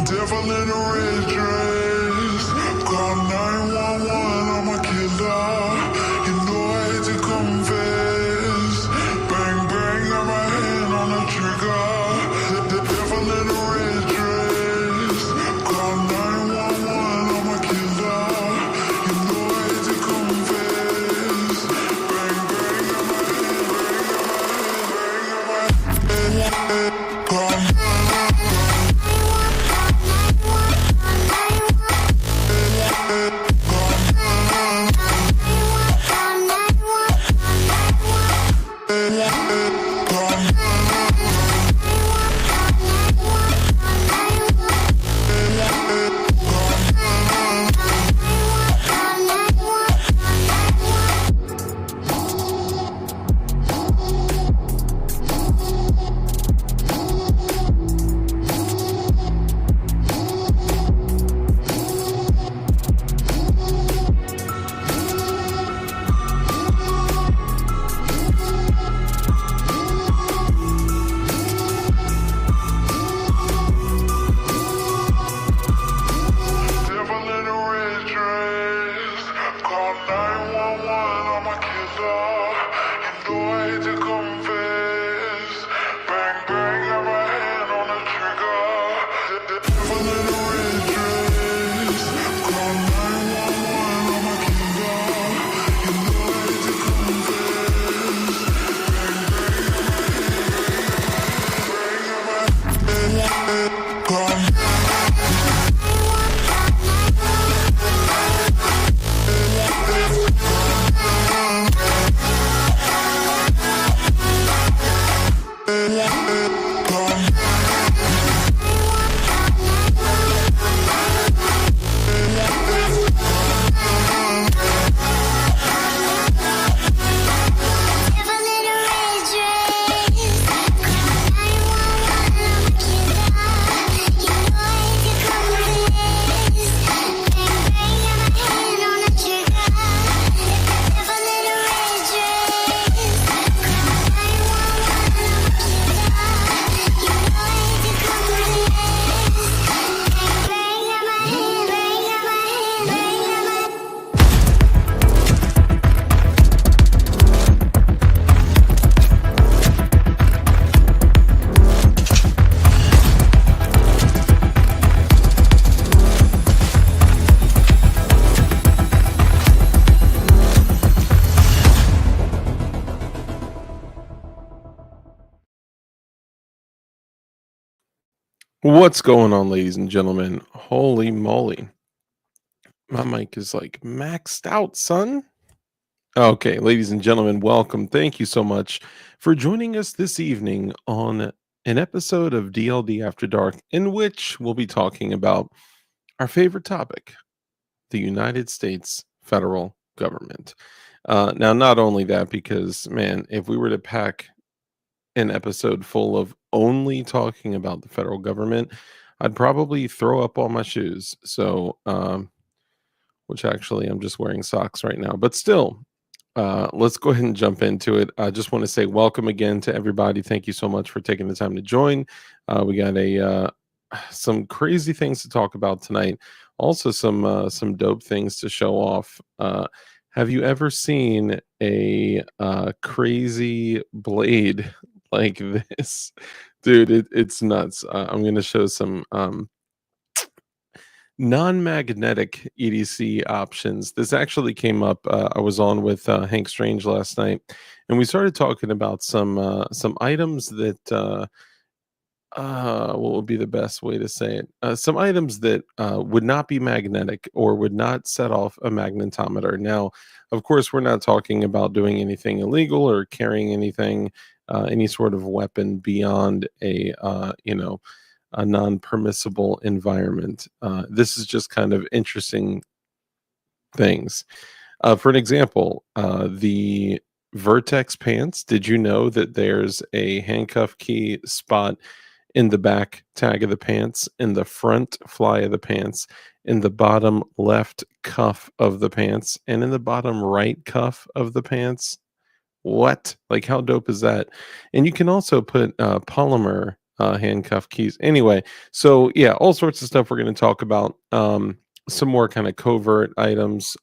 Devil in a red dress. Call 911, I'm a killer. You know I hate to confess. Bang, bang, got my hand on the trigger. The devil in a red dress. Call 911, I'm a killer. You know I hate to confess. Bang, bang, got my hand, bang, got my hand. Call What's going on, ladies and gentlemen? Holy moly. My mic is like maxed out, son. Okay, ladies and gentlemen, welcome. Thank you so much for joining us this evening on an episode of DLD After Dark, in which we'll be talking about our favorite topic, the United States federal government. Now, not only that, because, man, if we were to pack an episode full of only talking about the federal government, I'd probably throw up all my shoes. So, which actually I'm just wearing socks right now, but still, let's go ahead and jump into it. I just want to say welcome again to everybody. Thank you so much for taking the time to join. We got some crazy things to talk about tonight. Also, some dope things to show off. Have you ever seen a crazy blade like this? Dude, it's nuts. I'm going to show some non-magnetic EDC options. This actually came up. I was on with Hank Strange last night, and we started talking about some items that what would be the best way to say it? Some items that would not be magnetic or would not set off a magnetometer. Now, of course, we're not talking about doing anything illegal or carrying anything, any sort of weapon beyond a non-permissible environment. This is just kind of interesting things. For an example, the Vertex pants. Did you know that there's a handcuff key spot in the back tag of the pants, in the front fly of the pants, in the bottom left cuff of the pants, and in the bottom right cuff of the pants? What? Like, how dope is that? And you can also put polymer handcuff keys. Anyway, so yeah, all sorts of stuff we're going to talk about. Some more kind of covert items,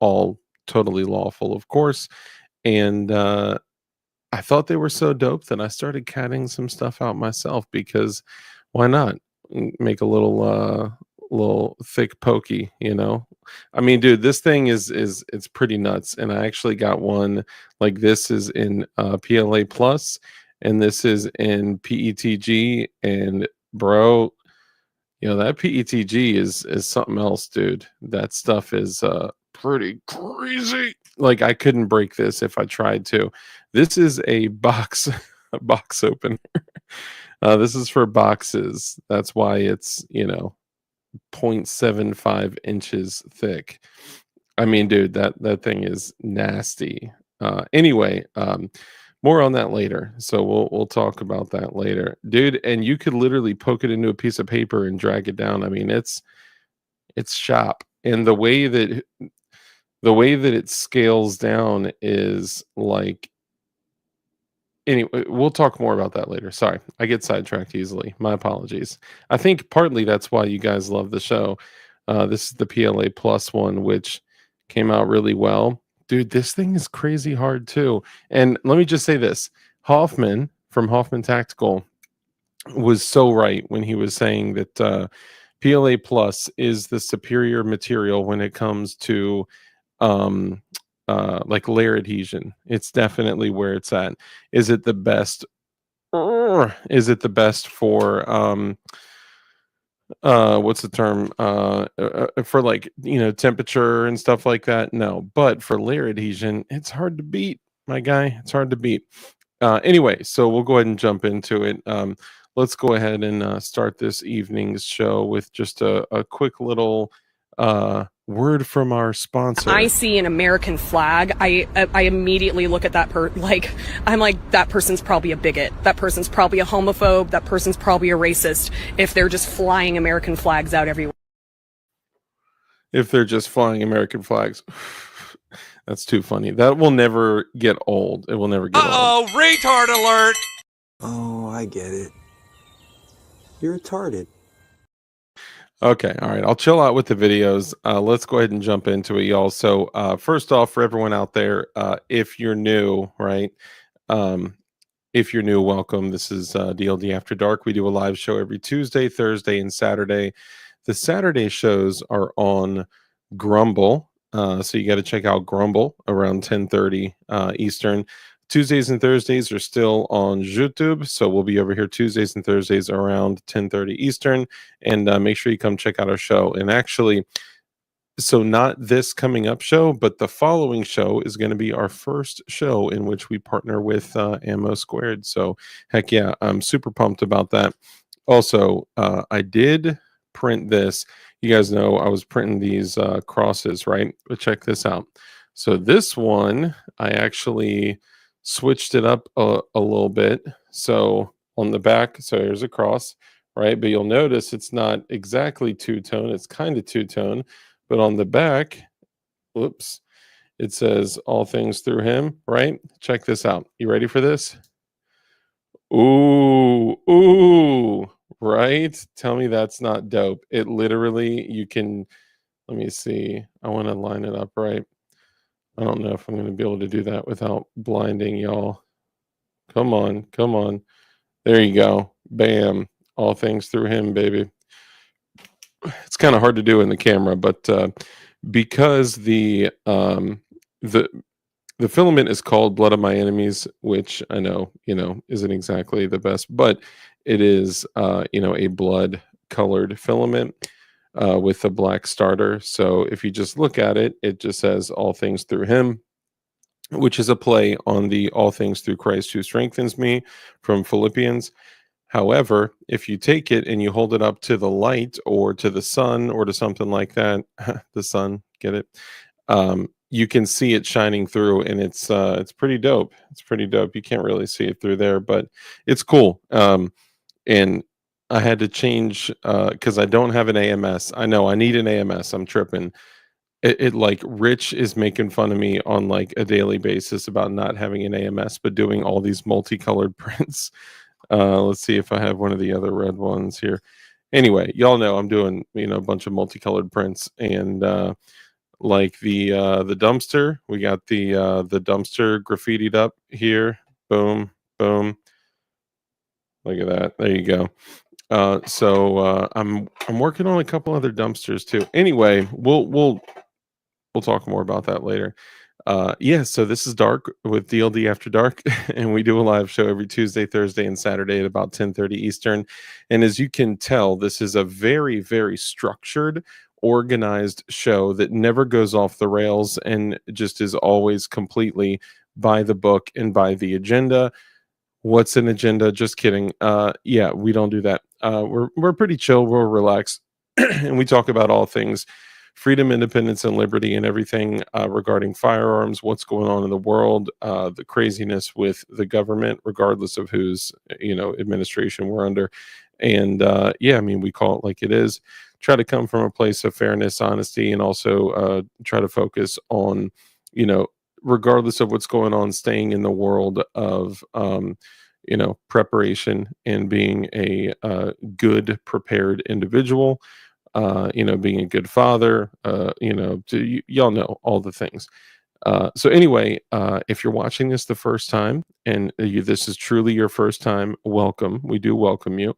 all totally lawful, of course. And I thought they were so dope that I started catting some stuff out myself because why not make a little thick pokey, you know? I mean, dude, this thing is it's pretty nuts. And I actually got one like this is in PLA plus and this is in PETG and bro, you know, that PETG is something else, dude. That stuff is pretty crazy. Like I couldn't break this if I tried to. This is a box a box opener. This is for boxes. That's why it's, you know, 0.75 inches thick. I mean, dude, that thing is nasty. Anyway, more on that later. So we'll talk about that later, dude. And you could literally poke it into a piece of paper and drag it down. I mean, it's sharp, and the way that it scales down is like. Anyway, we'll talk more about that later. Sorry, I get sidetracked easily. My apologies. I think partly that's why you guys love the show. This is the PLA Plus one, which came out really well. Dude, this thing is crazy hard too. And let me just say this. Hoffman from Hoffman Tactical was so right when he was saying that PLA Plus is the superior material when it comes to um like layer adhesion. It's definitely where it's at. Is it the best? Is it the best for what's the term for like, you know, temperature and stuff like that? No, but for layer adhesion it's hard to beat, my guy. It's hard to beat. Anyway, so we'll go ahead and jump into it. Let's go ahead and start this evening's show with just a quick little word from our sponsor. I see an American flag, I immediately look at that I'm like, that person's probably a bigot. That person's probably a homophobe. That person's probably a racist if they're just flying American flags out everywhere. If they're just flying American flags. That's too funny. That will never get old. It will never get old. Uh-oh, retard alert! Oh, I get it. You're retarded. Okay, all right. I'll chill out with the videos. Let's go ahead and jump into it, y'all. So, first off, for everyone out there, if you're new, right? If you're new, welcome. This is DLD After Dark. We do a live show every Tuesday, Thursday, and Saturday. The Saturday shows are on Grumble. So you got to check out Grumble around 10:30 Eastern. Tuesdays and Thursdays are still on YouTube, so we'll be over here Tuesdays and Thursdays around 10:30 Eastern, and make sure you come check out our show. And actually, so not this coming up show, but the following show is going to be our first show in which we partner with Ammo Squared. So heck yeah, I'm super pumped about that. Also, I did print this. You guys know I was printing these crosses, right? But check this out. So this one, I actually switched it up a little bit. So on the back, so here's a cross, right? But you'll notice it's not exactly two-tone. It's kind of two-tone. But on the back, whoops, it says all things through him, right? Check this out. You ready for this? Ooh, right? Tell me that's not dope. It literally, you can, let me see. I want to line it up right. I don't know if I'm going to be able to do that without blinding y'all. Come on, come on. There you go. Bam. All things through him, baby. It's kind of hard to do in the camera, but because the filament is called Blood of My Enemies, which I know, you know, isn't exactly the best, but it is, you know, a blood colored filament. With a black starter. So if you just look at it, it just says all things through him, which is a play on the all things through Christ who strengthens me from Philippians. However, if you take it and you hold it up to the light or to the sun or to something like that, the sun, get it? You can see it shining through, and it's pretty dope. It's pretty dope. You can't really see it through there, but it's cool. And I had to change because I don't have an AMS. I know I need an AMS. I'm tripping. It like Rich is making fun of me on like a daily basis about not having an AMS, but doing all these multicolored prints. Let's see if I have one of the other red ones here. Anyway, y'all know I'm doing, a bunch of multicolored prints, and like the dumpster, we got the dumpster graffitied up here. Boom, boom. Look at that. There you go. I'm working on a couple other dumpsters too. Anyway, we'll talk more about that later. Yeah, so this is Dark with DLD After Dark, and we do a live show every Tuesday, Thursday, and Saturday at about 10:30 Eastern. And as you can tell, this is a very, very structured, organized show that never goes off the rails and just is always completely by the book and by the agenda. What's an agenda? Just kidding. Yeah, we don't do that. We're pretty chill, we're relaxed, and we talk about all things freedom, independence, and liberty, and everything regarding firearms, what's going on in the world, the craziness with the government, regardless of whose administration we're under. And yeah, I mean, we call it like it is. Try to come from a place of fairness, honesty, and also try to focus on, regardless of what's going on, staying in the world of preparation and being a good prepared individual, being a good father, y'all know all the things. So anyway, if you're watching this the first time and this is truly your first time, welcome. We do welcome you.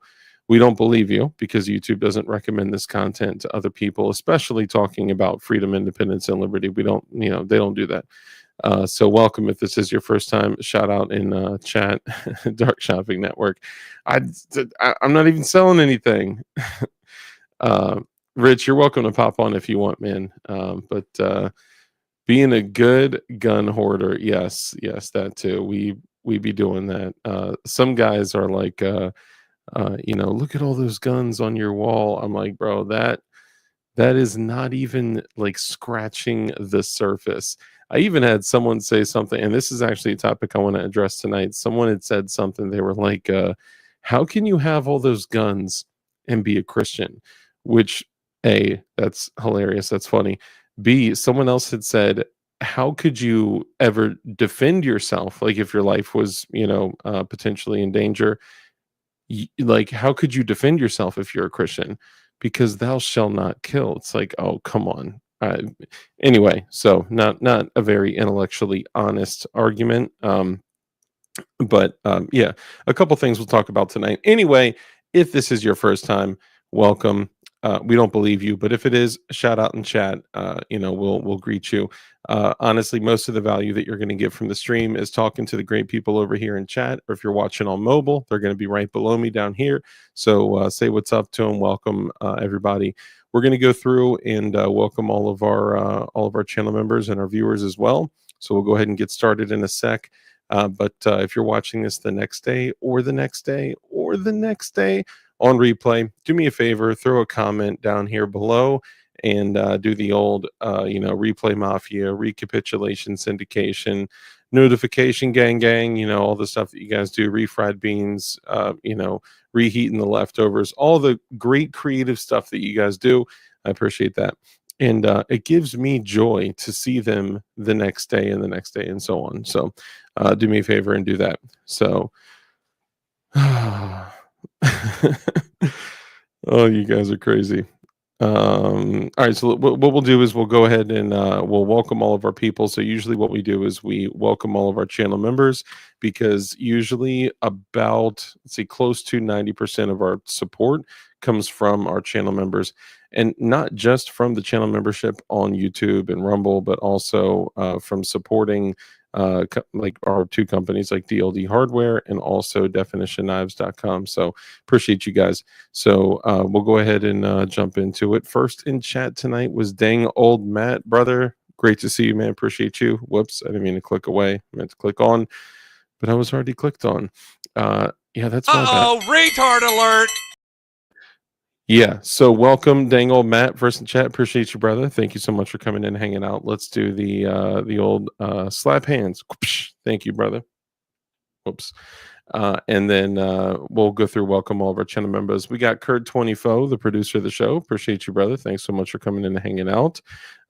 We don't believe you because YouTube doesn't recommend this content to other people, especially talking about freedom, independence, and liberty. We don't, they don't do that. So welcome if this is your first time. Shout out in chat, Dark Shopping Network. I'm not even selling anything. Rich, you're welcome to pop on if you want, man. But being a good gun hoarder, yes, that too. We be doing that. Some guys are like, look at all those guns on your wall. I'm like, bro, that is not even like scratching the surface. I even had someone say something, and this is actually a topic I want to address tonight. Someone had said something. They were like, how can you have all those guns and be a Christian? Which, A, that's hilarious. That's funny. B, someone else had said, how could you ever defend yourself? Like if your life was, potentially in danger, like how could you defend yourself if you're a Christian? Because thou shalt not kill. It's like, oh, come on. Anyway, so not a very intellectually honest argument. But yeah, a couple things we'll talk about tonight. Anyway, if this is your first time, welcome. We don't believe you, but if it is, shout out in chat. We'll greet you. Honestly, most of the value that you're going to get from the stream is talking to the great people over here in chat, or if you're watching on mobile, they're going to be right below me down here. So say what's up to them. Welcome everybody. We're going to go through and welcome all of our channel members and our viewers as well. So we'll go ahead and get started in a sec. But if you're watching this the next day or the next day or the next day on replay, do me a favor, throw a comment down here below and do the old, replay mafia, recapitulation, syndication, notification gang, all the stuff that you guys do, refried beans, reheating the leftovers, all the great creative stuff that you guys do. I appreciate that. And it gives me joy to see them the next day and the next day and so on. So do me a favor and do that. So, oh, you guys are crazy. All right, so what we'll do is we'll go ahead and we'll welcome all of our people. So usually what we do is we welcome all of our channel members, because usually about, let's see, close to 90% of our support comes from our channel members, and not just from the channel membership on YouTube and Rumble, but also from supporting like our two companies like DLD Hardware and also DefinitionKnives.com. So appreciate you guys. So we'll go ahead and jump into it. First in chat tonight was Dang Old Matt, brother. Great to see you, man. Appreciate you. Whoops, I didn't mean to click away. I meant to click on, but I was already clicked on. Yeah, that's my bad. Retard alert. Yeah, so welcome, dang old Matt, first in chat. Appreciate you, brother. Thank you so much for coming in and hanging out. Let's do the old slap hands. Thank you, brother. Whoops. And then we'll go through welcome all of our channel members. We got Kurt 24, the producer of the show. Appreciate you, brother. Thanks so much for coming in and hanging out.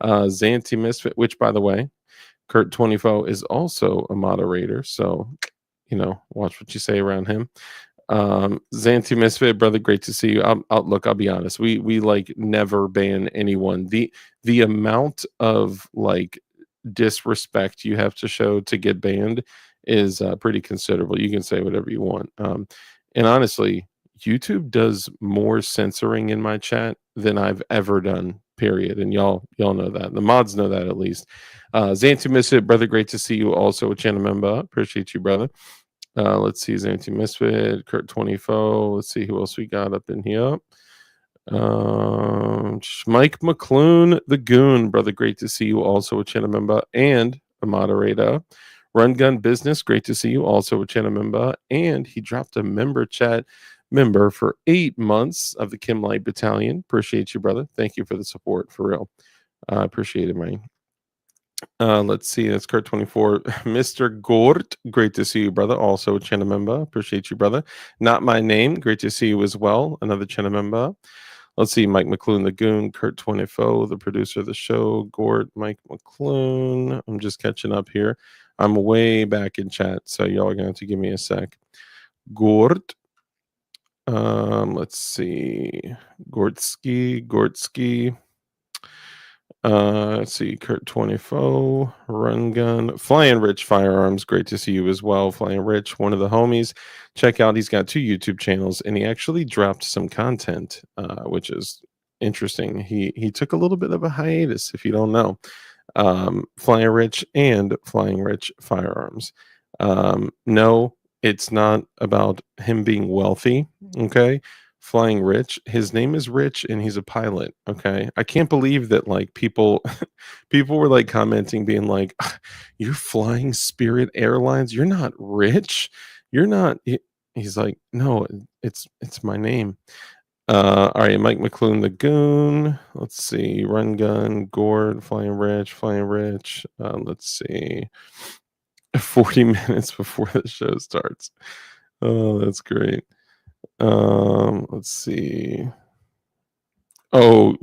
Zanty Misfit, which, by the way, Kurt 24 is also a moderator. So, watch what you say around him. Xanthi Misfit, brother, great to see you. I'll be honest. We like never ban anyone. The amount of like disrespect you have to show to get banned is pretty considerable. You can say whatever you want. And honestly, YouTube does more censoring in my chat than I've ever done. Period. And y'all know that. The mods know that at least. Xanthi Misfit, brother, great to see you. Also a channel member. Appreciate you, brother. Let's see, Xanthi Misfit, Kurt 24. Let's see who else we got up in here. Mike McClune, the Goon, brother, great to see you. Also a channel member and a moderator. Run Gun Business, great to see you. Also a channel member. And he dropped a member chat member for 8 months of the Kim Light Battalion. Appreciate you, brother. Thank you for the support, for real. I appreciate it, man. Let's see. That's Kurt 24. Mr. Gort, great to see you, brother. Also a channel member. Appreciate you, brother. Not my name. Great to see you as well. Another channel member. Let's see. Mike McClune, the Goon. Kurt 24, the producer of the show. Gort, Mike McClune. I'm just catching up here. I'm way back in chat, so y'all are going to have to give me a sec. Gort. Let's see. Gortsky. Let's see, Kurt 24, Run Gun, Flying Rich Firearms. Great to see you as well, Flying Rich, one of the homies. Check out, he's got 2 YouTube channels, and he actually dropped some content, which is interesting. He took a little bit of a hiatus, if you don't know. Flying Rich and Flying Rich Firearms. No, it's not about him being wealthy. Okay. Flying Rich, his name is Rich and he's a pilot. Okay. I can't believe that like people were like commenting being like, you're flying Spirit Airlines, you're not rich, you're not. He's like, no, it's my name. All right, Mike McClune, the Goon. Let's see, Run Gun, Gord, Flying Rich. Let's see, 40 minutes before the show starts. Oh, that's great. Let's see. Oh,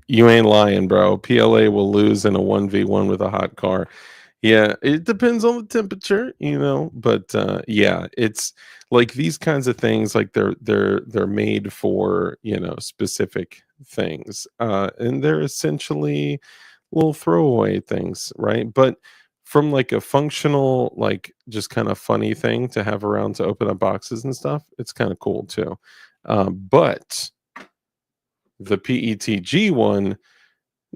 you ain't lying, bro. PLA will lose in a 1v1 with a hot car. Yeah, it depends on the temperature, but yeah, it's like these kinds of things, like they're made for, specific things. And they're essentially little throwaway things, right? But from like a functional, like just kind of funny thing to have around to open up boxes and stuff, it's kind of cool too. But the PETG one,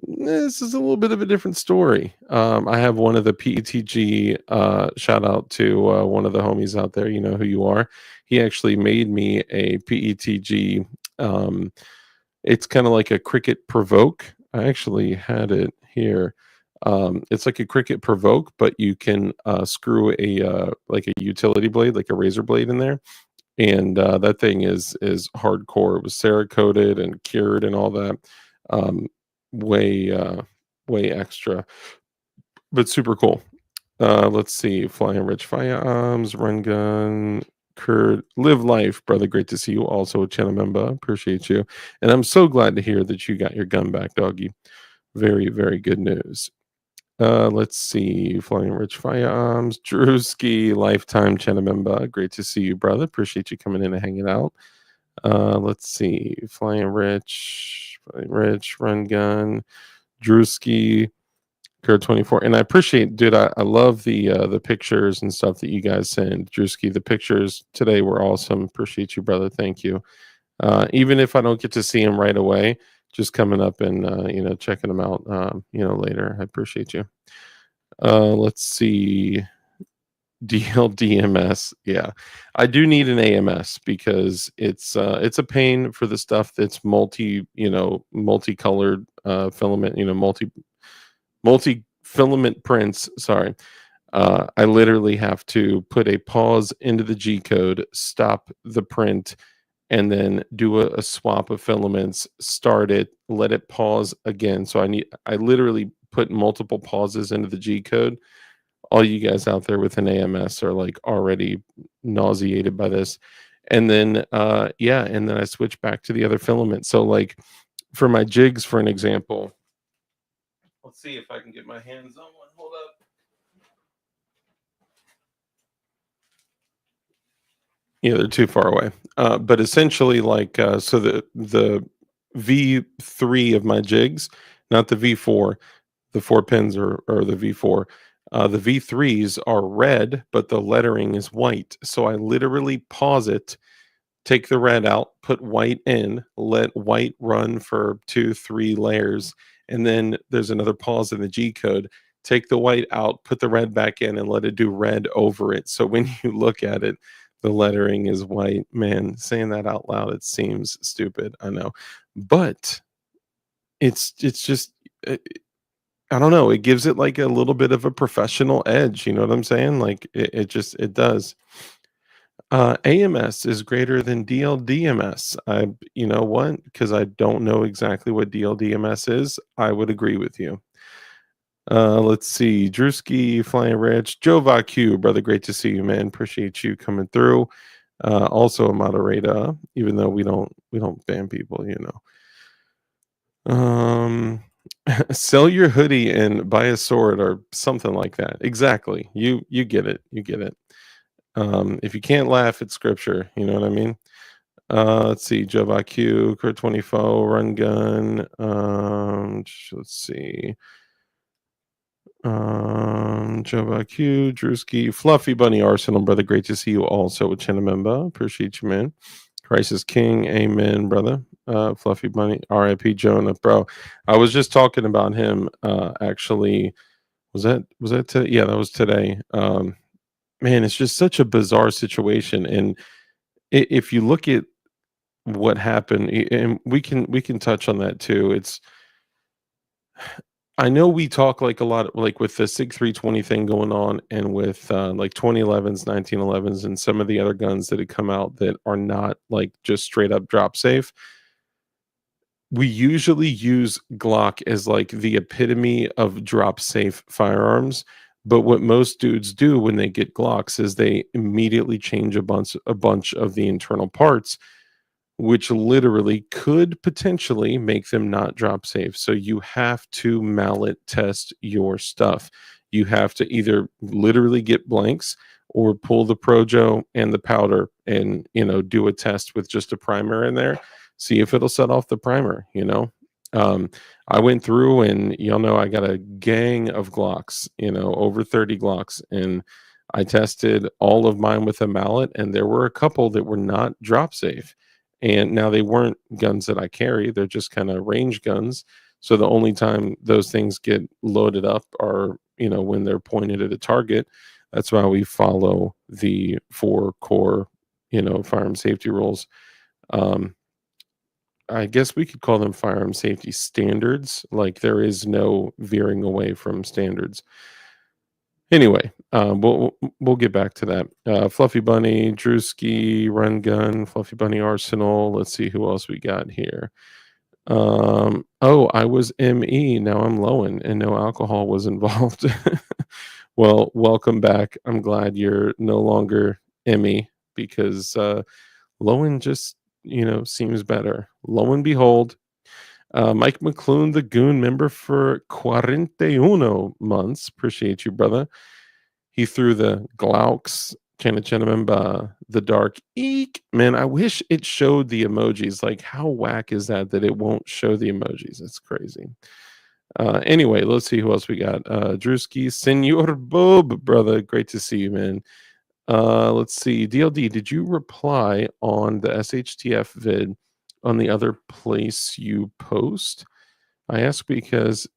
this is a little bit of a different story. I have one of the PETG, shout out to one of the homies out there, you know who you are. He actually made me a PETG. It's kind of like a cricket provoke. I actually had it here. It's like a cricket provoke, but you can screw a like a utility blade, like a razor blade in there. And that thing is hardcore. It was Cerakoted and cured and all that. Way extra, but super cool. Let's see, Flying Rich Firearms, Run Gun, Kurt, Live Life, brother. Great to see you. Also a channel member. Appreciate you, and I'm so glad to hear that you got your gun back, doggy. Very, very good news. Let's see, Flying Rich Firearms, Drewski, lifetime channel member. Great to see you, brother. Appreciate you coming in and hanging out. Let's see, Flying Rich, Run Gun, Drewski, Kurt 24. And I appreciate, dude, I love the pictures and stuff that you guys send. Drewski, the pictures today were awesome. Appreciate you, brother. Thank you. Even if I don't get to see them right away, just coming up and checking them out later. I appreciate you. Let's see. DLDMS. Yeah, I do need an AMS because it's a pain for the stuff that's multicolored filament, multi filament prints. Sorry. I literally have to put a pause into the G code, stop the print, and then do a swap of filaments, start it, let it pause again. So I literally put multiple pauses into the G code. All you guys out there with an AMS are like already nauseated by this. And then and then I switch back to the other filament. So like for my jigs, for an example, let's see if I can get my hands on one. Hold up. Yeah, they're too far away. But essentially, like, so the V3 of my jigs, not the V4, the 4 pins or the V4. The V3s are red, but the lettering is white. So I literally pause it, take the red out, put white in, let white run for 2, 3 layers, and then there's another pause in the G code. Take the white out, put the red back in, and let it do red over it. So when you look at it, the lettering is white. Man, saying that out loud, it seems stupid. I know, but it's just I don't know. It gives it like a little bit of a professional edge. You know what I'm saying? Like it does. AMS is greater than DLDMS. You know what? Because I don't know exactly what DLDMS is. I would agree with you. Let's see. Drewski, Flying Rich, Joe Vacu, brother. Great to see you, man. Appreciate you coming through. Also a moderator, even though we don't ban people, you know. Sell your hoodie and buy a sword or something like that. Exactly. You get it. You get it. If you can't laugh at scripture, you know what I mean? Let's see. Joe Q, Kurt 24, Run Gun. Let's see. Joe Q, Drewski, Fluffy Bunny Arsenal, brother. Great to see you also with Chinamemba. Appreciate you, man. Christ is King. Amen, brother. Fluffy Bunny, RIP Jonah, bro. I was just talking about him. Actually, was that today? Yeah, that was today. Man, it's just such a bizarre situation, and if you look at what happened, and we can touch on that too. I know we talk like a lot, like with the SIG 320 thing going on, and with like 2011s, 1911s, and some of the other guns that had come out that are not like just straight up drop safe. We usually use Glock as like the epitome of drop safe firearms. But what most dudes do when they get Glocks is they immediately change a bunch of the internal parts, which literally could potentially make them not drop safe. So you have to mallet test your stuff. You have to either literally get blanks or pull the Projo and the powder and, do a test with just a primer in there. See if it'll set off the primer. Um, I went through and y'all know I got a gang of Glocks, over 30 Glocks, and I tested all of mine with a mallet, and there were a couple that were not drop safe. And now they weren't guns that I carry, they're just kind of range guns. So the only time those things get loaded up are, when they're pointed at a target. That's why we follow the 4 core, firearm safety rules. I guess we could call them firearm safety standards. Like there is no veering away from standards. Anyway, we'll get back to that. Fluffy Bunny, Drewski, Run Gun, Fluffy Bunny Arsenal. Let's see who else we got here. Oh, I was ME. Now I'm Lowen, and no alcohol was involved. Well, welcome back. I'm glad you're no longer ME because Lowen just seems better. Lo and behold, Mike McClune, the Goon member for 41 months. Appreciate you, brother. He threw the Glauks, Chanachanamemba, the dark eek. Man, I wish it showed the emojis. Like, how whack is that it won't show the emojis? It's crazy. Anyway, let's see who else we got. Drewski, Senor Bob, brother. Great to see you, man. Let's see. DLD, did you reply on the SHTF vid on the other place you post? I ask because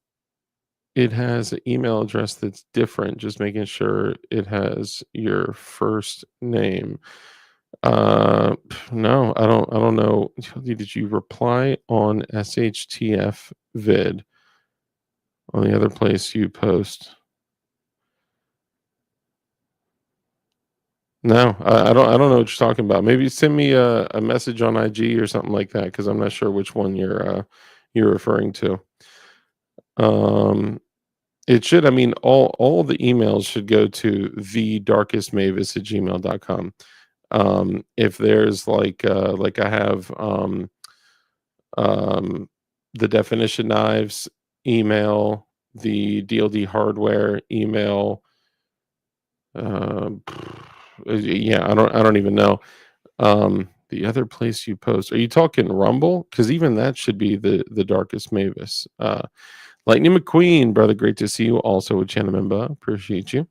it has an email address that's different, just making sure it has your first name. No, I don't know. Did you reply on SHTF vid on the other place you post? No, I don't know what you're talking about. Maybe send me a message on IG or something like that, because I'm not sure which one you're referring to. It should, I mean, all the emails should go to thedarkestmavis@gmail.com. If there's like I have the definition knives email, the DLD hardware email, yeah, I don't even know. The other place you post, are you talking Rumble? Because even that should be the darkest Mavis. Lightning McQueen, brother, great to see you. Also a channel member, appreciate you.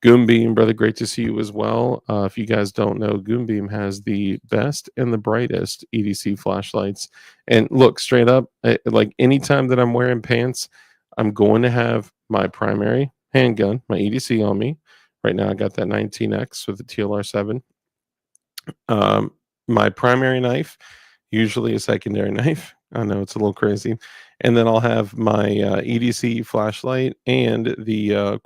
Goombeam, brother, great to see you as well. If you guys don't know, Goombeam has the best and the brightest EDC flashlights. And look, straight up, like anytime that I'm wearing pants, I'm going to have my primary handgun, my EDC on me. Right now, I got that 19X with the TLR7. My primary knife, usually a secondary knife. I know it's a little crazy. And then I'll have my EDC flashlight and the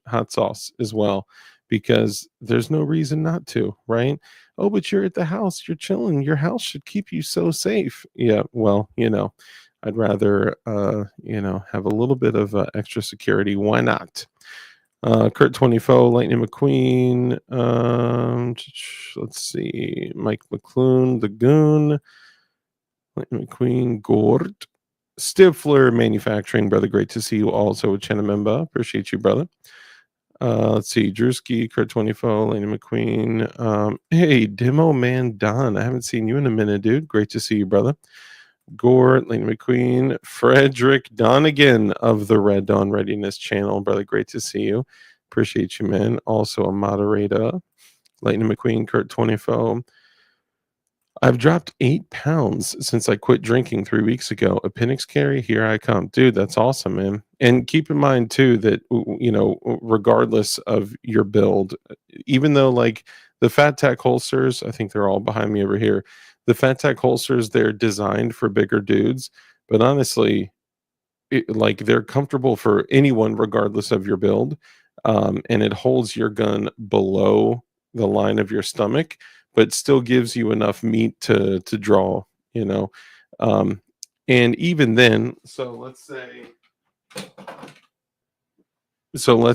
hot sauce as well, because there's no reason not to, right? Oh, but you're at the house, you're chilling. Your house should keep you so safe. Yeah, well, I'd rather, have a little bit of extra security. Why not? Kurt 24, Lightning McQueen. Let's see. Mike McClune, the Goon. Lightning McQueen, Gort. Stifler Manufacturing, brother. Great to see you also with Chenememba. Appreciate you, brother. Let's see. Drewski, Kurt 24, Lightning McQueen. Hey, Demo Man Don. I haven't seen you in a minute, dude. Great to see you, brother. Gore, Lightning McQueen, Frederick Donegan of the Red Dawn Readiness channel. Brother, great to see you. Appreciate you, man. Also a moderator. Lightning McQueen, Kurt 24. I've dropped 8 pounds since I quit drinking 3 weeks ago. Appendix carry, here I come. Dude, that's awesome, man. And keep in mind, too, that, regardless of your build, even though, like, the Fat Tac holsters, I think they're all behind me over here. The Fat Tac holsters, they're designed for bigger dudes. But honestly, they're comfortable for anyone, regardless of your build. And it holds your gun below the line of your stomach, but still gives you enough meat to draw, and even then, so let's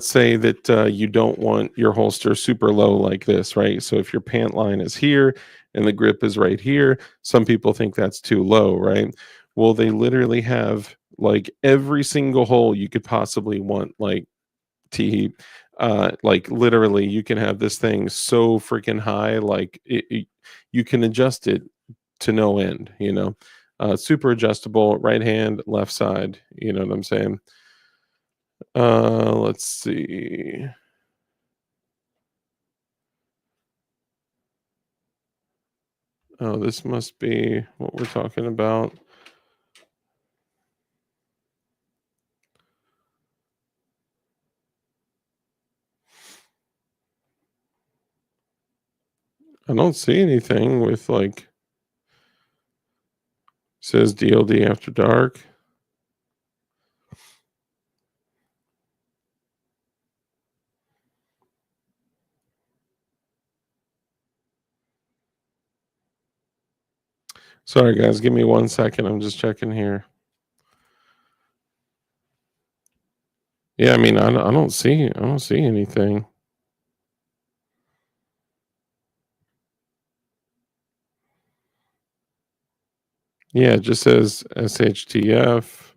say that you don't want your holster super low like this, right? So if your pant line is here and the grip is right here, some people think that's too low, right? Well, they literally have like every single hole you could possibly want, like like literally you can have this thing so freaking high, like you can adjust it to no end, super adjustable, right hand, left side, you know what I'm saying? Let's see. Oh, this must be what we're talking about. I don't see anything with like says DLD after dark. Sorry guys, give me 1 second. I'm just checking here. Yeah, I mean, I don't see anything. Yeah, it just says SHTF.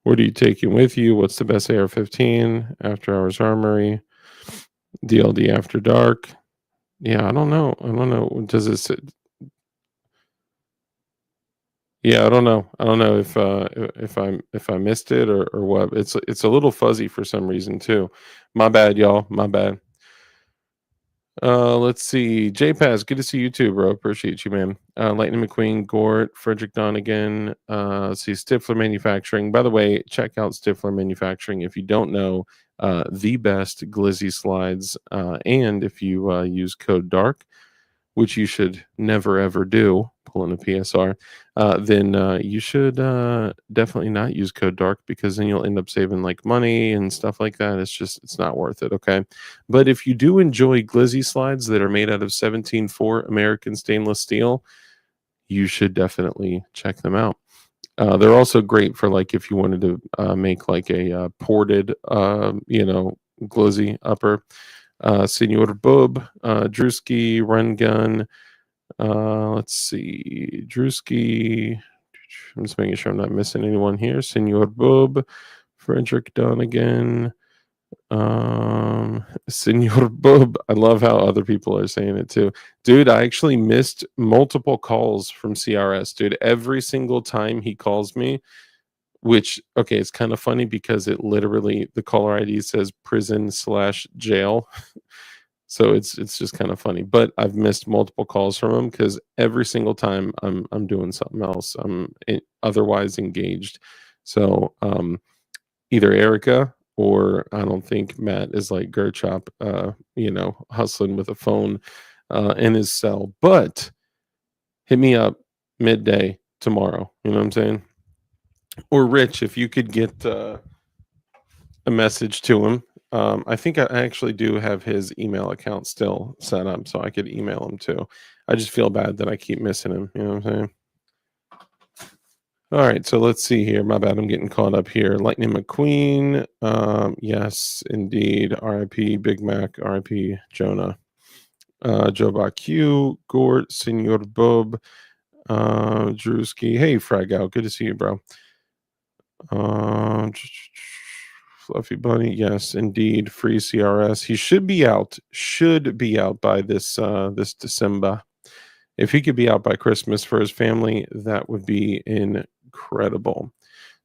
What are you taking with you? What's the best AR-15? After Hours Armory. DLD After Dark. Yeah, I don't know. Does it say? Yeah, I don't know. I don't know if I missed it or what. It's a little fuzzy for some reason too. My bad, y'all. My bad. Let's see. JPaz, good to see you too, bro. Appreciate you, man. Lightning McQueen, Gort, Frederick Donegan. Let's see. Stifler Manufacturing. By the way, check out Stifler Manufacturing if you don't know. The best glizzy slides. And if you use code DARK, which you should never ever do, pulling a PSR, then you should definitely not use code DARK, because then you'll end up saving like money and stuff like that. It's not worth it, okay? But if you do enjoy glizzy slides that are made out of 17.4 American stainless steel, you should definitely check them out. They're also great for like if you wanted to make like a ported, glizzy upper. Senor Bub, Drewski, Run Gun. Let's see, Drewski. I'm just making sure I'm not missing anyone here. Senor Bub, Frederick Donegan, Senor Bub. I love how other people are saying it too. Dude, I actually missed multiple calls from CRS, dude. Every single time he calls me, which okay, it's kind of funny because it literally the caller ID says prison/jail. So it's just kind of funny. But I've missed multiple calls from him because every single time I'm doing something else. Otherwise engaged. So either Erica or I don't think Matt is like Gerchop, hustling with a phone in his cell. But hit me up midday tomorrow. You know what I'm saying? Or Rich, if you could get a message to him. I think I actually do have his email account still set up, so I could email him too. I just feel bad that I keep missing him. You know what I'm saying? All right, so let's see here. My bad, I'm getting caught up here. Lightning McQueen. Yes, indeed. R.I.P. Big Mac. R.I.P. Jonah. Joe Q. Gort. Senor Bob. Drewski. Hey, Frag Out. Good to see you, bro. Fluffy Bunny. Yes, indeed. Free CRS. He should be out. Should be out by this December. If he could be out by Christmas for his family, that would be incredible.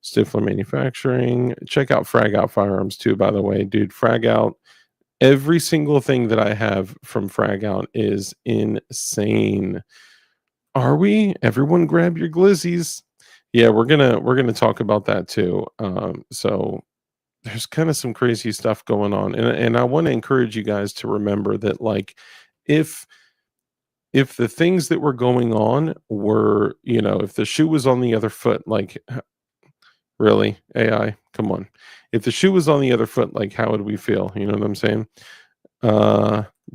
Stifler Manufacturing. Check out Frag Out Firearms too, by the way. Dude, Frag Out. Every single thing that I have from Frag Out is insane. Are we? Everyone grab your glizzies. Yeah, we're gonna talk about that too. So there's kind of some crazy stuff going on. And I want to encourage you guys to remember that like if the things that were going on were, if the shoe was on the other foot, like really, AI, come on. If the shoe was on the other foot, like how would we feel? You know what I'm saying?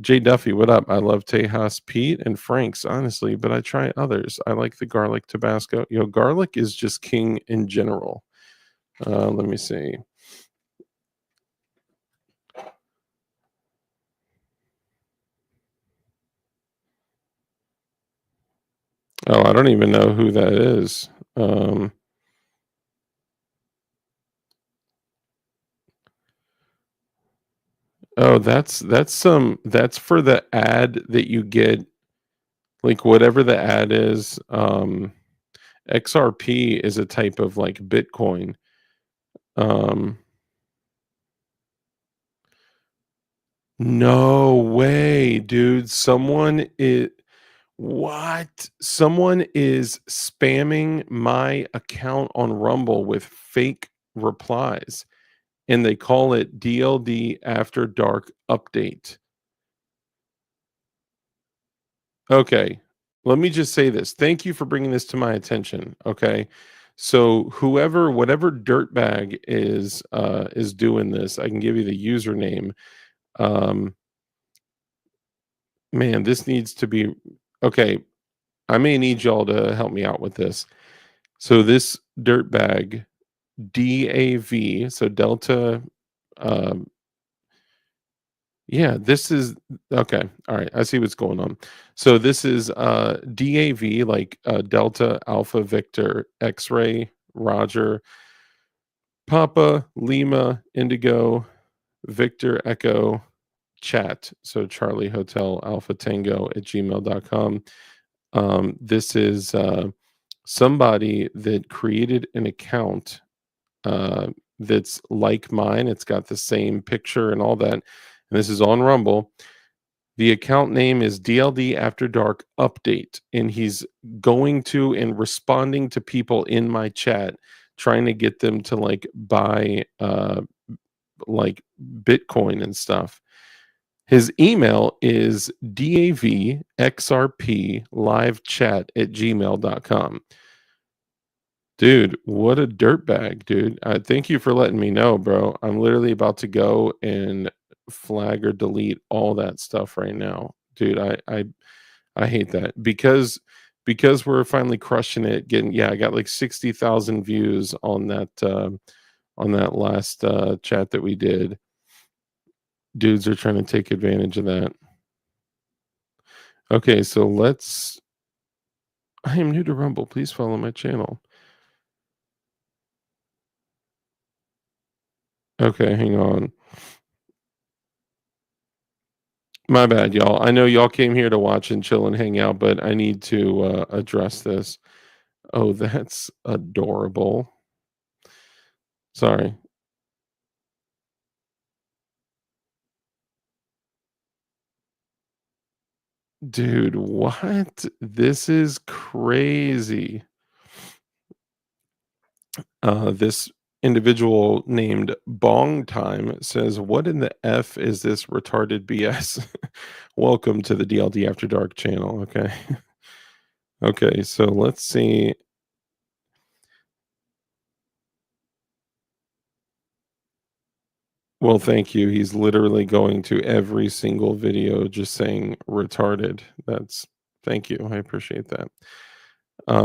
Jay Duffy, what up? I love Tejas Pete and Frank's, honestly, but I try others. I like the garlic Tabasco. Garlic is just king in general. Let me see. Oh, I don't even know who that is. Oh, that's for the ad that you get, like whatever the ad is. XRP is a type of like Bitcoin. No way, dude. Someone is spamming my account on Rumble with fake replies, and they call it DLD After Dark Update. Okay, let me just say this. Thank you for bringing this to my attention. Okay, so whatever dirtbag is doing this, I can give you the username. Man, this needs to be okay. I may need y'all to help me out with this. So this dirtbag, DAV, so Delta, yeah, this is okay. All right, I see what's going on. So this is DAV, like Delta Alpha Victor X-ray Roger Papa Lima Indigo Victor Echo Chat. So Charlie Hotel Alpha Tango at gmail.com. This is somebody that created an account that's like mine. It's got the same picture and all that. And this is on Rumble. The account name is DLD After Dark Update. And he's going to and responding to people in my chat, trying to get them to like buy like Bitcoin and stuff. His email is davxrplivechat@gmail.com. Dude, what a dirtbag, dude. Thank you for letting me know, bro. I'm literally about to go and flag or delete all that stuff right now. Dude, I hate that because we're finally crushing it. I got like 60,000 views on that last chat that we did. Dudes are trying to take advantage of that. Okay, so I am new to Rumble. Please follow my channel. Okay, hang on. My bad, y'all. I know y'all came here to watch and chill and hang out, but I need to address this. Oh, that's adorable. Sorry. Dude, what? This is crazy. This individual named Bong Time says, "What in the F is this retarded BS?" Welcome to the DLD After Dark channel. Okay. Okay, so let's see. Well, thank you. He's literally going to every single video just saying retarded. That's Thank you. I appreciate that.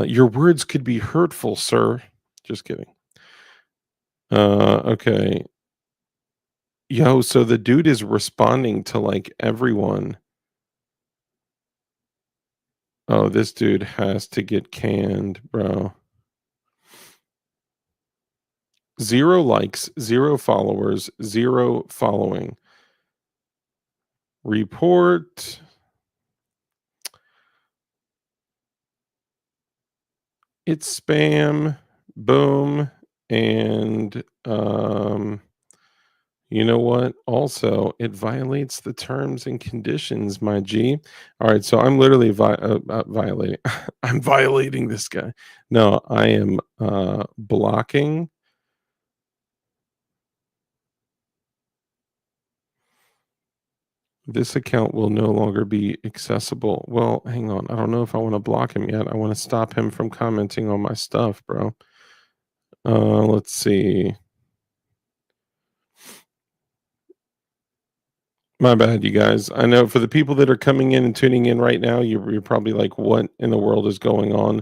Your words could be hurtful, sir. Just kidding. Okay. Yo, so the dude is responding to like everyone. Oh, this dude has to get canned, bro. 0 likes, 0 followers, 0 following. Report. It's spam. Boom. And you know what? Also, it violates the terms and conditions, my G. All right, so I'm literally violating. I'm violating this guy. No, I am blocking. This account will no longer be accessible. Well, hang on. I don't know if I want to block him yet. I want to stop him from commenting on my stuff, bro. Let's see. My bad, you guys. I know for the people that are coming in and tuning in right now, you're probably like, what in the world is going on?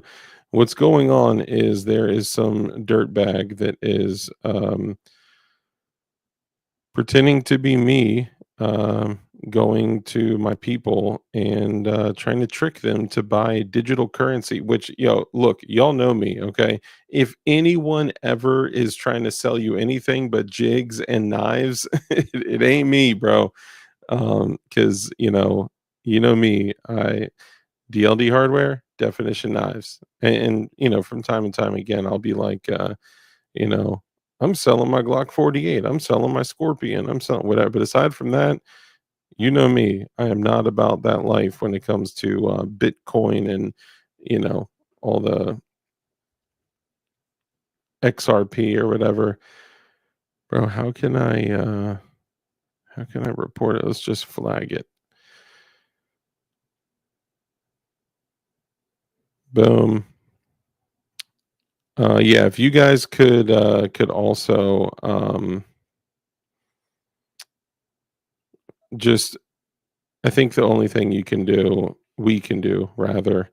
What's going on is there is some dirtbag that is pretending to be me, going to my people and trying to trick them to buy digital currency, which, look, y'all know me, okay? If anyone ever is trying to sell you anything but jigs and knives, it ain't me, bro. Because you know me, I DLD hardware, definition knives. And from time to time again, I'll be like, you know, I'm selling my Glock 48. I'm selling my Scorpion. I'm selling whatever. But aside from that, you know me, I am not about that life when it comes to Bitcoin and, all the XRP or whatever. Bro, how can I report it? Let's just flag it. Boom. Yeah, if you guys could also just, I think the only thing we can do rather,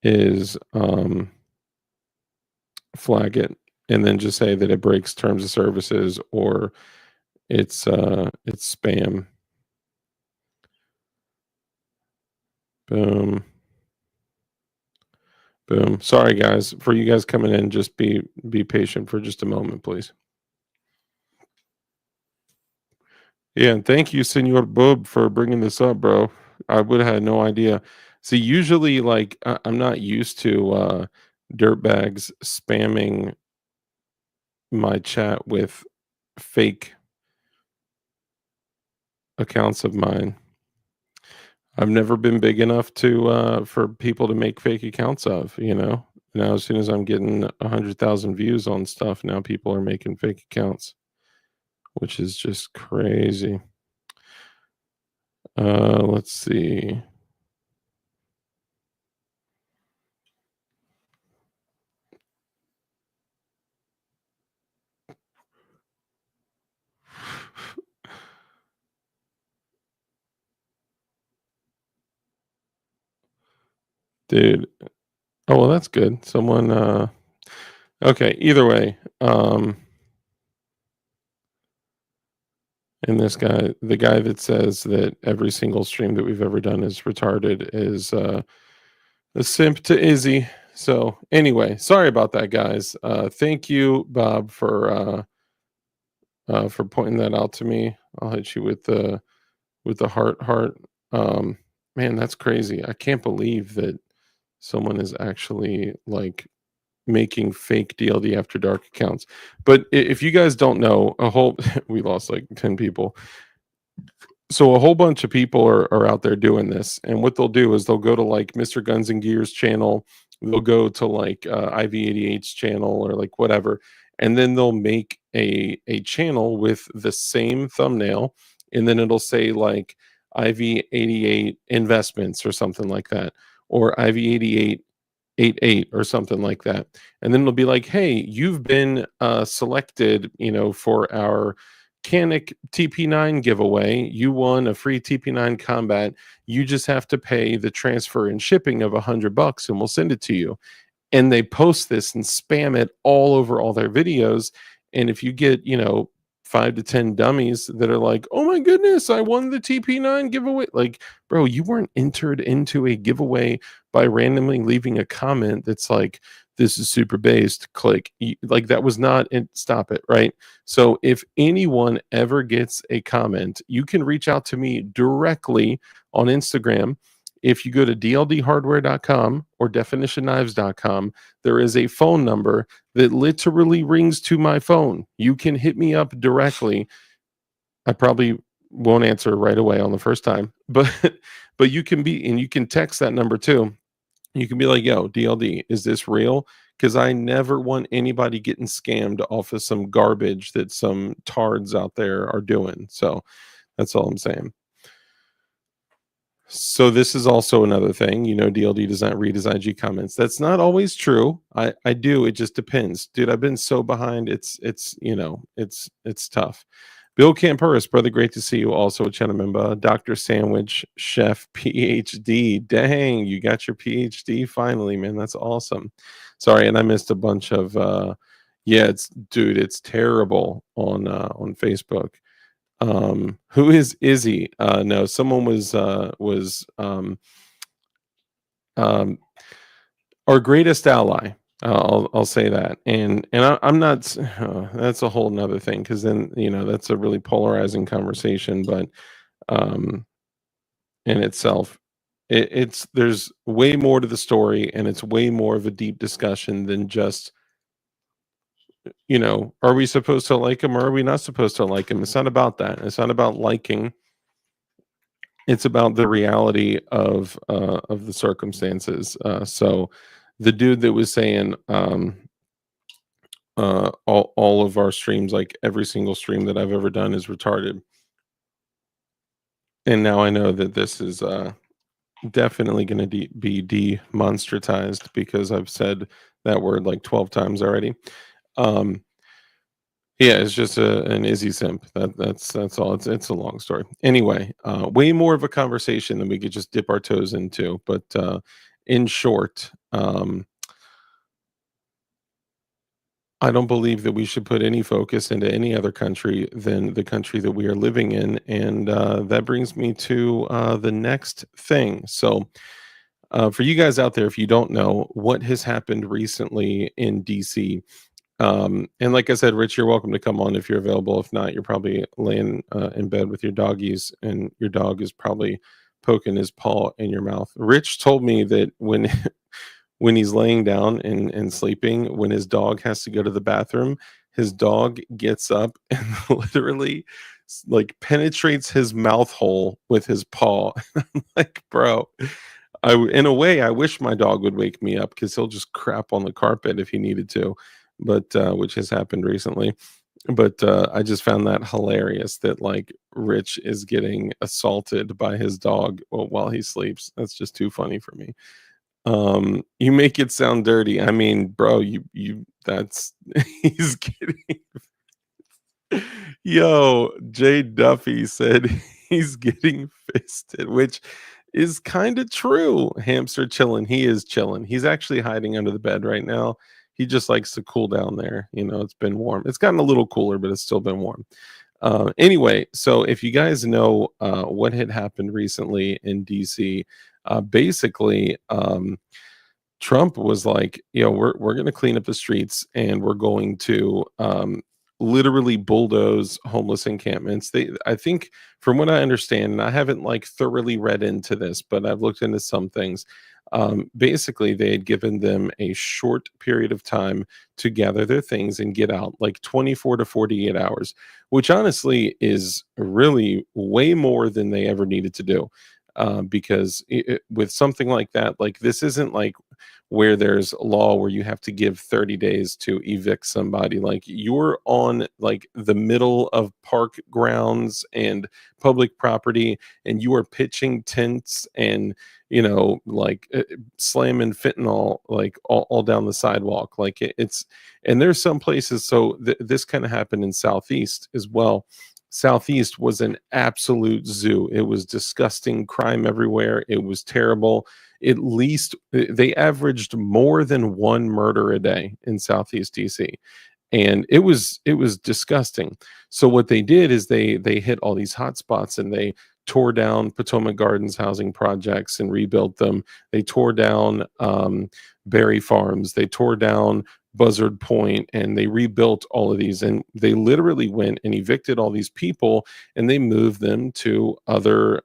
is flag it and then just say that it breaks terms of services or it's spam. Boom. Boom. Sorry guys, for you guys coming in, just be patient for just a moment, please. Yeah, and thank you, Senor Bub, for bringing this up, bro. I would have had no idea. See, usually, like, I'm not used to dirtbags spamming my chat with fake accounts of mine. I've never been big enough to for people to make fake accounts of, Now, as soon as I'm getting 100,000 views on stuff, now people are making fake accounts, which is just crazy. Let's see. Dude. Oh, well, that's good. Someone okay, either way, and this guy, the guy that says that every single stream that we've ever done is retarded, is a simp to Izzy. So anyway, sorry about that, guys. Thank you, Bob, for pointing that out to me. I'll hit you with the heart. Man, that's crazy. I can't believe that someone is actually like making fake DLD After Dark accounts. But if you guys don't know, a whole we lost like 10 people. So a whole bunch of people are out there doing this, and what they'll do is they'll go to like Mr. Guns and Gears channel, they'll go to like IV88's channel or like whatever, and then they'll make a channel with the same thumbnail, and then it'll say like IV88 investments or something like that, or IV88 or something like that, and then it'll be like, hey, you've been selected, for our Canic TP9 giveaway. You won a free TP9 combat. You just have to pay the transfer and shipping of $100 and we'll send it to you. And they post this and spam it all over all their videos. And if you get, 5 to 10 dummies that are like, oh my goodness, I won the TP9 giveaway. Like, bro, you weren't entered into a giveaway by randomly leaving a comment that's like, this is super based, click. Like, that was not it. Stop it, right? So if anyone ever gets a comment, you can reach out to me directly on Instagram. If you go to dldhardware.com or definitionknives.com, there is a phone number that literally rings to my phone. You can hit me up directly. I probably won't answer right away on the first time, but you can text that number too. You can be like, yo, DLD, is this real? Because I never want anybody getting scammed off of some garbage that some tards out there are doing. So that's all I'm saying. So this is also another thing, DLD does not read his IG comments. That's not always true. I do. It just depends. Dude, I've been so behind. It's tough. Bill Camperis, brother, great to see you. Also a channel member. Dr. Sandwich, chef, PhD. Dang, you got your PhD finally, man. That's awesome. Sorry, and I missed a bunch of it's terrible on Facebook. Who is Izzy? No, someone was our greatest ally. I'll say that, and I'm not. That's a whole nother thing, because then that's a really polarizing conversation. But in itself, it's there's way more to the story, and it's way more of a deep discussion than just are we supposed to like him or are we not supposed to like him? It's not about that. It's not about liking. It's about the reality of the circumstances. So the dude that was saying all of our streams, like every single stream that I've ever done, is retarded. And now I know that this is definitely going to be demonstratized because I've said that word like 12 times already. Yeah, it's just an Izzy simp. That's all. It's a long story. Anyway, way more of a conversation than we could just dip our toes into. But in short, I don't believe that we should put any focus into any other country than the country that we are living in. And that brings me to the next thing. So for you guys out there, if you don't know what has happened recently in DC, and like I said, Rich, you're welcome to come on if you're available. If not, you're probably laying in bed with your doggies, and your dog is probably poking his paw in your mouth. Rich told me that when when he's laying down and sleeping, when his dog has to go to the bathroom, his dog gets up and literally like penetrates his mouth hole with his paw. I'm like, bro, in a way, I wish my dog would wake me up, because he'll just crap on the carpet if he needed to, but which has happened recently. But I just found that hilarious that like Rich is getting assaulted by his dog while he sleeps. That's just too funny for me. You make it sound dirty. I mean, bro, you that's he's getting yo, Jay Duffy said he's getting fisted, which is kind of true. Hamster chilling. He is chilling. He's actually hiding under the bed right now. He just likes to cool down there. It's been warm. It's gotten a little cooler, but it's still been warm. Anyway, so if you guys know what had happened recently in DC, basically, Trump was like, we're going to clean up the streets, and we're going to literally bulldoze homeless encampments. I think, from what I understand, and I haven't like thoroughly read into this, but I've looked into some things. Basically, they had given them a short period of time to gather their things and get out, like 24 to 48 hours, which honestly is really way more than they ever needed to do. Because with something like that, like this isn't like where there's law where you have to give 30 days to evict somebody. Like you're on like the middle of park grounds and public property, and you are pitching tents and like slamming fentanyl like all down the sidewalk. Like it's, and there's some places. So this kind of happened in Southeast as well. Southeast was an absolute zoo. It was disgusting, crime everywhere. It was terrible. At least they averaged more than one murder a day in Southeast DC. And it was disgusting. So what they did is they hit all these hot spots, and they tore down Potomac Gardens housing projects and rebuilt them. They tore down Berry Farms. They tore down Buzzard Point, and they rebuilt all of these. And they literally went and evicted all these people, and they moved them to other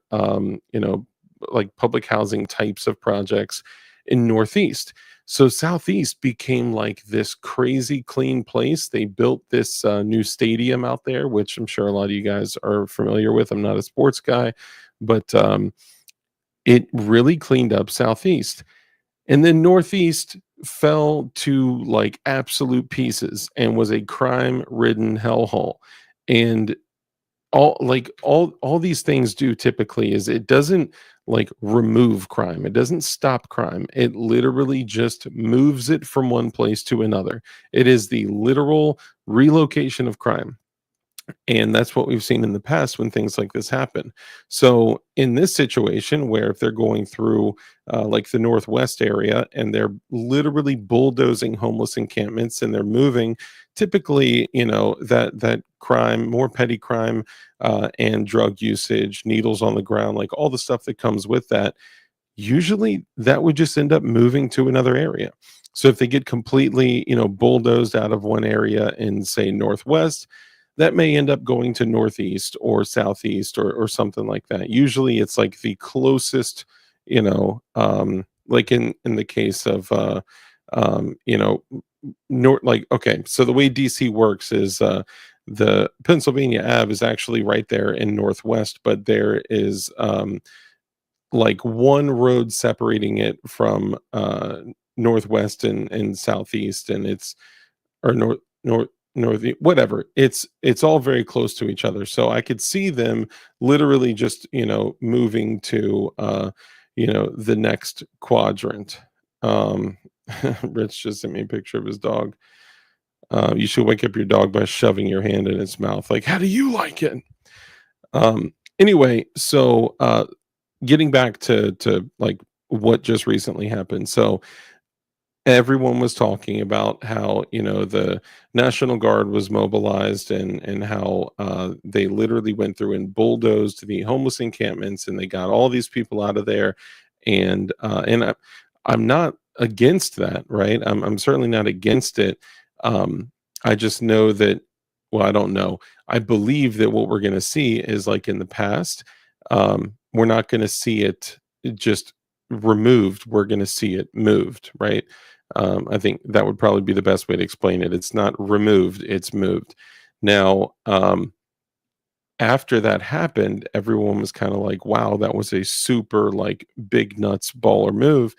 like public housing types of projects in Northeast. So Southeast became like this crazy clean place. They built this new stadium out there, which I'm sure a lot of you guys are familiar with. I'm not a sports guy, but it really cleaned up Southeast. And then Northeast fell to like absolute pieces and was a crime-ridden hellhole. And all these things do typically is it doesn't like remove crime. It doesn't stop crime. It literally just moves it from one place to another. It is the literal relocation of crime. And that's what we've seen in the past when things like this happen. So in this situation, where if they're going through like the Northwest area and they're literally bulldozing homeless encampments and they're moving, typically, that crime, more petty crime, and drug usage, needles on the ground, like all the stuff that comes with that, usually that would just end up moving to another area. So if they get completely, bulldozed out of one area in, say, Northwest, that may end up going to Northeast or Southeast or something like that. Usually it's like the closest, like in the case of, like, okay, so the way DC works is the Pennsylvania Ave is actually right there in Northwest, but there is like one road separating it from Northwest and Southeast, and it's, or north whatever. It's all very close to each other. So I could see them literally just, moving to the next quadrant. Rich just sent me a picture of his dog. You should wake up your dog by shoving your hand in its mouth. Like, how do you like it? Anyway, so getting back to like what just recently happened. So everyone was talking about how the National Guard was mobilized, and how they literally went through and bulldozed the homeless encampments, and they got all these people out of there. And I'm not against that, right? I'm certainly not against it. I just know that, well, I don't know. I believe that what we're going to see is like in the past. We're not going to see it just removed. We're going to see it moved, right? I think that would probably be the best way to explain it. It's not removed, it's moved. Now, after that happened, everyone was kind of like, wow, that was a super like big nuts baller move.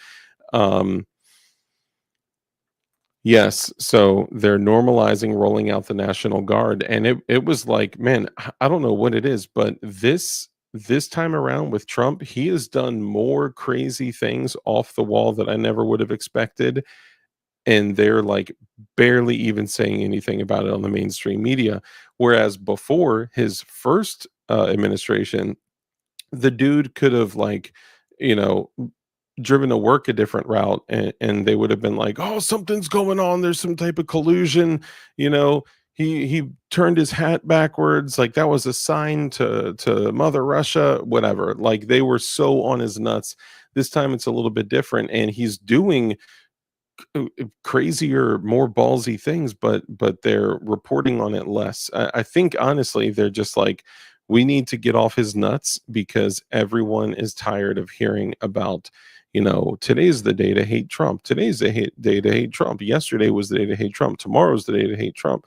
Yes, so they're normalizing rolling out the National Guard, and it was like, man, I don't know what it is, but this time around with Trump, he has done more crazy things off the wall that I never would have expected. And they're like barely even saying anything about it on the mainstream media. Whereas before his first administration, the dude could have like, driven to work a different route, and they would have been like, oh, something's going on. There's some type of collusion, he turned his hat backwards, like that was a sign to Mother Russia, whatever. Like they were so on his nuts. This time it's a little bit different, and he's doing crazier, more ballsy things, but they're reporting on it less. I think honestly, they're just like, we need to get off his nuts because everyone is tired of hearing about, today's the day to hate Trump. Today's the day to hate Trump. Yesterday was the day to hate Trump. Tomorrow's the day to hate Trump.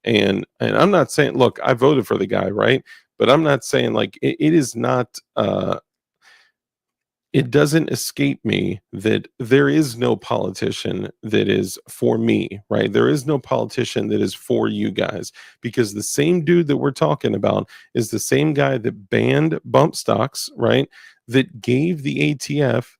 And I'm not saying, look, I voted for the guy, right? But I'm not saying like it is not. It doesn't escape me that there is no politician that is for me, right? There is no politician that is for you guys, because the same dude that we're talking about is the same guy that banned bump stocks, right? That gave the ATF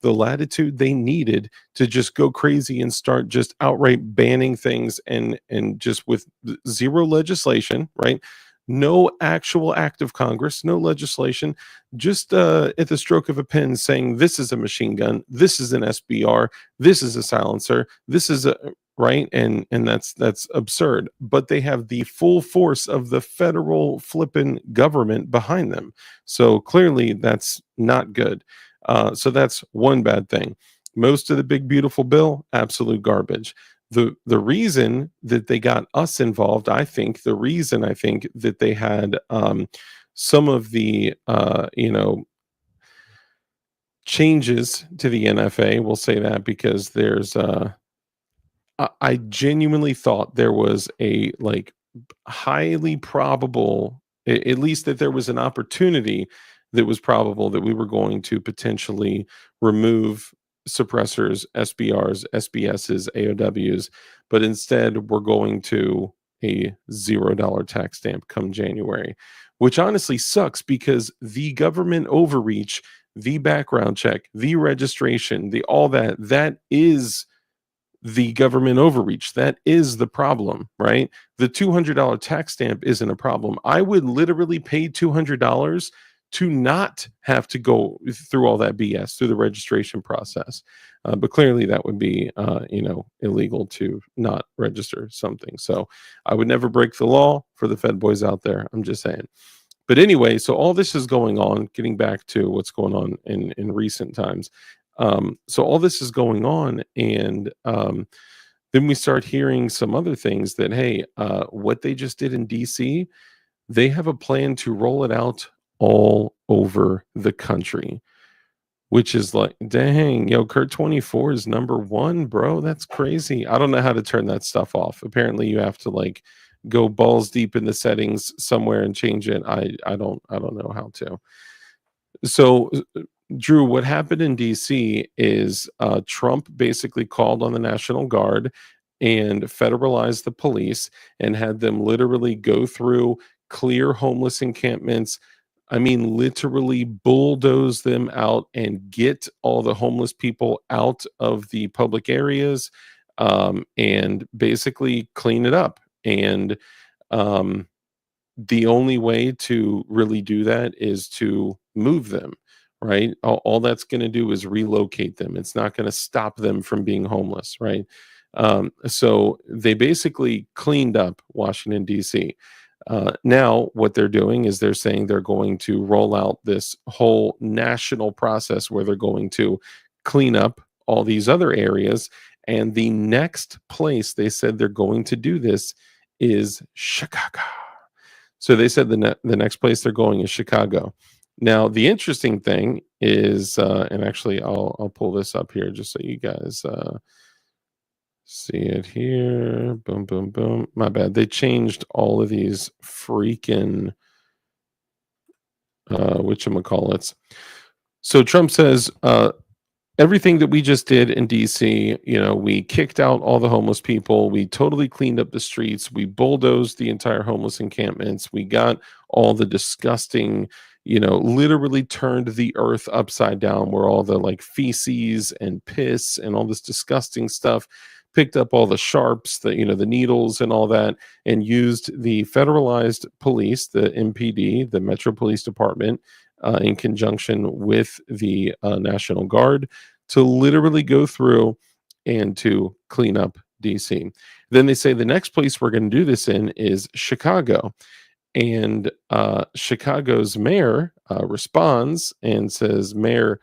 the latitude they needed to just go crazy and start just outright banning things, and just with zero legislation, right? No actual act of Congress, no legislation, just at the stroke of a pen saying this is a machine gun, this is an SBR, this is a silencer, this is a right, and that's absurd. But they have the full force of the federal flippin' government behind them, so clearly that's not good. So that's one bad thing. Most of the big beautiful bill, absolute garbage. The reason that they got us involved, the reason I think that they had some of the changes to the NFA, we'll say that, because there's I genuinely thought there was a like highly probable, at least that there was an opportunity that was probable that we were going to potentially remove suppressors, SBRs, SBSs, AOWs, but instead we're going to a $0 tax stamp come January, which honestly sucks because the government overreach, the background check, the registration, the all that is the government overreach. That is the problem, right? The $200 tax stamp isn't a problem. I would literally pay $200 to not have to go through all that BS through the registration process. But clearly that would be, illegal to not register something. So I would never break the law for the Fed boys out there. I'm just saying. But anyway, so all this is going on, getting back to what's going on in recent times. So all this is going on, and then we start hearing some other things that, hey, what they just did in DC, they have a plan to roll it out all over the country, which is like, dang, Kurt 24 is #1, bro. That's crazy. I don't know how to turn that stuff off. Apparently you have to like go balls deep in the settings somewhere and change it. I don't know how to. So Drew, what happened in DC is Trump basically called on the National Guard and federalized the police and had them literally go through, clear homeless encampments. I mean, literally bulldoze them out and get all the homeless people out of the public areas, and basically clean it up. And the only way to really do that is to move them, right? All that's going to do is relocate them. It's not going to stop them from being homeless, right? So they basically cleaned up Washington, D.C. Now, what they're doing is they're saying they're going to roll out this whole national process where they're going to clean up all these other areas. And the next place they said they're going to do this is Chicago. So they said the next place they're going is Chicago. Now, the interesting thing is, and actually I'll pull this up here just so you guys see it here. Boom, boom, boom. My bad. They changed all of these freaking whatchamacallits. So Trump says, everything that we just did in DC, we kicked out all the homeless people. We totally cleaned up the streets. We bulldozed the entire homeless encampments. We got all the disgusting, literally turned the earth upside down where all the like feces and piss and all this disgusting stuff, picked up all the sharps, the needles and all that, and used the federalized police, the MPD, the Metro Police Department, in conjunction with the National Guard, to literally go through and to clean up DC. Then they say the next place we're going to do this in is Chicago. And Chicago's mayor responds and says, Mayor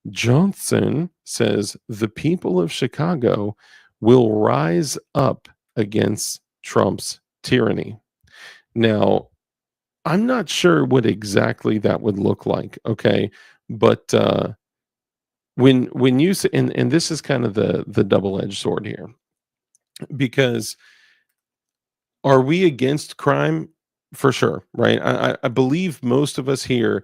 Johnson says the people of Chicago will rise up against Trump's tyranny. Now, I'm not sure what exactly that would look like, okay? But when you say, and this is kind of the double-edged sword here, because are we against crime? For sure, right? I believe most of us here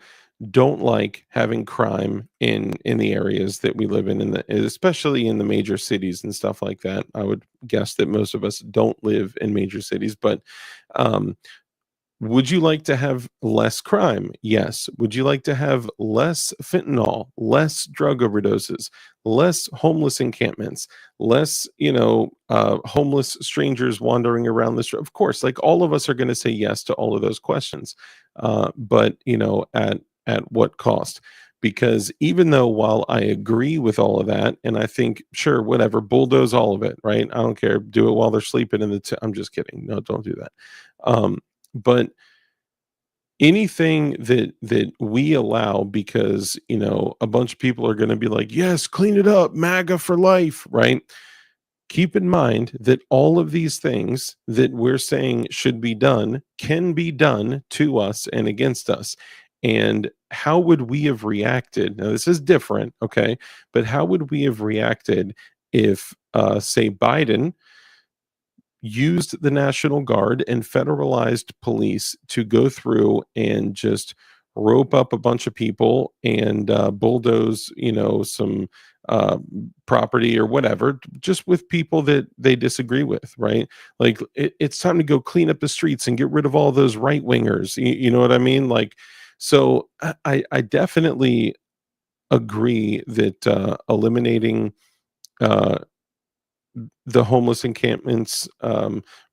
don't like having crime in the areas that we live in the especially in the major cities and stuff like that. I would guess that most of us don't live in major cities, but um, would you like to have less crime? Yes. Would you like to have less fentanyl, less drug overdoses, less homeless encampments, less, homeless strangers wandering around the street? Of course, like all of us are going to say yes to all of those questions. But at what cost? Because even though while I agree with all of that, and I think sure, whatever, bulldoze all of it, right? I don't care. Do it while they're sleeping in I'm just kidding. No, don't do that. But anything that we allow because a bunch of people are going to be like, yes, clean it up, MAGA for life, right? Keep in mind that all of these things that we're saying should be done can be done to us and against us. And how would we have reacted? Now this is different, okay, but how would we have reacted if say Biden used the National Guard and federalized police to go through and just rope up a bunch of people and bulldoze, some uh, property or whatever, just with people that they disagree with, right? Like it's time to go clean up the streets and get rid of all those right wingers. You know what I mean? Like, so I definitely agree that eliminating uh, the homeless encampments,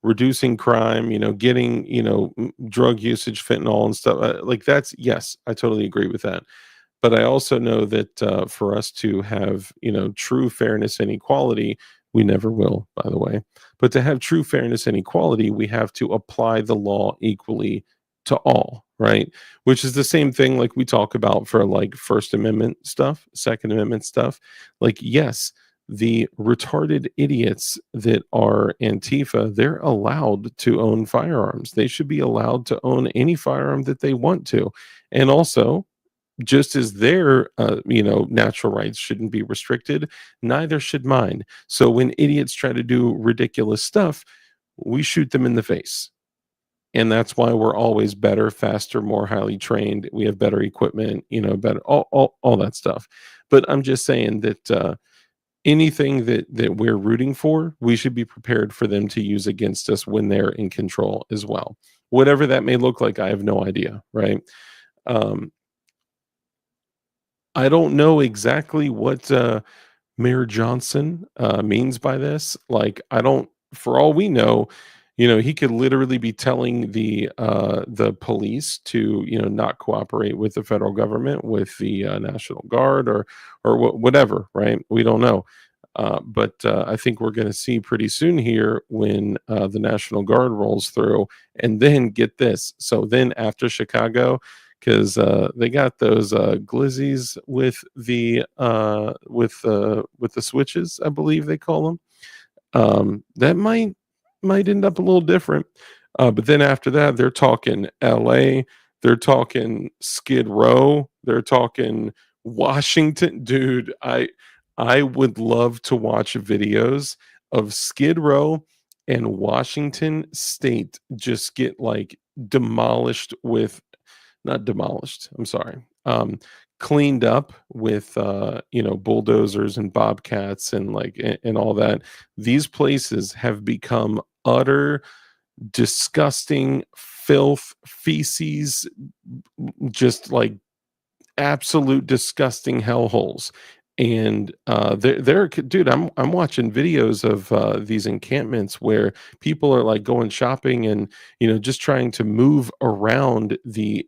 reducing crime, getting, drug usage, fentanyl and stuff like that's, yes, I totally agree with that. But I also know that for us to have, true fairness and equality, we never will, by the way. But to have true fairness and equality, we have to apply the law equally to all, right? Which is the same thing like we talk about for like First Amendment stuff, Second Amendment stuff. Like, yes, the retarded idiots that are Antifa, they're allowed to own firearms. They should be allowed to own any firearm that they want to. And also, just as their natural rights shouldn't be restricted, neither should mine. So when idiots try to do ridiculous stuff, we shoot them in the face. And that's why we're always better, faster, more highly trained. We have better equipment, better all that stuff. But I'm just saying that anything that we're rooting for, we should be prepared for them to use against us when they're in control as well. Whatever that may look like, I have no idea, right? Um, I don't know exactly what Mayor Johnson means by this. Like, I don't. For all we know, he could literally be telling the police to not cooperate with the federal government, with the National Guard, or whatever. Right? We don't know. But I think we're going to see pretty soon here when the National Guard rolls through, and then get this. So then after Chicago, because they got those glizzies with the switches, I believe they call them. That might end up a little different. But then after that, they're talking L.A., they're talking Skid Row, they're talking Washington. Dude, I would love to watch videos of Skid Row and Washington State just get like demolished with not demolished, I'm sorry, cleaned up with bulldozers and bobcats and like and all that. These places have become utter disgusting filth, feces, just like absolute disgusting hellholes. And dude, I'm watching videos of these encampments where people are like going shopping and just trying to move around the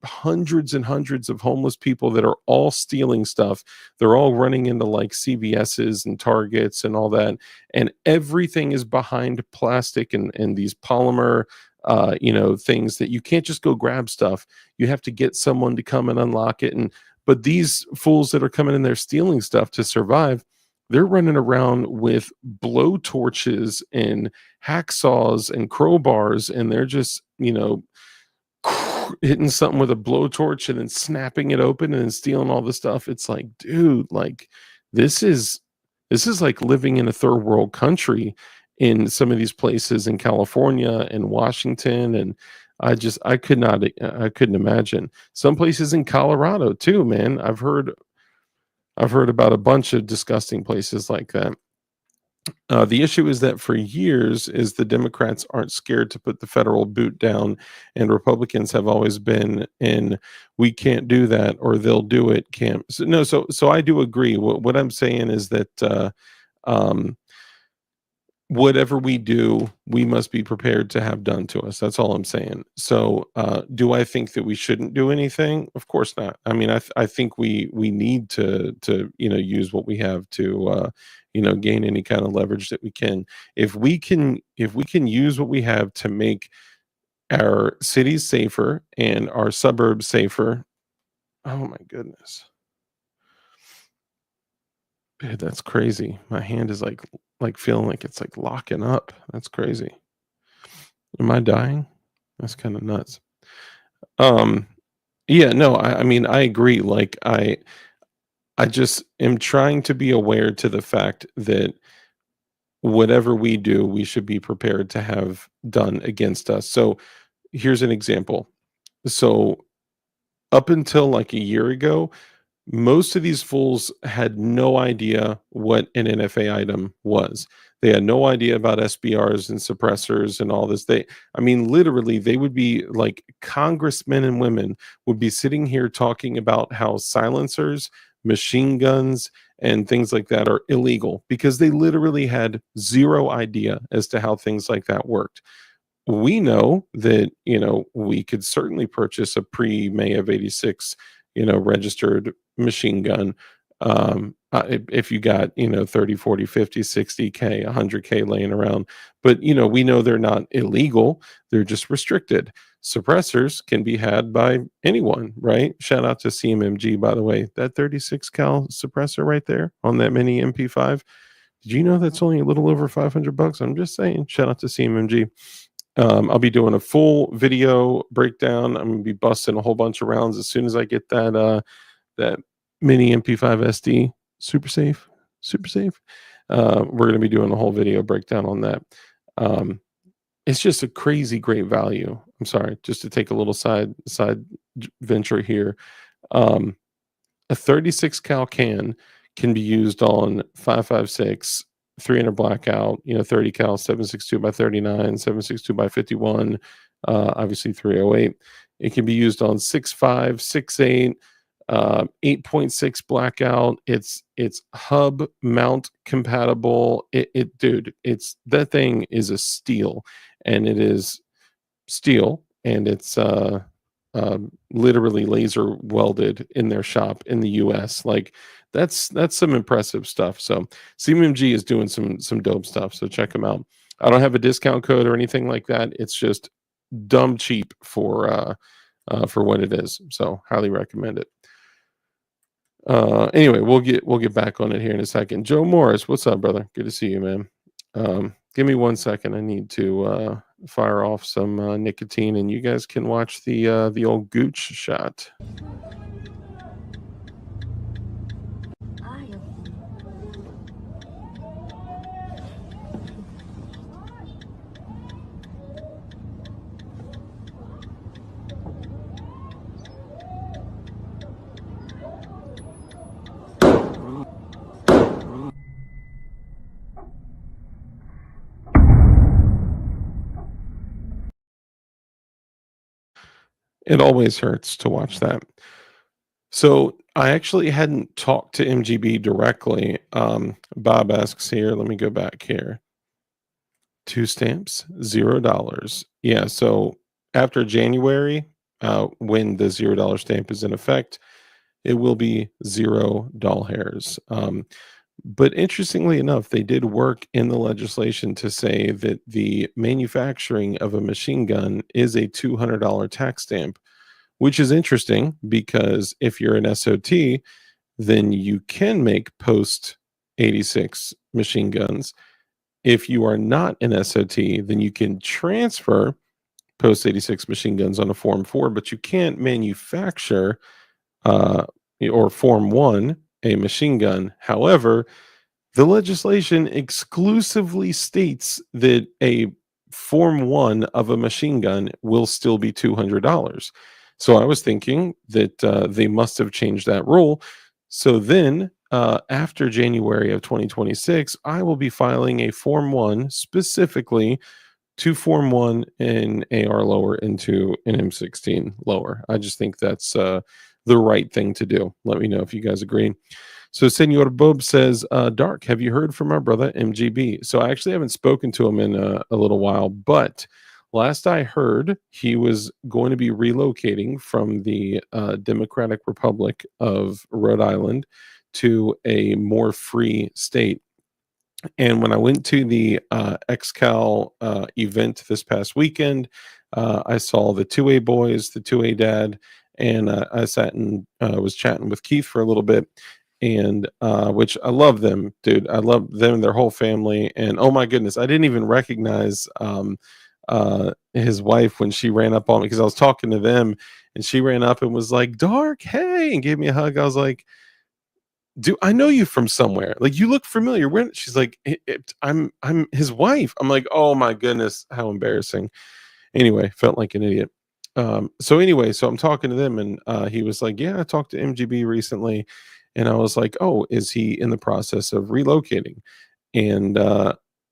hundreds and hundreds of homeless people that are all stealing stuff. They're all running into like CVS's and Targets and all that, and everything is behind plastic and these polymer things that you can't just go grab stuff. You have to get someone to come and unlock it. And But these fools that are coming in there stealing stuff to survive, they're running around with blow torches and hacksaws and crowbars, and they're just, hitting something with a blowtorch and then snapping it open and then stealing all the stuff. It's like, dude, like this is like living in a third world country in some of these places in California and Washington. And I couldn't imagine. Some places in Colorado too, man. I've heard about a bunch of disgusting places like that. The issue is that for years is the Democrats aren't scared to put the federal boot down, and Republicans have always been in "we can't do that" or "they'll do it" camp. So I do agree. What I'm saying is that um, whatever we do, we must be prepared to have done to us. That's all I'm saying. So, do I think that we shouldn't do anything? Of course not. I mean, I think we need to use what we have to gain any kind of leverage that we can. If we can use what we have to make our cities safer and our suburbs safer. Oh my goodness. Dude, that's crazy. My hand is like feeling like it's like locking up. That's crazy. Am I dying? That's kind of nuts. Yeah, no, I mean I agree. Like I just am trying to be aware to the fact that whatever we do, we should be prepared to have done against us. So here's an example. So up until like a year ago, most of these fools had no idea what an NFA item was. They had no idea about SBRs and suppressors and all this. I mean, literally, they would be like congressmen and women would be sitting here talking about how silencers, machine guns, and things like that are illegal because they literally had zero idea as to how things like that worked. We know that, we could certainly purchase a pre-May of 86 registered machine gun. If you got, 30, 40, 50, 60K, 100K laying around, but, we know they're not illegal. They're just restricted. Suppressors can be had by anyone, right? Shout out to CMMG, by the way, that 36 cal suppressor right there on that mini MP5. Did you know that's only a little over $500? I'm just saying, shout out to CMMG. I'll be doing a full video breakdown. I'm gonna be busting a whole bunch of rounds as soon as I get that mini MP5 SD. Super safe. We're gonna be doing a whole video breakdown on that. It's just a crazy great value. I'm sorry, just to take a little side venture here. A 36 cal can be used on 5.56. 300 blackout, 30 cal, 7.62 by 39, 7.62 by 51, obviously 308. It can be used on 6.5, 6.8, 8.6 blackout. It's hub mount compatible. Dude, that thing is a steel, and it is steel, and it's literally laser welded in their shop in the US. Like that's some impressive stuff. So CMMG is doing some dope stuff. So check them out. I don't have a discount code or anything like that. It's just dumb cheap for what it is. So highly recommend it. Anyway, we'll get back on it here in a second. Joe Morris, what's up, brother? Good to see you, man. Give me 1 second. I need to fire off some nicotine, and you guys can watch the old gooch shot. It always hurts to watch that. So I actually hadn't talked to MGB directly. Bob asks here, let me go back here. 2 stamps, $0. Yeah, so after January, when the $0 stamp is in effect, it will be $0 hairs. But interestingly enough, they did work in the legislation to say that the manufacturing of a machine gun is a $200 tax stamp, which is interesting because if you're an SOT, then you can make post 86 machine guns. If you are not an SOT, then you can transfer post 86 machine guns on a Form 4, but you can't manufacture uh, or Form 1 a machine gun. However, the legislation exclusively states that a Form 1 of a machine gun will still be $200. So I was thinking that they must have changed that rule. So then, after January of 2026, I will be filing a Form 1 specifically to Form 1 an AR lower into an M16 lower. I just think that's the right thing to do. Let me know if you guys agree. So Senor Bob says, Dark, have you heard from our brother MGB? So I actually haven't spoken to him in a little while, but last I heard, he was going to be relocating from the Democratic Republic of Rhode Island to a more free state. And when I went to the XCal event this past weekend, I saw the 2A boys, the 2A dad, and I sat and was chatting with Keith for a little bit. And which I love them, dude. I love them and their whole family. And oh my goodness, I didn't even recognize his wife when she ran up on me because I was talking to them and she ran up and was like, Dark, hey, and gave me a hug. I was like, do I know you from somewhere? Like you look familiar. When she's like, I'm his wife. I'm like, oh my goodness, how embarrassing. Anyway, felt like an idiot. So anyway, so I'm talking to them, and he was like, yeah, I talked to MGB recently, and I was like, oh, is he in the process of relocating? And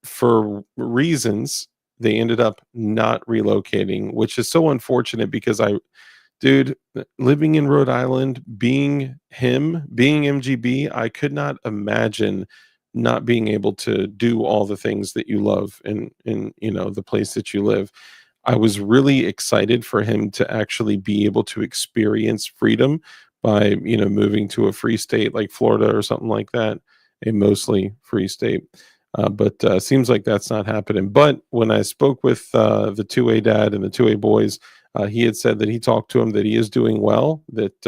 for reasons, they ended up not relocating, which is so unfortunate because dude, living in Rhode Island, being him, being MGB, I could not imagine not being able to do all the things that you love in the place that you live. I was really excited for him to actually be able to experience freedom by moving to a free state like Florida or something like that, a mostly free state. But seems like that's not happening. But when I spoke with the 2A dad and the 2A boys, he had said that he talked to him that he is doing well, that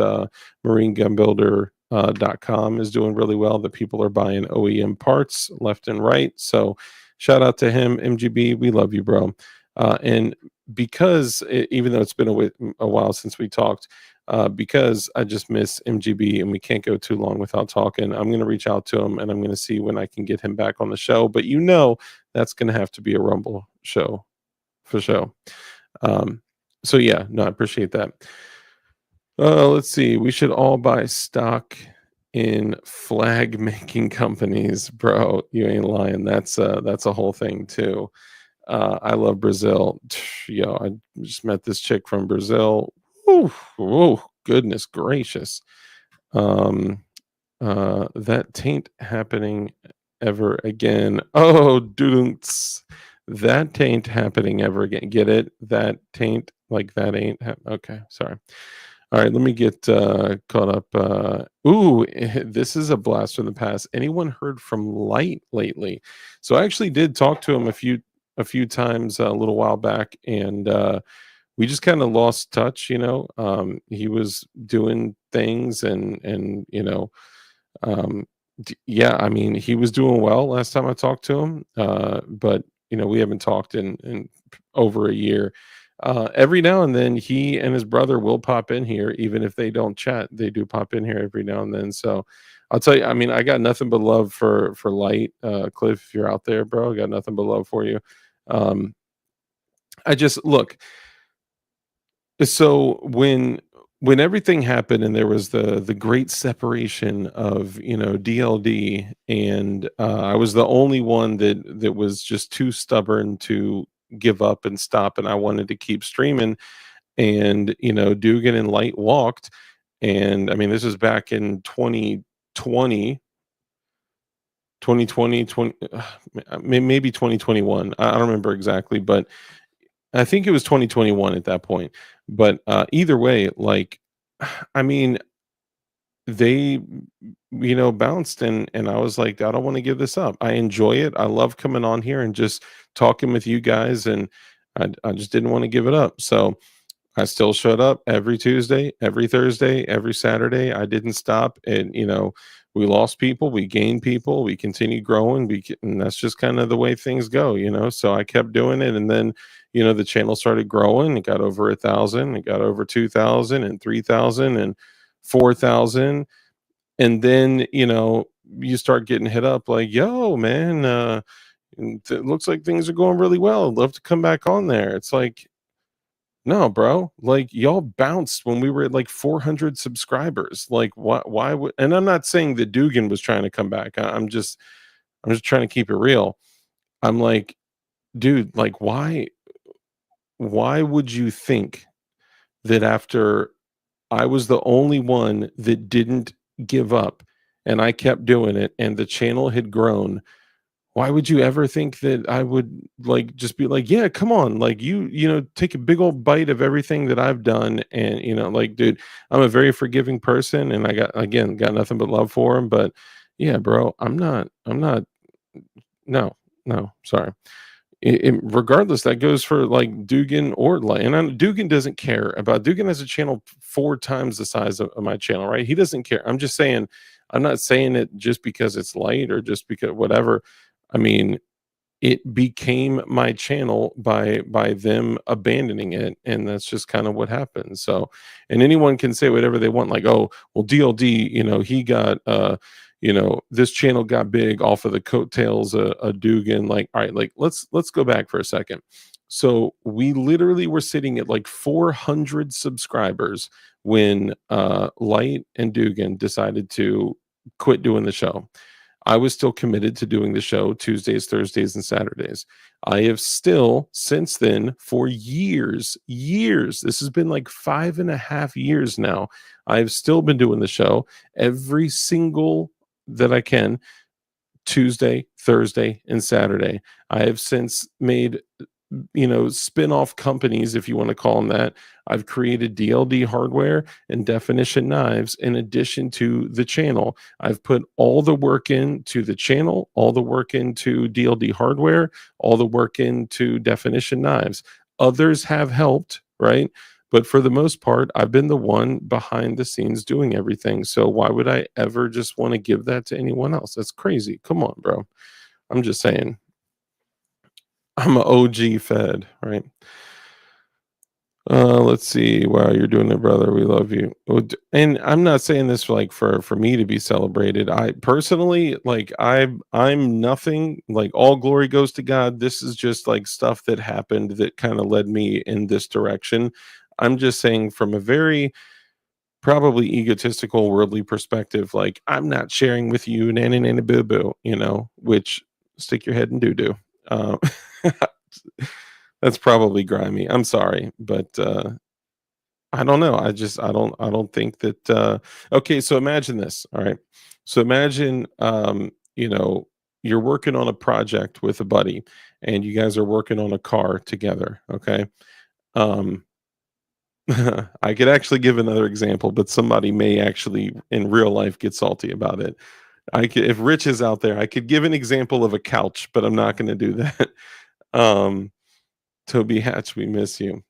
marinegunbuilder.com is doing really well, that people are buying OEM parts left and right. So shout out to him, MGB. We love you, bro. And because even though it's been a while since we talked, because I just miss MGB and we can't go too long without talking, I'm going to reach out to him and I'm going to see when I can get him back on the show. But that's going to have to be a Rumble show for sure. So yeah, no, I appreciate that. Let's see. We should all buy stock in flag making companies, bro. You ain't lying. That's a whole thing too. I love Brazil. Yo, I just met this chick from Brazil. Ooh, goodness gracious. That tain't happening ever again. Oh, dudunks. That tain't happening ever again. Get it? That tain't, like that ain't. Okay, sorry. All right, let me get caught up. This is a blast from the past. Anyone heard from Lite lately? So I actually did talk to him a few times a little while back, and we just kind of lost touch. He was doing things, and yeah, I mean, he was doing well last time I talked to him, but we haven't talked in over a year. Every now and then, he and his brother will pop in here, even if they don't chat. They do pop in here every now and then. So I'll tell you, I mean, I got nothing but love for Lite. Cliff, if you're out there, bro, I got nothing but love for you. I just look. So when everything happened and there was the great separation of DLD, and I was the only one that was just too stubborn to give up and stop, and I wanted to keep streaming, and Dugan and Light walked, and I mean this was back in 2020 maybe 2021. I don't remember exactly, but I think it was 2021 at that point. But either way, like, I mean, they, bounced, and I was like, I don't want to give this up. I enjoy it. I love coming on here and just talking with you guys, and I just didn't want to give it up. So I still showed up every Tuesday, every Thursday, every Saturday. I didn't stop. And, we lost people, we gained people, we continued growing. And that's just kind of the way things go. So I kept doing it. And then, the channel started growing. It got over 1,000, it got over 2,000 and 3,000 and 4,000. And then, you start getting hit up like, yo, man, it looks like things are going really well. I'd love to come back on there. It's like, no, bro. Like y'all bounced when we were at like 400 subscribers. Like why would, and I'm not saying that Dugan was trying to come back. I'm just trying to keep it real. I'm like, dude, like why would you think that after I was the only one that didn't give up and I kept doing it and the channel had grown, why would you ever think that I would like just be like, yeah, come on, like take a big old bite of everything that I've done, and like, dude, I'm a very forgiving person, and I got nothing but love for him, but yeah, bro, I'm not, no, no, sorry. Regardless, that goes for like Dugan or Light, and Dugan doesn't care about. Dugan has a channel 4 times the size of my channel, right? He doesn't care. I'm just saying, I'm not saying it just because it's Light or just because whatever. I mean, it became my channel by them abandoning it, and that's just kind of what happened. So, and anyone can say whatever they want, like, oh, well, DLD, he got this channel got big off of the coattails of Dugan. Like, all right, like let's go back for a second. So we literally were sitting at like 400 subscribers when Light and Dugan decided to quit doing the show. I was still committed to doing the show Tuesdays, Thursdays, and Saturdays. I have still, since then, for years, this has been like 5.5 years now. I've still been doing the show every single that I can, Tuesday, Thursday, and Saturday. I have since made spin-off companies, if you want to call them that. I've created DLD hardware and definition knives in addition to the channel. I've put all the work into the channel, all the work into DLD hardware, all the work into definition knives. Others have helped, right? But for the most part, I've been the one behind the scenes doing everything. So why would I ever just want to give that to anyone else? That's crazy. Come on, bro. I'm just saying. I'm an OG Fed, right? Let's see. Wow, you're doing it, brother. We love you. And I'm not saying this for me to be celebrated. I personally, like, I'm nothing. Like, all glory goes to God. This is just like stuff that happened that kind of led me in this direction. I'm just saying from a very probably egotistical, worldly perspective, like, I'm not sharing with you, nana boo boo, which stick your head in doo doo. That's probably grimy. I'm sorry, but I don't know. I don't think that. Okay, so imagine this. All right, so imagine you're working on a project with a buddy, and you guys are working on a car together. Okay. Um, I could actually give another example, but somebody may actually in real life get salty about it. If Rich is out there, I could give an example of a couch, but I'm not going to do that. Toby Hatch, we miss you.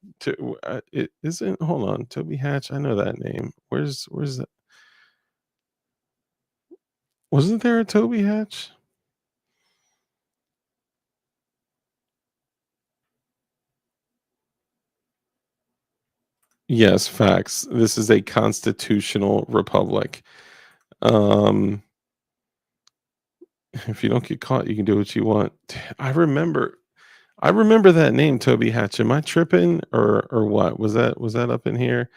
It isn't. Hold on, Toby Hatch. I know that name. Where's that? Wasn't there a Toby Hatch? Yes, facts. This is a constitutional republic. If you don't get caught, you can do what you want. I remember that name, Toby Hatch. Am I tripping or what? Was that up in here?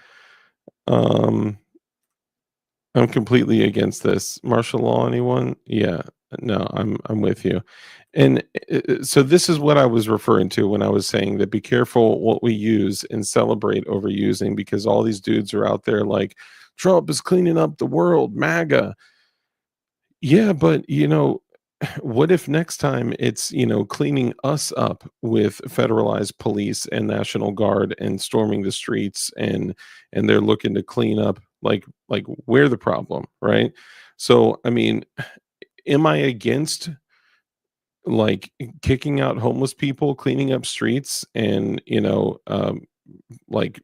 I'm completely against this. Martial law, anyone? Yeah. No, I'm with you. And so this is what I was referring to when I was saying that be careful what we use and celebrate overusing, because all these dudes are out there like Trump is cleaning up the world, MAGA. Yeah, but what if next time it's cleaning us up with federalized police and National Guard and storming the streets, and they're looking to clean up like we're the problem, right? So I mean, am I against like kicking out homeless people, cleaning up streets, and like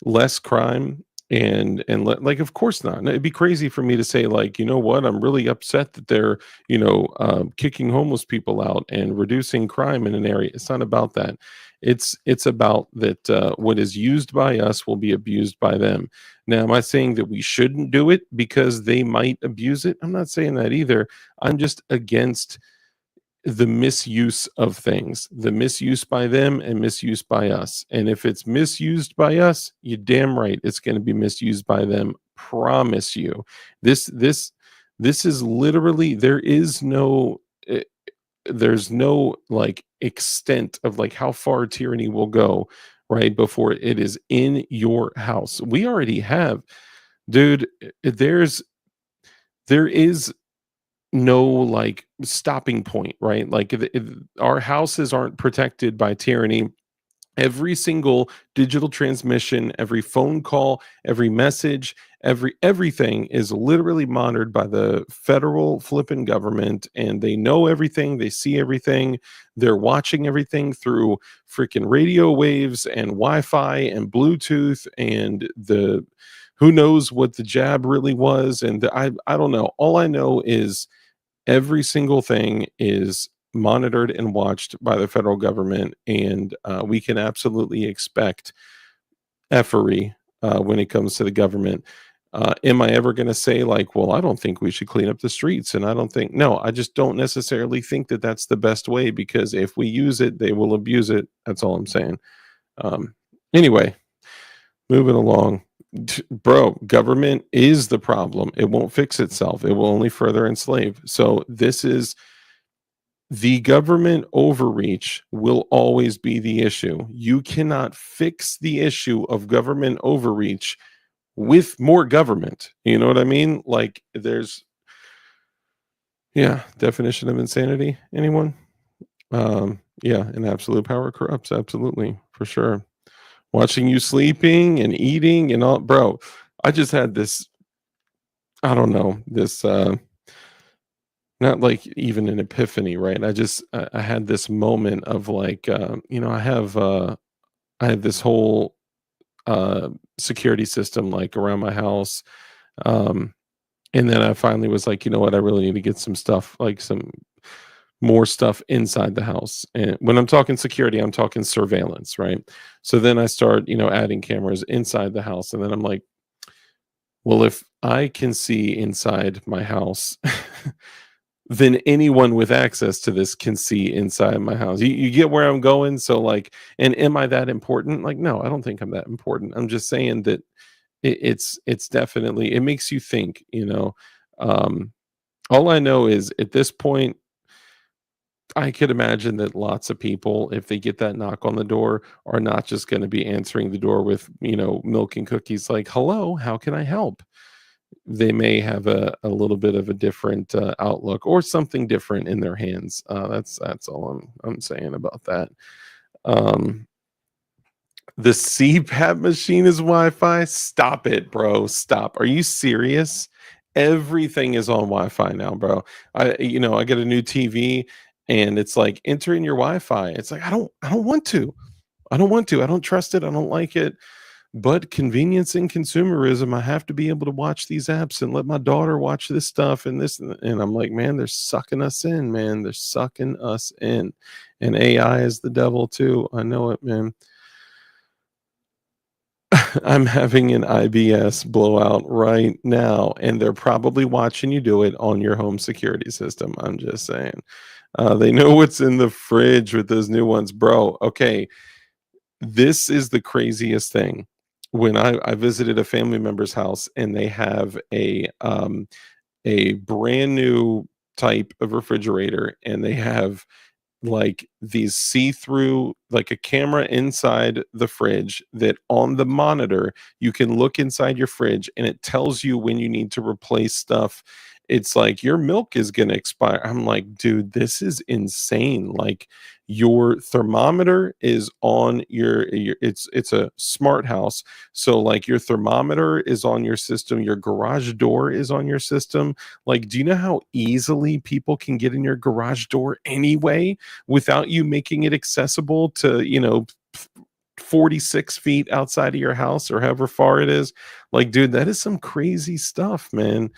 less crime, like, of course not. It'd be crazy for me to say, like, you know what, I'm really upset that they're, kicking homeless people out and reducing crime in an area. It's not about that. It's about that what is used by us will be abused by them. Now, am I saying that we shouldn't do it because they might abuse it? I'm not saying that either. I'm just against the misuse of things, the misuse by them and misuse by us. And if it's misused by us, you damn right it's going to be misused by them. Promise you. This is literally, there's no like extent of like how far tyranny will go, right, before it is in your house. We already have, dude, there is no like stopping point, right? Like if our houses aren't protected by tyranny, every single digital transmission, every phone call, every message, everything is literally monitored by the federal flipping government, and they know everything, they see everything, they're watching everything through freaking radio waves and Wi-Fi and Bluetooth and the who knows what the jab really was. And I don't know. All I know is every single thing is monitored and watched by the federal government, and we can absolutely expect effery when it comes to the government. Am I ever going to say like, well, I don't think we should clean up the streets, and I don't think, no, I just don't necessarily think that that's the best way, because if we use it, they will abuse it. That's all I'm saying. Anyway, moving along. Bro, government is the problem. It won't fix itself. It will only further enslave. So this is the government overreach will always be the issue. You cannot fix the issue of government overreach with more government. You know what I mean? Like definition of insanity. Anyone? And absolute power corrupts. Absolutely, for sure. Watching you sleeping and eating and all, bro. I just had this, I don't know, this not like even an epiphany, right? I had this moment of like I have this whole security system like around my house. And then I finally was like, you know what, I really need to get some stuff, like some more stuff inside the house. And when I'm talking security, I'm talking surveillance, right? So then I start, adding cameras inside the house. And then I'm like, well, if I can see inside my house, then anyone with access to this can see inside my house. You get where I'm going? So like, and am I that important? Like, no, I don't think I'm that important. I'm just saying that it's definitely, it makes you think, all I know is at this point, I could imagine that lots of people, if they get that knock on the door, are not just going to be answering the door with, milk and cookies like, hello, how can I help? They may have a little bit of a different outlook or something different in their hands. That's all I'm saying about that. The CPAP machine is Wi-Fi. Stop it, bro. Stop. Are you serious? Everything is on Wi-Fi now, bro. I get a new TV and it's like enter in your Wi-Fi. It's like I don't want to. I don't trust it. I don't like it. But convenience and consumerism, I have to be able to watch these apps and let my daughter watch this stuff and this. And I'm like, man, they're sucking us in, man. They're sucking us in. And AI is the devil too. I know it, man. I'm having an IBS blowout right now, and they're probably watching you do it on your home security system. I'm just saying. They know what's in the fridge with those new ones, bro. Okay. This is the craziest thing. When I visited a family member's house and they have a brand new type of refrigerator, and they have like these see-through, like a camera inside the fridge that on the monitor you can look inside your fridge and it tells you when you need to replace stuff. It's like your milk is going to expire. I'm like, dude, this is insane. Like your thermometer is on your it's a smart house. So like your thermometer is on your system, your garage door is on your system. Like, do you know how easily people can get in your garage door anyway without you making it accessible to, 46 feet outside of your house or however far it is. Like, dude, that is some crazy stuff, man.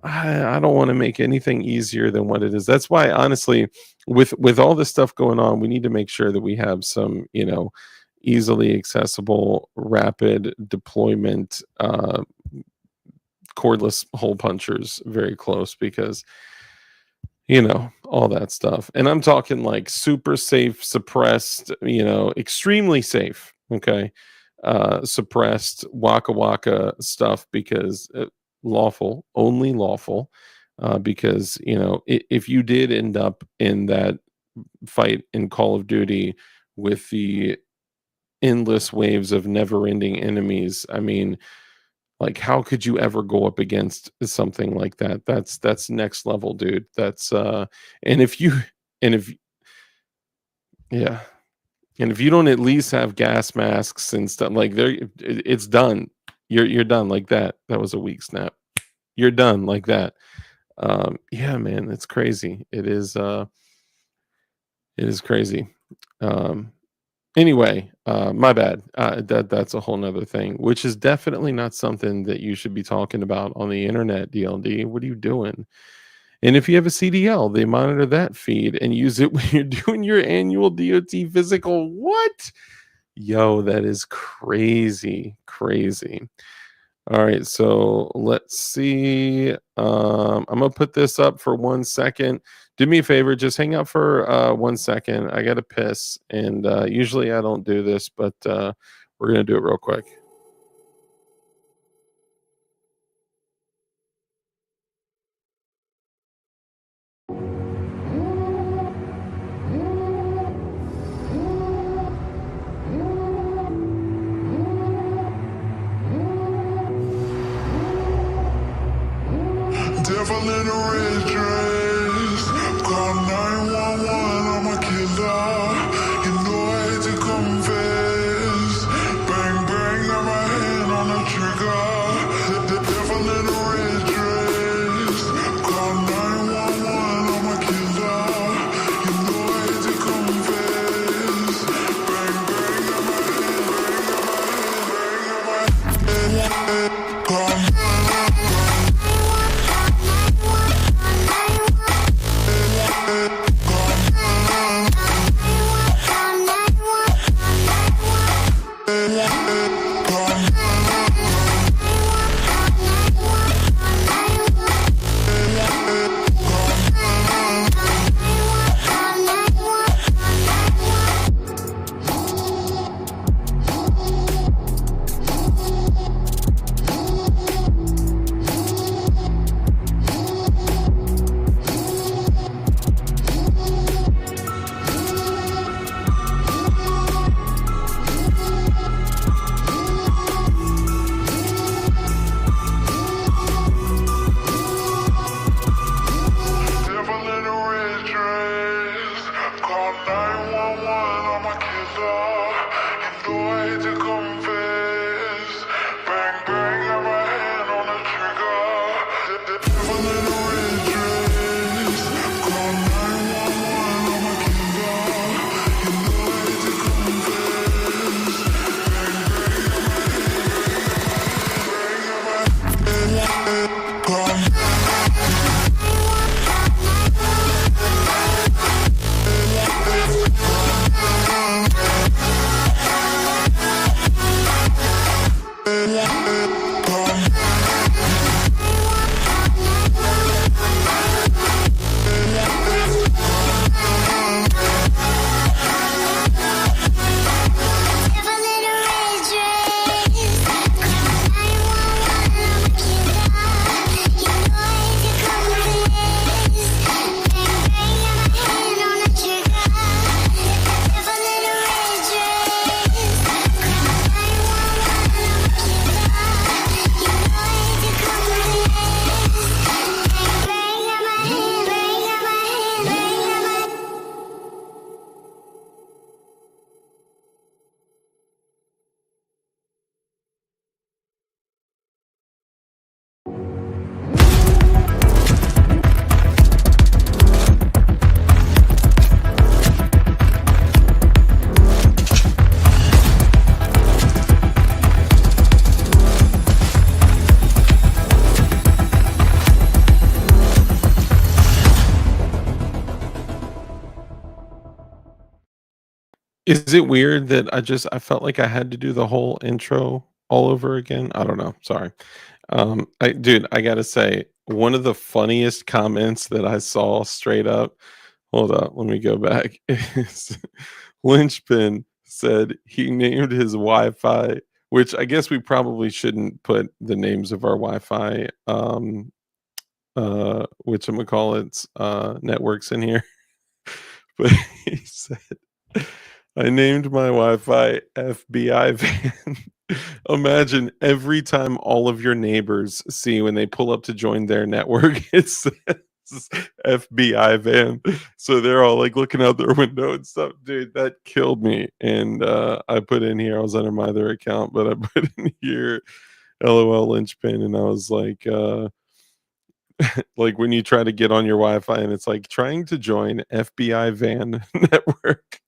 I don't want to make anything easier than what it is. That's why, honestly, with all this stuff going on, we need to make sure that we have some, easily accessible, rapid deployment, cordless hole punchers very close, because all that stuff. And I'm talking like super safe, suppressed, extremely safe, okay, suppressed waka waka stuff, because only lawful, because if you did end up in that fight in Call of Duty with the endless waves of never-ending enemies, I mean, like, how could you ever go up against something like that? That's next level, dude. That's and if yeah, and if you don't at least have gas masks and stuff, like, it's done. You're done like that. That was a weak snap. You're done like that. Yeah, man, it's crazy. It is crazy. Anyway, my bad. That's a whole nother thing, which is definitely not something that you should be talking about on the internet, DLD. What are you doing? And if you have a CDL, they monitor that feed and use it when you're doing your annual DOT physical. What? Yo, that is crazy, crazy. All right, so let's see. I'm gonna put this up for 1 second. Do me a favor, just hang out for 1 second. I gotta piss, and usually I don't do this, but we're gonna do it real quick. Devil in a red dress, call 911, I'm a killer. You know I hate to confess. Bang bang, got my hand on the trigger. The devil in a red dress, call 911, I'm a killer. You know I hate to confess. Bang bang, got my hand, call Is it weird that I felt like I had to do the whole intro all over again? I don't know. Sorry. I gotta say, one of the funniest comments that I saw straight up, hold up, let me go back, is Lynchpin said he named his Wi-Fi, which I guess we probably shouldn't put the names of our Wi-Fi whatchamacallits, networks in here. But he said, I named my Wi-Fi FBI van. Imagine every time all of your neighbors see when they pull up to join their network, it says FBI van. So they're all like looking out their window and stuff. Dude, that killed me. And I put in here, I was under my other account, but I put in here LOL Lynchpin, and I was like when you try to get on your Wi-Fi and it's like trying to join FBI van network.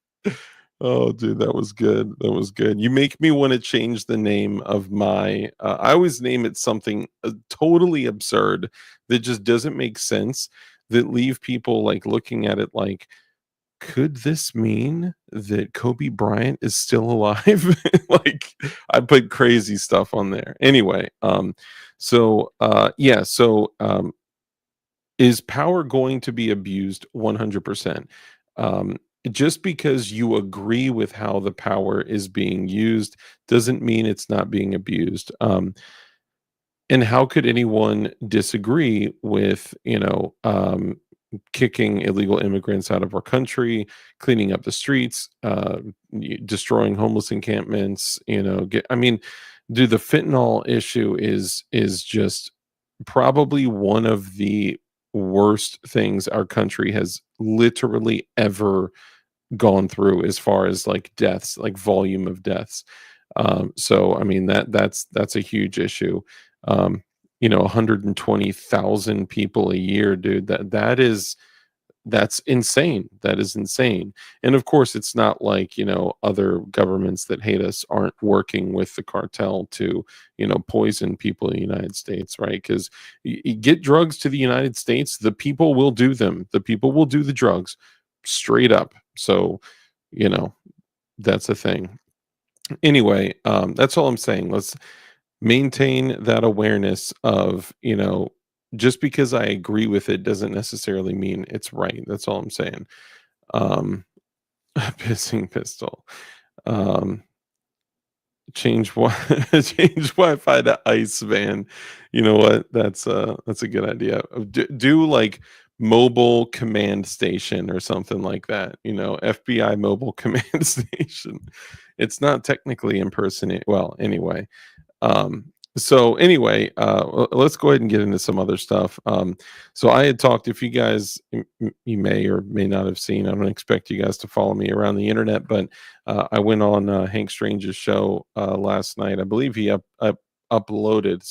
Oh, dude, that was good. That was good. You make me want to change the name of my. I always name it something totally absurd that just doesn't make sense. That leave people like looking at it like, could this mean that Kobe Bryant is still alive? Like, I put crazy stuff on there. Anyway, is power going to be abused 100%? Just because you agree with how the power is being used doesn't mean it's not being abused. And how could anyone disagree with, kicking illegal immigrants out of our country, cleaning up the streets, destroying homeless encampments? I mean, dude, the fentanyl issue is just probably one of the worst things our country has literally ever gone through as far as like deaths, like volume of deaths. So I mean that's a huge issue. 120,000 people a year, dude. That's insane. That is insane. And of course, it's not like, other governments that hate us aren't working with the cartel to, poison people in the United States, right? Because you get drugs to the United States, the people will do them. The people will do the drugs straight up. So, you know, that's a thing. Anyway, that's all I'm saying. Let's maintain that awareness of, just because I agree with it doesn't necessarily mean it's right. That's all I'm saying. Um, pissing pistol. Um, change change Wi-Fi to ice van. You know what? That's a good idea. Do like mobile command station or something like that. FBI mobile command station. It's not technically impersonate. Well, anyway. So anyway, let's go ahead and get into some other stuff. So I had talked, if you guys, you may or may not have seen, I don't expect you guys to follow me around the internet, but I went on Hank Strange's show last night. I believe he uploaded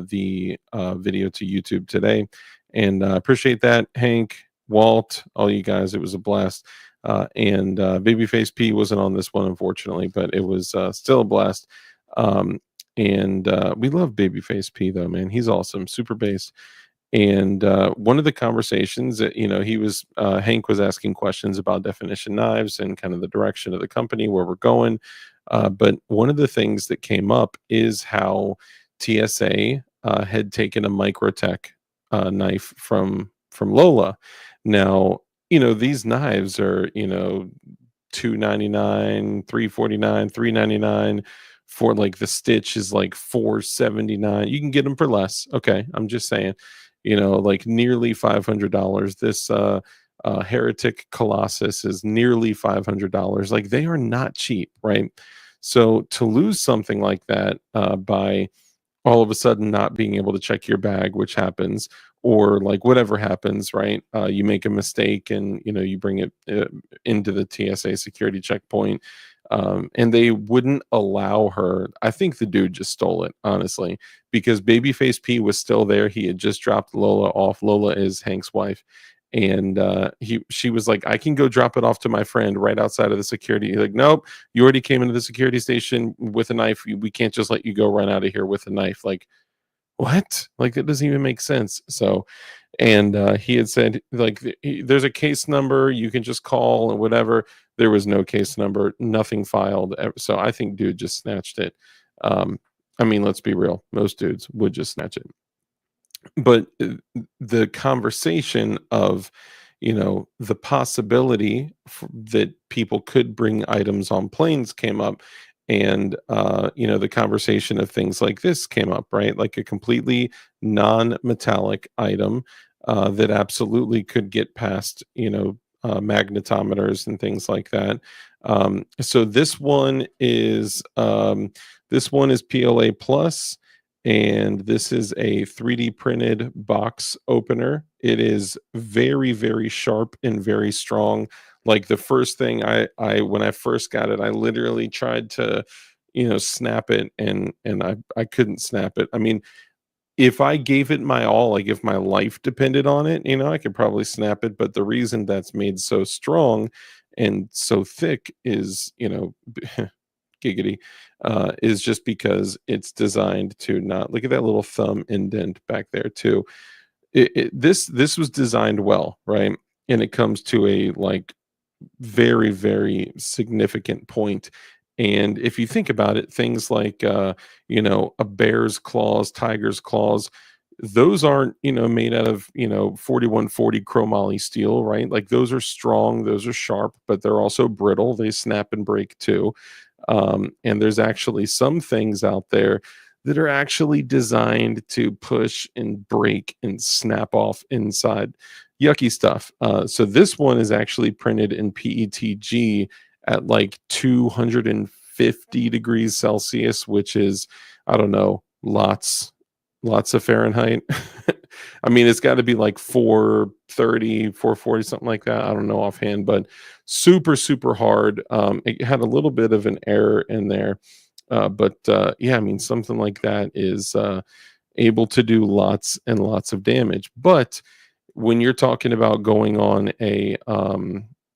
the video to YouTube today. And I appreciate that, Hank, Walt, all you guys. It was a blast. And Babyface P wasn't on this one, unfortunately, but it was still a blast. And we love Babyface P, though, man. He's awesome, super bass. And one of the conversations that, Hank was asking questions about definition knives and kind of the direction of the company, where we're going. But one of the things that came up is how TSA had taken a Microtech knife from Lola. Now, these knives are, $299, $349, $399. For like the stitch is like $479. You can get them for less. Okay, I'm just saying, like nearly $500. This Heretic Colossus is nearly $500. Like, they are not cheap, right? So to lose something like that by all of a sudden not being able to check your bag, which happens, or like whatever happens, right? You make a mistake and you bring it into the TSA security checkpoint, and they wouldn't allow her. I think the dude just stole it, honestly, because Babyface P was still there. He had just dropped Lola off. Lola is Hank's wife. And she was like, I can go drop it off to my friend right outside of the security. He's like, nope, you already came into the security station with a knife. We can't just let you go run out of here with a knife. Like, what? Like, that doesn't even make sense. So And he had said, like, there's a case number, you can just call and whatever. There was no case number, nothing filed. So I think dude just snatched it. I mean, let's be real, most dudes would just snatch it. But the conversation of, the possibility that people could bring items on planes came up. And the conversation of things like this came up, right? Like a completely non-metallic item that absolutely could get past magnetometers and things like that. So this one is PLA plus, and this is a 3D printed box opener. It is very, very sharp and very strong. Like the first thing I when I first got it, I literally tried to, snap it, and I couldn't snap it. I mean, if I gave it my all, like if my life depended on it, I could probably snap it. But the reason that's made so strong and so thick is, giggity, is just because it's designed to not, look at that little thumb indent back there too. This was designed well, right? And it comes to a like very, very significant point. And if you think about it, things like a bear's claws, tiger's claws, those aren't, made out of, 4140 chromoly steel, right? Like those are strong, those are sharp, but they're also brittle. They snap and break too. And there's actually some things out there that are actually designed to push and break and snap off inside. Yucky stuff. So this one is actually printed in PETG at like 250 degrees Celsius, which is, I don't know, lots of Fahrenheit. I mean, it's got to be like 430, 440, something like that. I don't know offhand, but super, super hard. It had a little bit of an error in there. But yeah, I mean, something like that is able to do lots and lots of damage. But when you're talking about going on a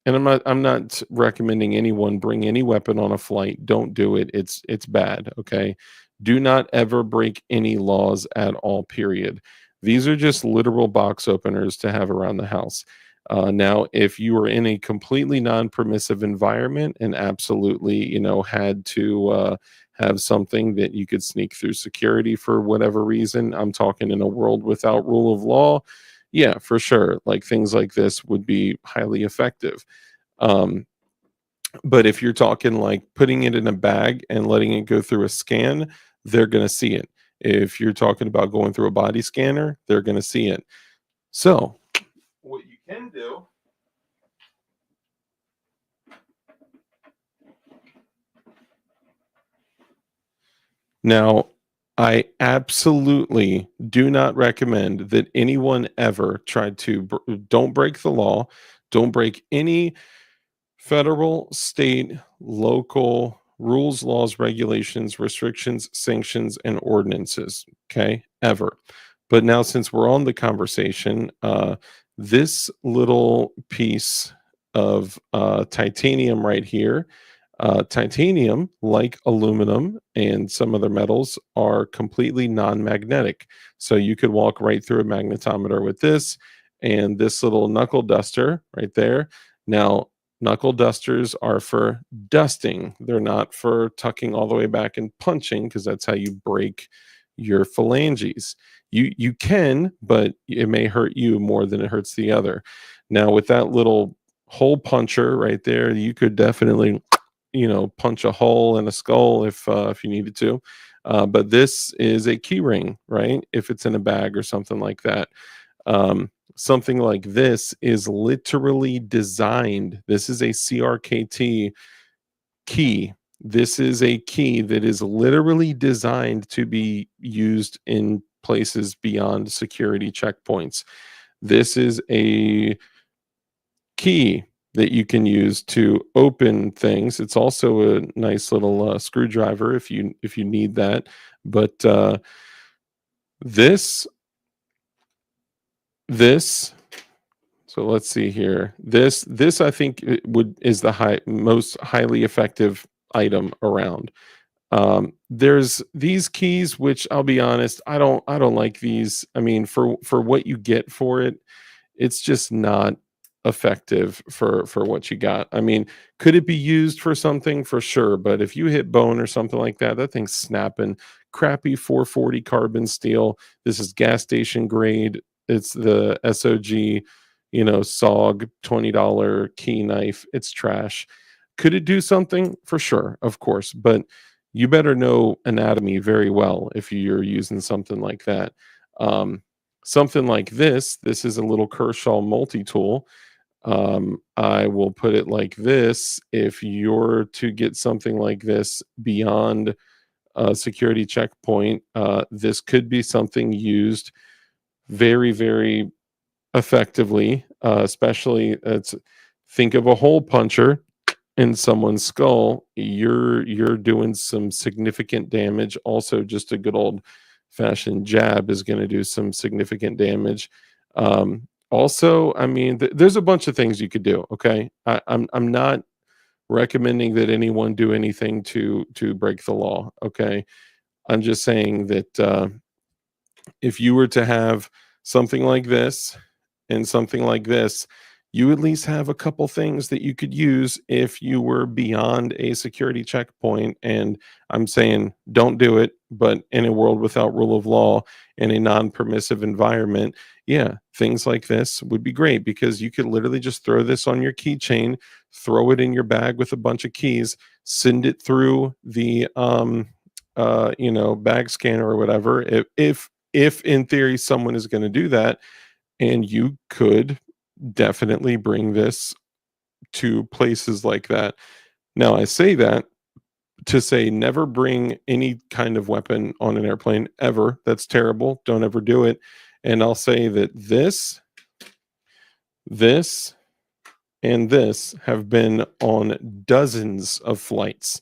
and I'm not recommending anyone bring any weapon on a flight. Don't do it. It's bad, okay? Do not ever break any laws at all, period. These are just literal box openers to have around the house. Now, if you were in a completely non-permissive environment and absolutely, had to have something that you could sneak through security for whatever reason, I'm talking in a world without rule of law, yeah, for sure. Like things like this would be highly effective. But if you're talking like putting it in a bag and letting it go through a scan, they're going to see it. If you're talking about going through a body scanner, they're going to see it. So what you can do, now, I absolutely do not recommend that anyone ever try to, don't break the law, don't break any federal, state, local rules, laws, regulations, restrictions, sanctions, and ordinances. Okay, ever. But now, since we're on the conversation, this little piece of titanium right here, titanium, like aluminum and some other metals, are completely non-magnetic. So you could walk right through a magnetometer with this, and this little knuckle duster right there. Now, knuckle dusters are for dusting. They're not for tucking all the way back and punching, because that's how you break your phalanges. You can, but it may hurt you more than it hurts the other. Now, with that little hole puncher right there, you could definitely, punch a hole in a skull if you needed to. But this is a key ring, right? If it's in a bag or something like that. Something like this is literally designed. This is a CRKT key. This is a key that is literally designed to be used in places beyond security checkpoints. This is a key that you can use to open things. It's also a nice little screwdriver if you need that. But this, so let's see here. This I think is the most highly effective item around. There's these keys, which I'll be honest, I don't like these. I mean, for what you get for it, it's just not effective for what you got. I mean, could it be used for something? For sure, but if you hit bone or something like that, that thing's snapping. Crappy 440 carbon steel. This is gas station grade. It's the SOG, SOG $20 key knife. It's trash. Could it do something? For sure, of course, but you better know anatomy very well if you're using something like that. Um, Something like this is a little Kershaw multi-tool. I will put it like this: if you're to get something like this beyond a security checkpoint, this could be something used very, very effectively, especially think of a hole puncher in someone's skull. You're doing some significant damage. Also, just a good old fashioned jab is going to do some significant damage. Also, I mean, there's a bunch of things you could do. Okay, I'm not recommending that anyone do anything to break the law. Okay, I'm just saying that if you were to have something like this and something like this, you at least have a couple things that you could use if you were beyond a security checkpoint. And I'm saying don't do it, but in a world without rule of law, in a non-permissive environment, yeah, things like this would be great, because you could literally just throw this on your keychain, throw it in your bag with a bunch of keys, send it through the bag scanner or whatever. If in theory someone is going to do that, and you could definitely bring this to places like that. Now, I say that to say never bring any kind of weapon on an airplane ever. That's terrible. Don't ever do it. And I'll say that this, and this have been on dozens of flights.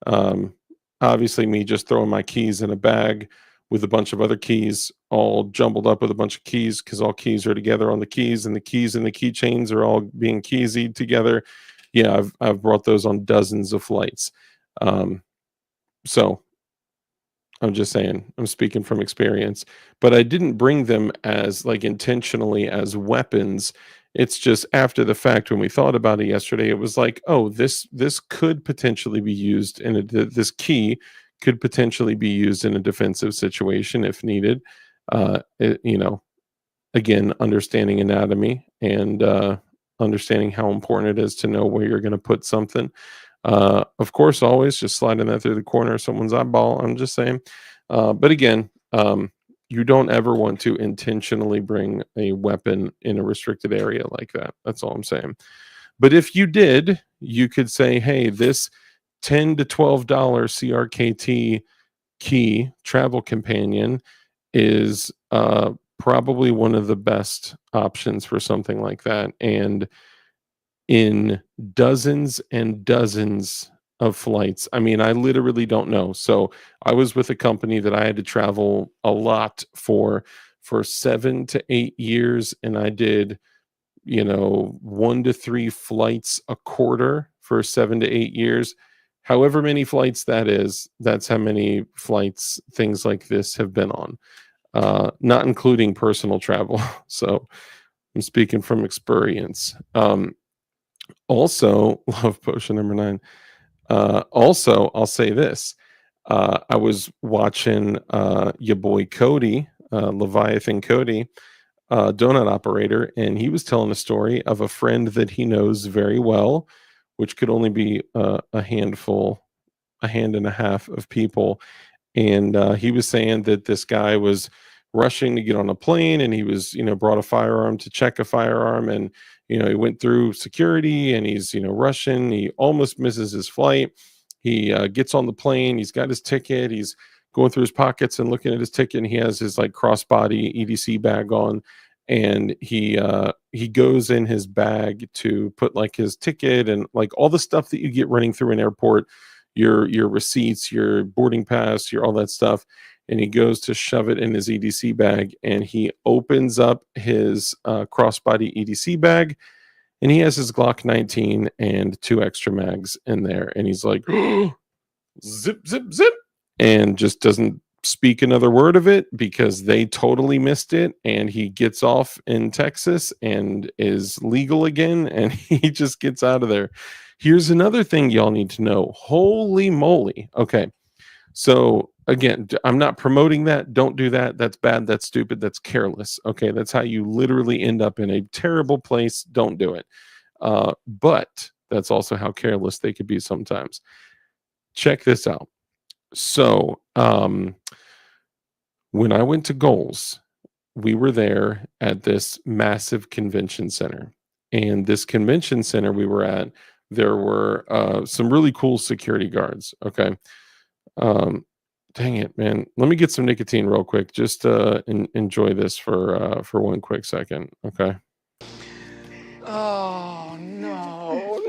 Obviously, me just throwing my keys in a bag with a bunch of other keys, all jumbled up with a bunch of keys, because all keys are together on the keys, and the keys and the keychains are all being keysied together. Yeah, I've brought those on dozens of flights. So I'm just saying, I'm speaking from experience, but I didn't bring them as like intentionally as weapons. It's just after the fact, when we thought about it yesterday, it was like, oh, this could potentially be used in this key could potentially be used in a defensive situation if needed. Again, understanding anatomy and understanding how important it is to know where you're going to put something. Of course, always just sliding that through the corner of someone's eyeball. I'm just saying. But again, you don't ever want to intentionally bring a weapon in a restricted area like that. That's all I'm saying. But if you did, you could say, hey, this $10 to $12 CRKT key travel companion is probably one of the best options for something like that. And in dozens and dozens of flights, I mean, I literally don't know. So I was with a company that I had to travel a lot for 7 to 8 years, and I did 1 to 3 flights a quarter for 7 to 8 years. However many flights that is, that's how many flights things like this have been on, not including personal travel. So I'm speaking from experience. Also, love potion number 9. Also, I'll say this. I was watching your boy Cody, Leviathan Cody, donut operator, and he was telling a story of a friend that he knows very well, which could only be a hand and a half of people. And he was saying that this guy was rushing to get on a plane, and he was, brought a firearm to check a firearm, and he went through security, and he's rushing. He almost misses his flight. He gets on the plane. He's got his ticket. He's going through his pockets and looking at his ticket, and he has his like crossbody EDC bag on, and he goes in his bag to put like his ticket and like all the stuff that you get running through an airport, your receipts, your boarding pass, your all that stuff. And he goes to shove it in his EDC bag, and he opens up his crossbody EDC bag, and he has his Glock 19 and 2 extra mags in there. And he's like, zip, zip, zip, and just doesn't speak another word of it because they totally missed it. And he gets off in Texas and is legal again, and he just gets out of there. Here's another thing y'all need to know. Holy moly. Okay. So again, I'm not promoting that. Don't do that. That's bad. That's stupid. That's careless. Okay. That's how you literally end up in a terrible place. Don't do it. But that's also how careless they could be sometimes. Check this out. So, when I went to Goals, we were there at this massive convention center. And this convention center we were at, there were some really cool security guards. Okay. Um, dang it, man. Let me get some nicotine real quick. Just enjoy this for one quick second. Okay. Oh, no.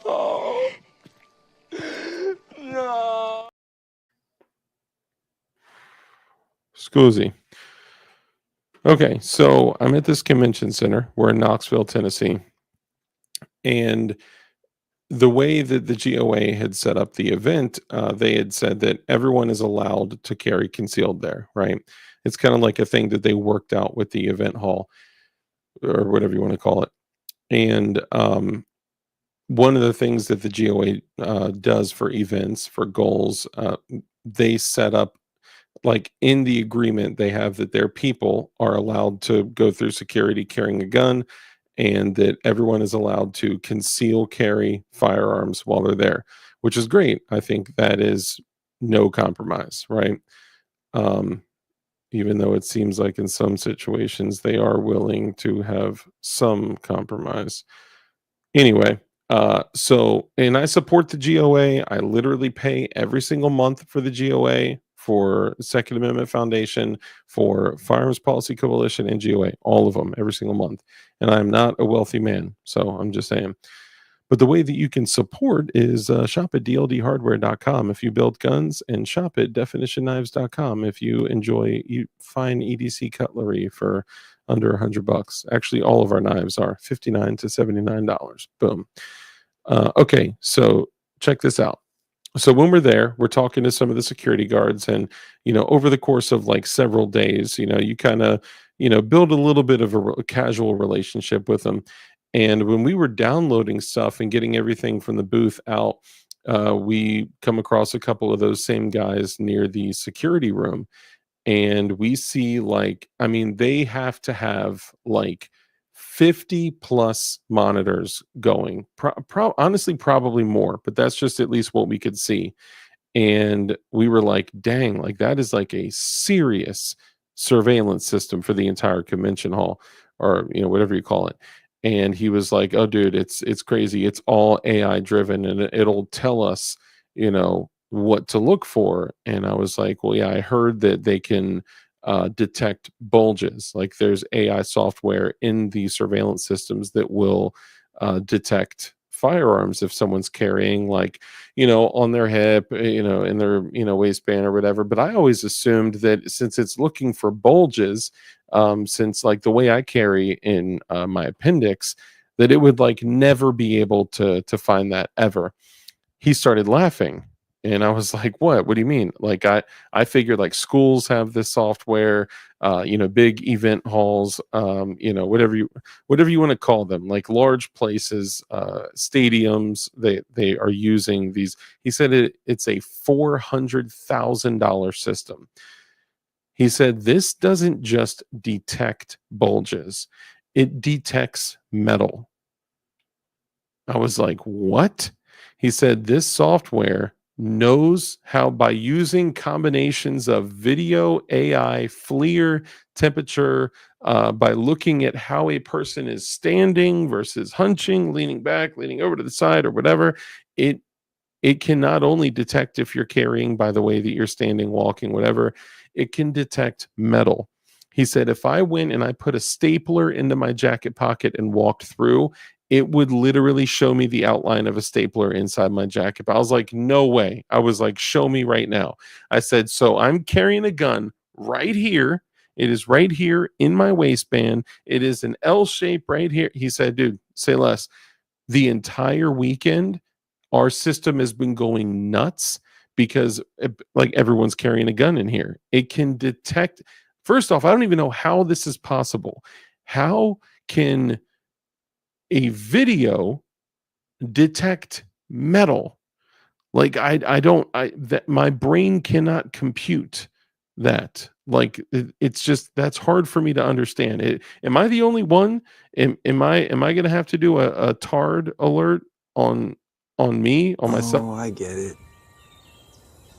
No. No. Scusi. Okay, so I'm at this convention center. We're in Knoxville, Tennessee. And the way that the GOA had set up the event, they had said that everyone is allowed to carry concealed there, right? It's kind of like a thing that they worked out with the event hall or whatever you want to call it. And one of the things that the GOA does for events, for goals, they set up like in the agreement they have that their people are allowed to go through security carrying a gun and that everyone is allowed to conceal carry firearms while they're there, which is great. I think that is no compromise, right? um, Even though it seems like in some situations they are willing to have some compromise. Anyway, so and I support the GOA. I literally pay every single month for the GOA, for Second Amendment Foundation, for Firearms Policy Coalition, and GOA, all of them, every single month. And I'm not a wealthy man, so I'm just saying. But the way that you can support is shop at dldhardware.com if you build guns, and shop at definitionknives.com if you enjoy fine EDC cutlery for under $100. Actually, all of our knives are $59 to $79. Boom. Okay, so check this out. So when we're there, we're talking to some of the security guards, and over the course of like several days, you kind of build a little bit of a casual relationship with them. And when we were downloading stuff and getting everything from the booth out, we come across a couple of those same guys near the security room, and we see they have to have like 50 plus monitors going. Honestly, probably more, but that's just at least what we could see. And we were like, dang, like that is like a serious surveillance system for the entire convention hall, or whatever you call it. And he was like, oh dude, it's crazy. It's all AI driven, and it'll tell us, what to look for. And I was like, well, yeah, I heard that they can detect bulges. Like there's AI software in the surveillance systems that will detect firearms if someone's carrying on their hip, in their waistband or whatever. But I always assumed that since it's looking for bulges, since like the way I carry in my appendix, that it would like never be able to find that ever. He started laughing. And I was like, what do you mean? Like, I figured like schools have this software, big event halls, whatever you want to call them, like large places, stadiums, they are using these. He said it's a $400,000 system. He said this doesn't just detect bulges, it detects metal. I was like, what? He said this software knows how, by using combinations of video, AI, FLIR, temperature, by looking at how a person is standing versus hunching, leaning back, leaning over to the side, or whatever, it can not only detect if you're carrying by the way that you're standing, walking, whatever, it can detect metal. He said, if I went and I put a stapler into my jacket pocket and walked through, it would literally show me the outline of a stapler inside my jacket. I was like, no way. I was like, show me right now. I said, so I'm carrying a gun right here. It is right here in my waistband. It is an L shape right here. He said, dude, say less. The entire weekend, our system has been going nuts because like everyone's carrying a gun in here. It can detect. First off, I don't even know how this is possible. How can a video detect metal? Like I don't that my brain cannot compute that. Like it's just that's hard for me to understand. Am I the only one? Am I gonna have to do a tard alert on me on myself? Oh, I get it.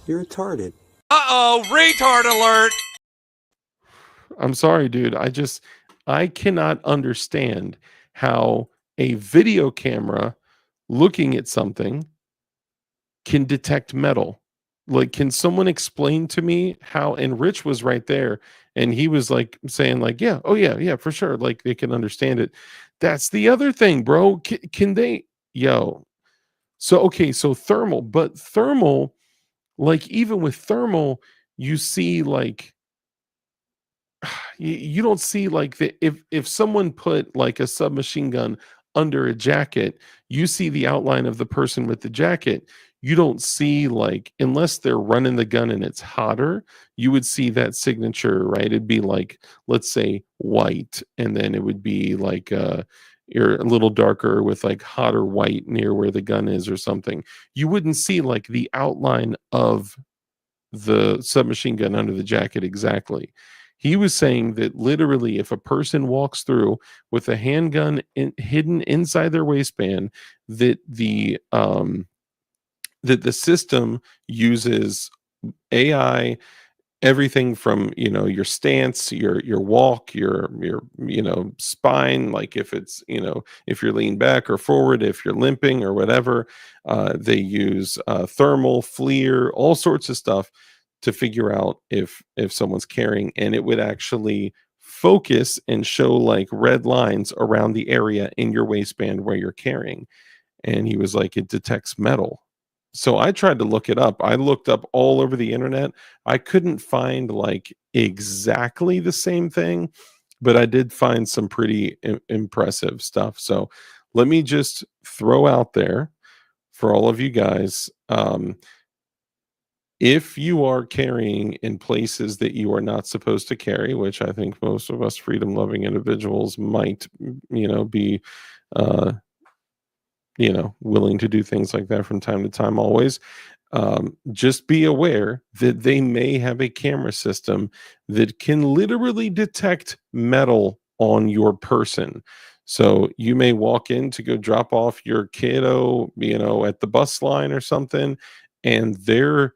You're retarded. Uh-oh, retard alert! I'm sorry, dude. I cannot understand how a video camera looking at something can detect metal. Like, can someone explain to me how? And Rich was right there, and he was like saying, like, yeah, oh yeah, for sure. Like they can understand it. That's the other thing, bro. Can they? Yo. So okay, so thermal, but thermal, like even with thermal, you see like you don't see like the if someone put like a submachine gun under a jacket, you see the outline of the person with the jacket. You don't see like unless they're running the gun and it's hotter, you would see that signature, right? It'd be like, let's say white, and then it would be like you're a little darker with like hotter white near where the gun is or something. You wouldn't see like the outline of the submachine gun under the jacket exactly. He was saying that literally, if a person walks through with a handgun hidden inside their waistband, that the system uses AI, everything from your stance, your walk, your spine, like if it's if you're leaning back or forward, if you're limping or whatever. They use thermal, FLIR, all sorts of stuff to figure out if someone's carrying, and it would actually focus and show like red lines around the area in your waistband where you're carrying. And he was like, it detects metal. So I tried to look it up. I looked up all over the internet. I couldn't find like exactly the same thing, but I did find some pretty impressive stuff. So let me just throw out there for all of you guys. If you are carrying in places that you are not supposed to carry, which I think most of us freedom loving individuals might, be uh, willing to do things like that from time to time, always. Just be aware that they may have a camera system that can literally detect metal on your person. So you may walk in to go drop off your kiddo, at the bus line or something, and their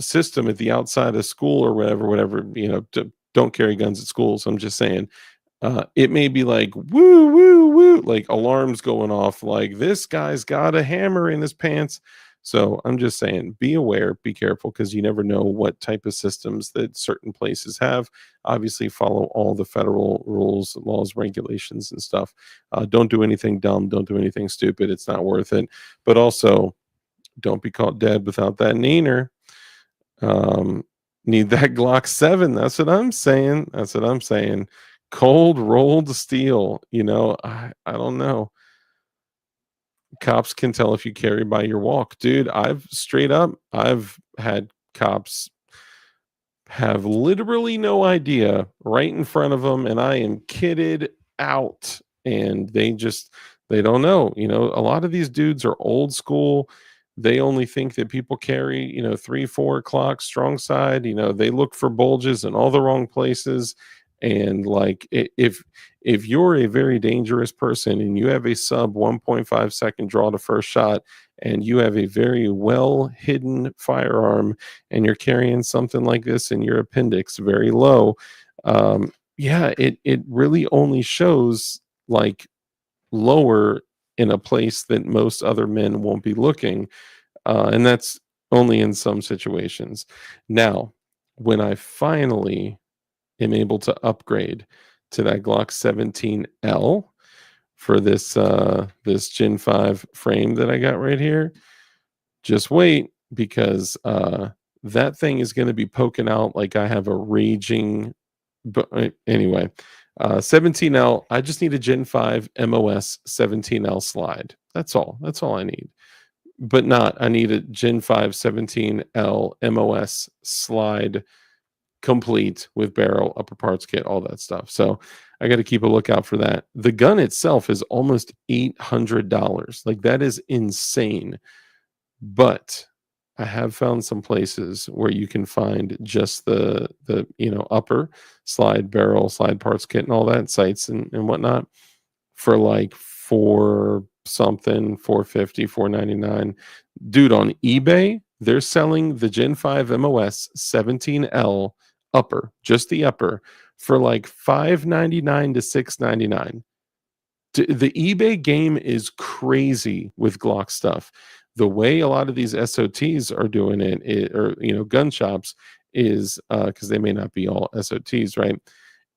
system at the outside of school or whatever, don't carry guns at schools. I'm just saying, it may be like woo woo woo, like alarms going off, like this guy's got a hammer in his pants. So I'm just saying, be aware, be careful, because you never know what type of systems that certain places have. Obviously, follow all the federal rules, laws, regulations, and stuff. Don't do anything dumb. Don't do anything stupid. It's not worth it. But also, don't be caught dead without that neener. Need that Glock 7. That's what I'm saying. That's what I'm saying. Cold rolled steel. I don't know. Cops can tell if you carry by your walk. Dude, I've had cops have literally no idea right in front of them, and I am kitted out, and they don't know. A lot of these dudes are old school. They only think that people carry 3-4 o'clock strong side. They look for bulges in all the wrong places. And like if you're a very dangerous person and you have a sub 1.5 second draw to first shot, and you have a very well hidden firearm, and you're carrying something like this in your appendix very low, it really only shows like lower in a place that most other men won't be looking, and that's only in some situations. Now, when I finally am able to upgrade to that Glock 17L for this Gen 5 frame that I got right here, just wait, because that thing is going to be poking out like I have a raging. But anyway, 17L, I just need a Gen 5 MOS 17L slide. That's all. That's all I need. But not, I need a Gen 5 17L MOS slide complete with barrel, upper parts kit, all that stuff. So I got to keep a lookout for that. The gun itself is almost $800. Like, that is insane. But I have found some places where you can find just the upper slide barrel, slide parts kit, and all that, sights and whatnot, for like four something, 450, 499. Dude, on eBay, they're selling the Gen 5 MOS 17L upper, just the upper, for like $599 to $699. The eBay game is crazy with Glock stuff. The way a lot of these SOTs are doing it, or gun shops, is because they may not be all SOTs, right?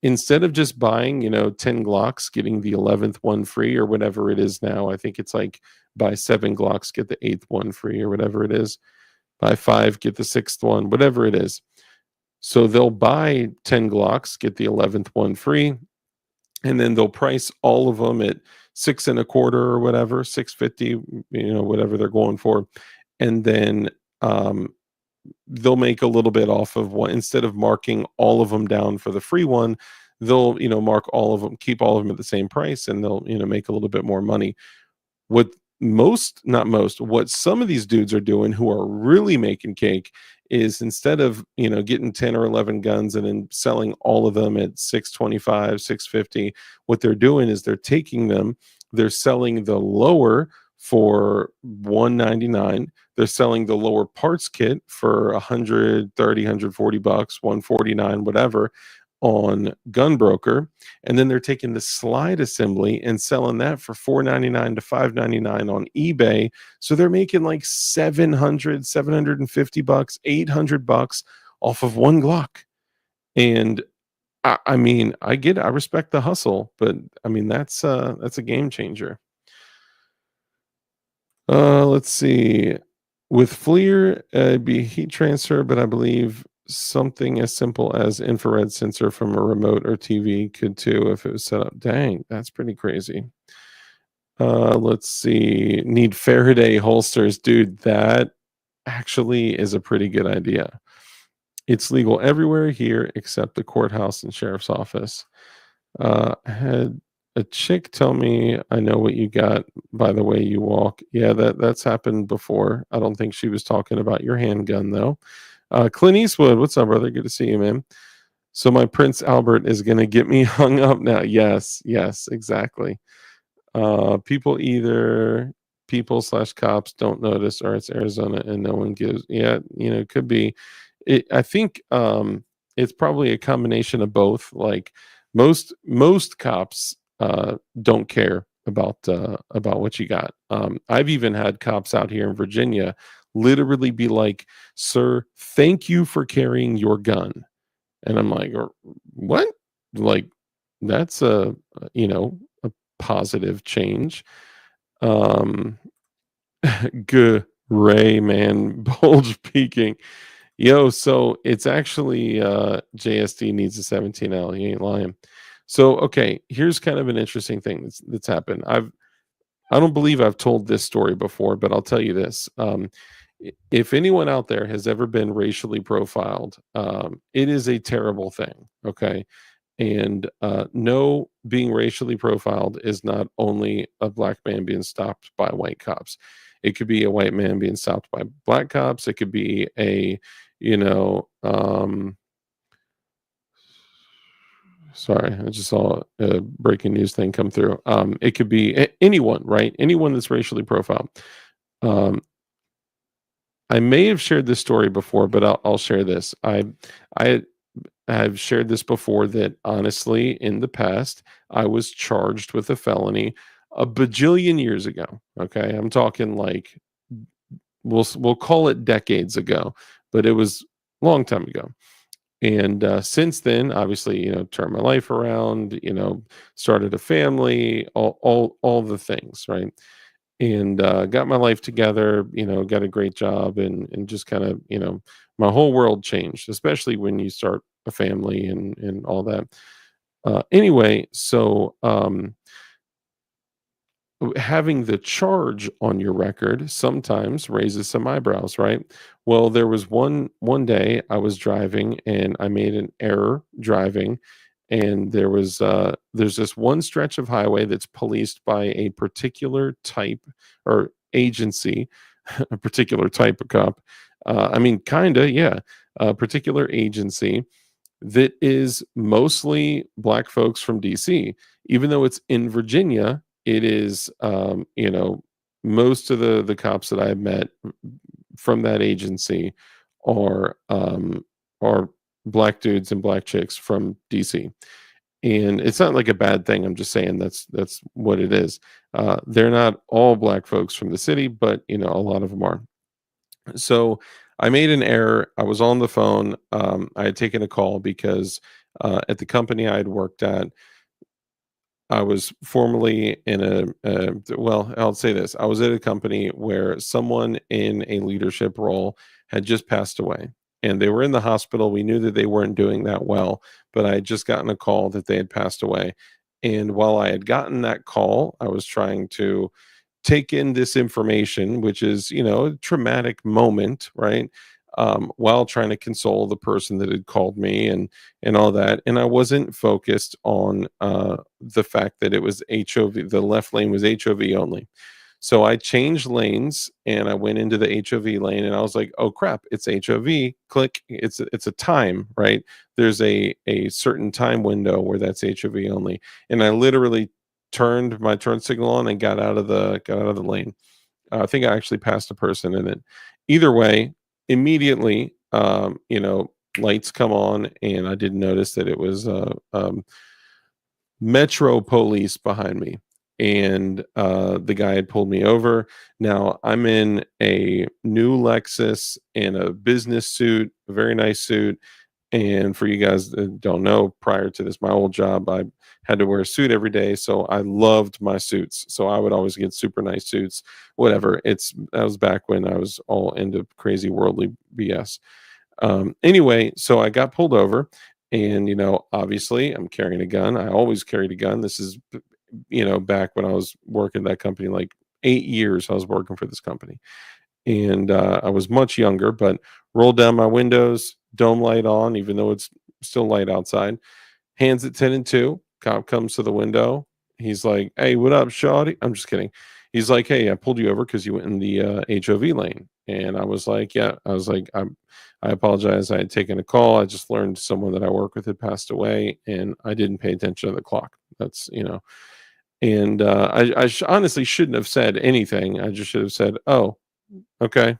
Instead of just buying 10 Glocks, getting the 11th one free or whatever it is now, I think it's like buy 7 Glocks, get the 8th one free or whatever it is. Buy 5, get the 6th one, whatever it is. So they'll buy 10 Glocks, get the 11th one free, and then they'll price all of them at 6 and a quarter or whatever, 650, whatever they're going for. And then they'll make a little bit off of one. Instead of marking all of them down for the free one, they'll mark all of them, keep all of them at the same price, and they'll make a little bit more money. What what some of these dudes are doing, who are really making cake, is instead of getting 10 or 11 guns and then selling all of them at 625, 650, what they're doing is they're taking them, they're selling the lower for 199. They're selling the lower parts kit for 130, 140 bucks, 149, whatever, on Gunbroker, and then they're taking the slide assembly and selling that for $499 to $599 on eBay. So they're making like 700, 750 bucks, 800 bucks off of one Glock. And I mean, I respect the hustle, but I mean, that's a game changer. Let's see. With FLIR, it'd be heat transfer, but I believe something as simple as infrared sensor from a remote or TV could too if it was set up. Dang, that's pretty crazy. Let's see. Need Faraday holsters. Dude, that actually is a pretty good idea. It's legal everywhere here except the courthouse and sheriff's office. Had a chick tell me, I know what you got by the way you walk. Yeah, that's happened before. I don't think she was talking about your handgun though. Clint Eastwood, what's up, brother? Good to see you, man. So my Prince Albert is going to get me hung up now. Yes, exactly. People/cops don't notice, or it's Arizona and no one gives. Yeah, could be. I think it's probably a combination of both. Like most cops don't care about what you got. I've even had cops out here in Virginia literally be like, "Sir, thank you for carrying your gun," and I'm like, "What?" Like, that's a positive change. Gray man, bulge peaking. Yo, so it's actually JSD needs a 17L. You ain't lying. So okay, here's kind of an interesting thing that's happened. I don't believe I've told this story before, but I'll tell you this. If anyone out there has ever been racially profiled, it is a terrible thing. Okay. And no, being racially profiled is not only a black man being stopped by white cops. It could be a white man being stopped by black cops. It could be a, sorry, I just saw a breaking news thing come through. It could be anyone, right? Anyone that's racially profiled. I may have shared this story before, but I'll share this. I've shared this before that honestly, in the past, I was charged with a felony a bajillion years ago. Okay, I'm talking like we'll call it decades ago, but it was a long time ago. And since then, obviously, turned my life around. Started a family, all the things, right? And got my life together. Got a great job, and just kind of, my whole world changed, especially when you start a family and all that. Anyway, so having the charge on your record sometimes raises some eyebrows, right? Well, there was one day I was driving and I made an error driving, and there's this one stretch of highway that's policed by a particular type or agency, a particular type of cop. I mean, kinda, yeah, a particular agency that is mostly black folks from DC. Even though it's in Virginia, it is, most of the cops that I've met from that agency are are black dudes and black chicks from DC. And it's not like a bad thing. I'm just saying that's what it is. They're not all black folks from the city, but a lot of them are. So I made an error. I was on the phone. I had taken a call because at the company I had worked at, I was formerly in well, I'll say this. I was at a company where someone in a leadership role had just passed away and they were in the hospital. We knew that they weren't doing that well, but I had just gotten a call that they had passed away. And while I had gotten that call, I was trying to take in this information, which is, a traumatic moment, right? While trying to console the person that had called me and all that, and I wasn't focused on the fact that it was HOV. The left lane was HOV only. So I changed lanes and I went into the HOV lane and I was like, "Oh crap, it's HOV." Click. It's a time, right? There's a certain time window where that's HOV only, and I literally turned my turn signal on and got out of the lane. I think I actually passed a person in it. Either way, immediately, lights come on, and I didn't notice that it was Metro police behind me, and the guy had pulled me over. Now I'm in a new Lexus in a business suit, a very nice suit. And for you guys that don't know, prior to this, my old job, I had to wear a suit every day. So I loved my suits. So I would always get super nice suits, whatever. That was back when I was all into crazy worldly BS. Anyway, so I got pulled over, and obviously I'm carrying a gun. I always carried a gun. This is, back when I was working at that company, like 8 years I was working for this company. And I was much younger, but rolled down my windows, dome light on, even though it's still light outside. Hands at 10 and 2. Cop comes to the window. He's like, "Hey, what up, shawty?" I'm just kidding. He's like, "Hey, I pulled you over because you went in the HOV lane." And I was like, "Yeah." I was like, I apologize. I had taken a call. I just learned someone that I work with had passed away, and I didn't pay attention to the clock. That's. And I honestly shouldn't have said anything. I just should have said, "Oh, okay,"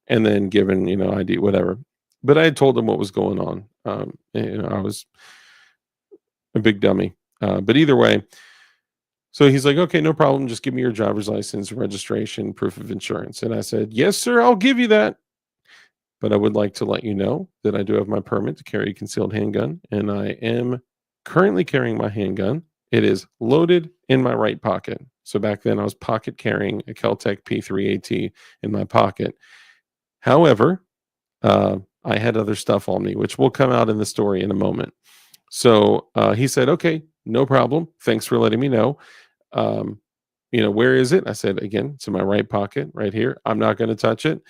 and then given, ID, whatever. But I had told him what was going on. I was a big dummy. But either way, so he's like, "Okay, no problem. Just give me your driver's license, registration, proof of insurance." And I said, "Yes, sir, I'll give you that. But I would like to let you know that I do have my permit to carry a concealed handgun, and I am currently carrying my handgun. It is loaded in my right pocket." So back then I was pocket carrying a Kel-Tec P3AT in my pocket. However, I had other stuff on me, which will come out in the story in a moment. So he said, "Okay, no problem. Thanks for letting me know. Where is it?" I said, "Again, it's in my right pocket right here. I'm not going to touch it."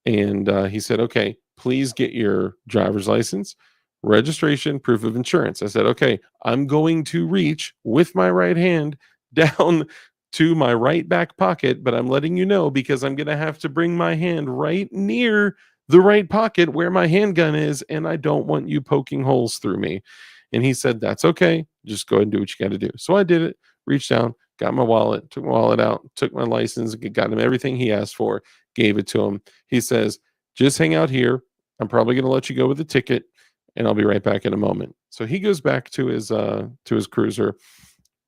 And he said, "Okay, please get your driver's license, registration, proof of insurance." I said, "Okay, I'm going to reach with my right hand down to my right back pocket, but I'm letting you know because I'm going to have to bring my hand right near the right pocket where my handgun is, and I don't want you poking holes through me." And he said, "That's okay. Just go ahead and do what you got to do." So I did it, reached down, got my wallet, took my wallet out, took my license, got him everything he asked for, gave it to him. He says, "Just hang out here. I'm probably going to let you go with the ticket, and I'll be right back in a moment." So he goes back to his cruiser,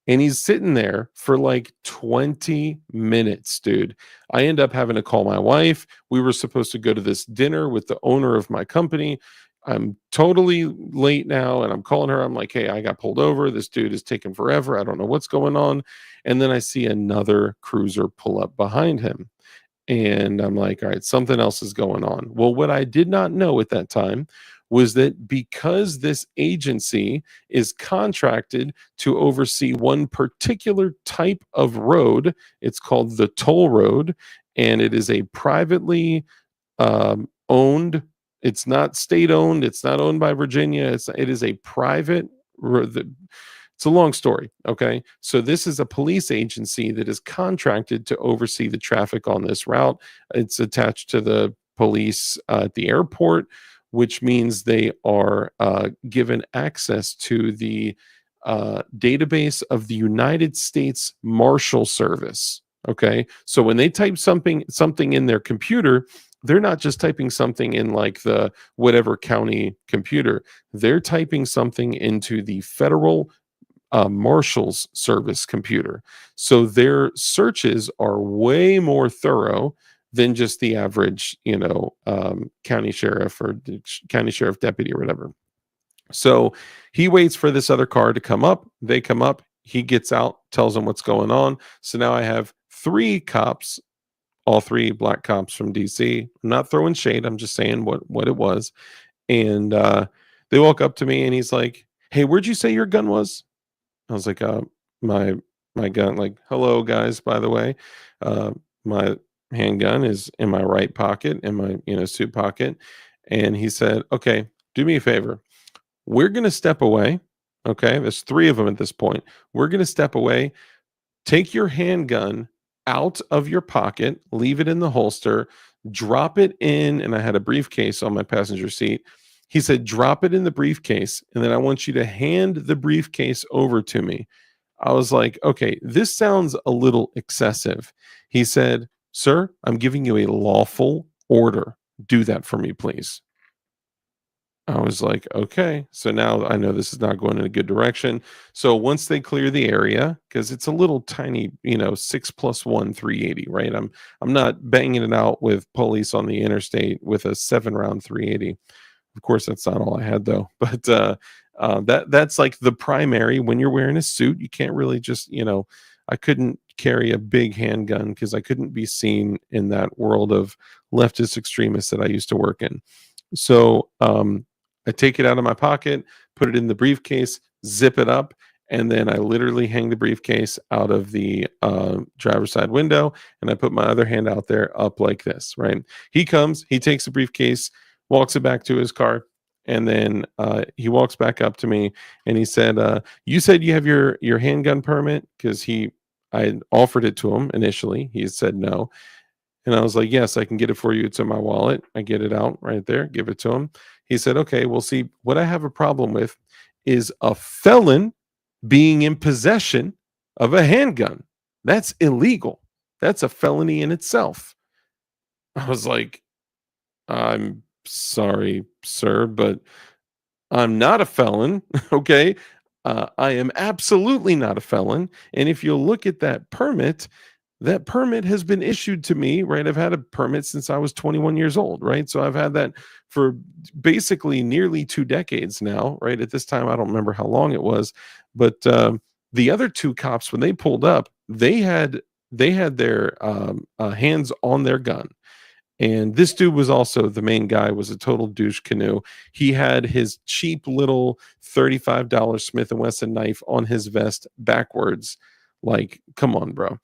and he's sitting there for like 20 minutes, dude. I end up having to call my wife. We were supposed to go to this dinner with the owner of my company. I'm totally late now, and I'm calling her. I'm like, "Hey, I got pulled over. This dude is taking forever. I don't know what's going on." And then I see another cruiser pull up behind him. And I'm like, all right, something else is going on. Well, what I did not know at that time was that because this agency is contracted to oversee one particular type of road, it's called the toll road, and it is a privately owned. It's not state owned. It's not owned by Virginia. It is a private. It's a long story. Okay. So this is a police agency that is contracted to oversee the traffic on this route. It's attached to the police at the airport, which means they are given access to the database of the United States Marshal Service. Okay. So when they type something in their computer, they're not just typing something in like the whatever county computer. They're typing something into the federal Marshal's Service computer. So their searches are way more thorough than just the average, county sheriff or county sheriff deputy or whatever. So he waits for this other car to come up. They come up. He gets out, tells them what's going on. So now I have 3 cops, all 3 black cops from DC. I'm not throwing shade. I'm just saying what it was. And they walk up to me and he's like, "Hey, where'd you say your gun was?" I was like, my gun, like, "Hello guys, by the way, my handgun is in my right pocket, in my, suit pocket." And he said, "Okay, do me a favor. We're going to step away." Okay. There's 3 of them at this point. "We're going to step away. Take your handgun out of your pocket, leave it in the holster, drop it in." And I had a briefcase on my passenger seat. He said, "Drop it in the briefcase, and then I want you to hand the briefcase over to me." I was like, okay, this sounds a little excessive. He said, "Sir, I'm giving you a lawful order. Do that for me, please." I was like, okay. So now I know this is not going in a good direction. So once they clear the area, because it's a little tiny, 6+1 380, right? I'm not banging it out with police on the interstate with a 7-round 380. Of course, that's not all I had though. But that's like the primary. When you're wearing a suit, you can't really just, I couldn't carry a big handgun because I couldn't be seen in that world of leftist extremists that I used to work in. So I take it out of my pocket, put it in the briefcase, zip it up, and then I literally hang the briefcase out of the driver's side window, and I put my other hand out there up like this, right? He comes, he takes the briefcase, walks it back to his car, and then he walks back up to me, and he said, "You said you have your handgun permit?" Because I offered it to him initially. He said no. And I was like, "Yes, I can get it for you. It's in my wallet." I get it out right there, give it to him. He said, "Okay, well, see, what I have a problem with is a felon being in possession of a handgun. That's illegal. That's a felony in itself." I was like, "I'm sorry, sir, but I'm not a felon." Okay. I am absolutely not a felon. And if you look at that permit has been issued to me, right? I've had a permit since I was 21 years old, right? So I've had that for basically nearly 2 decades now, right? At this time, I don't remember how long it was, but the other 2 cops, when they pulled up, they had their hands on their gun. And this dude was also, the main guy was a total douche canoe. He had his cheap little $35 Smith & Wesson knife on his vest backwards. Like, come on, bro.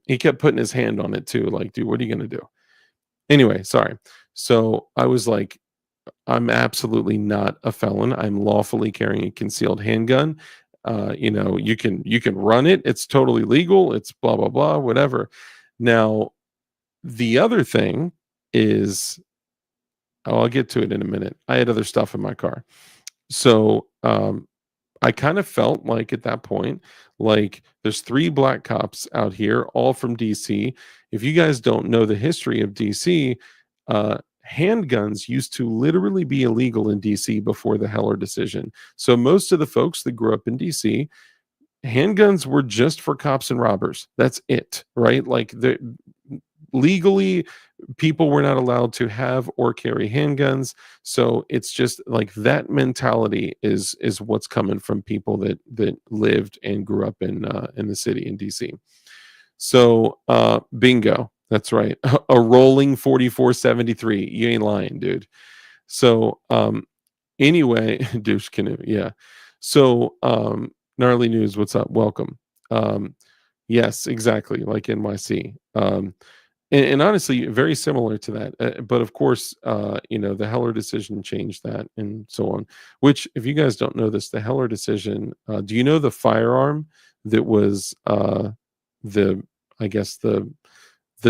He kept putting his hand on it too. Like, dude, what are you going to do? Anyway, sorry. So I was like, I'm absolutely not a felon. I'm lawfully carrying a concealed handgun. You can run it. It's totally legal. It's blah, blah, blah, whatever. Now, the other thing is, I'll get to it in a minute. I had other stuff in my car. So I kind of felt like at that point, like there's 3 black cops out here, all from DC. If you guys don't know the history of DC, handguns used to literally be illegal in DC before the Heller decision. So most of the folks that grew up in DC, handguns were just for cops and robbers. That's it, right? Like legally, people were not allowed to have or carry handguns. So it's just like that mentality is what's coming from people that lived and grew up in the city in DC. So bingo. That's right. A rolling 4473. You ain't lying, dude. So, anyway, douche canoe. Yeah. So, gnarly news. What's up? Welcome. Yes, exactly. Like NYC. And honestly, very similar to that. But of course, the Heller decision changed that and so on. Which, if you guys don't know this, the Heller decision, do you know the firearm that was the, I guess, the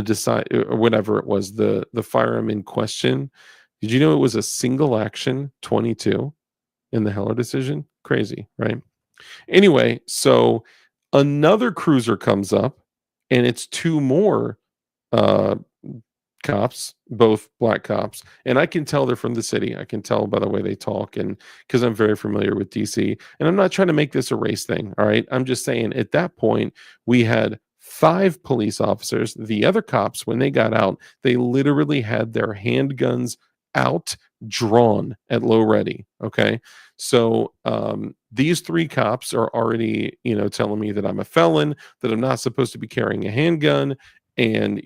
decide or whatever it was, the firearm in question? Did you know it was a single action 22 in the Heller decision? Crazy, right? Anyway, so another cruiser comes up, and it's two more uh, cops, both black cops, and I can tell they're from the city. I can tell by the way they talk, and because I'm very familiar with DC. And I'm not trying to make this a race thing, all right? I'm just saying at that point we had 5 police officers. The other cops, when they got out, they literally had their handguns out, drawn at low ready. Okay, so these 3 cops are already, telling me that I'm a felon, that I'm not supposed to be carrying a handgun, and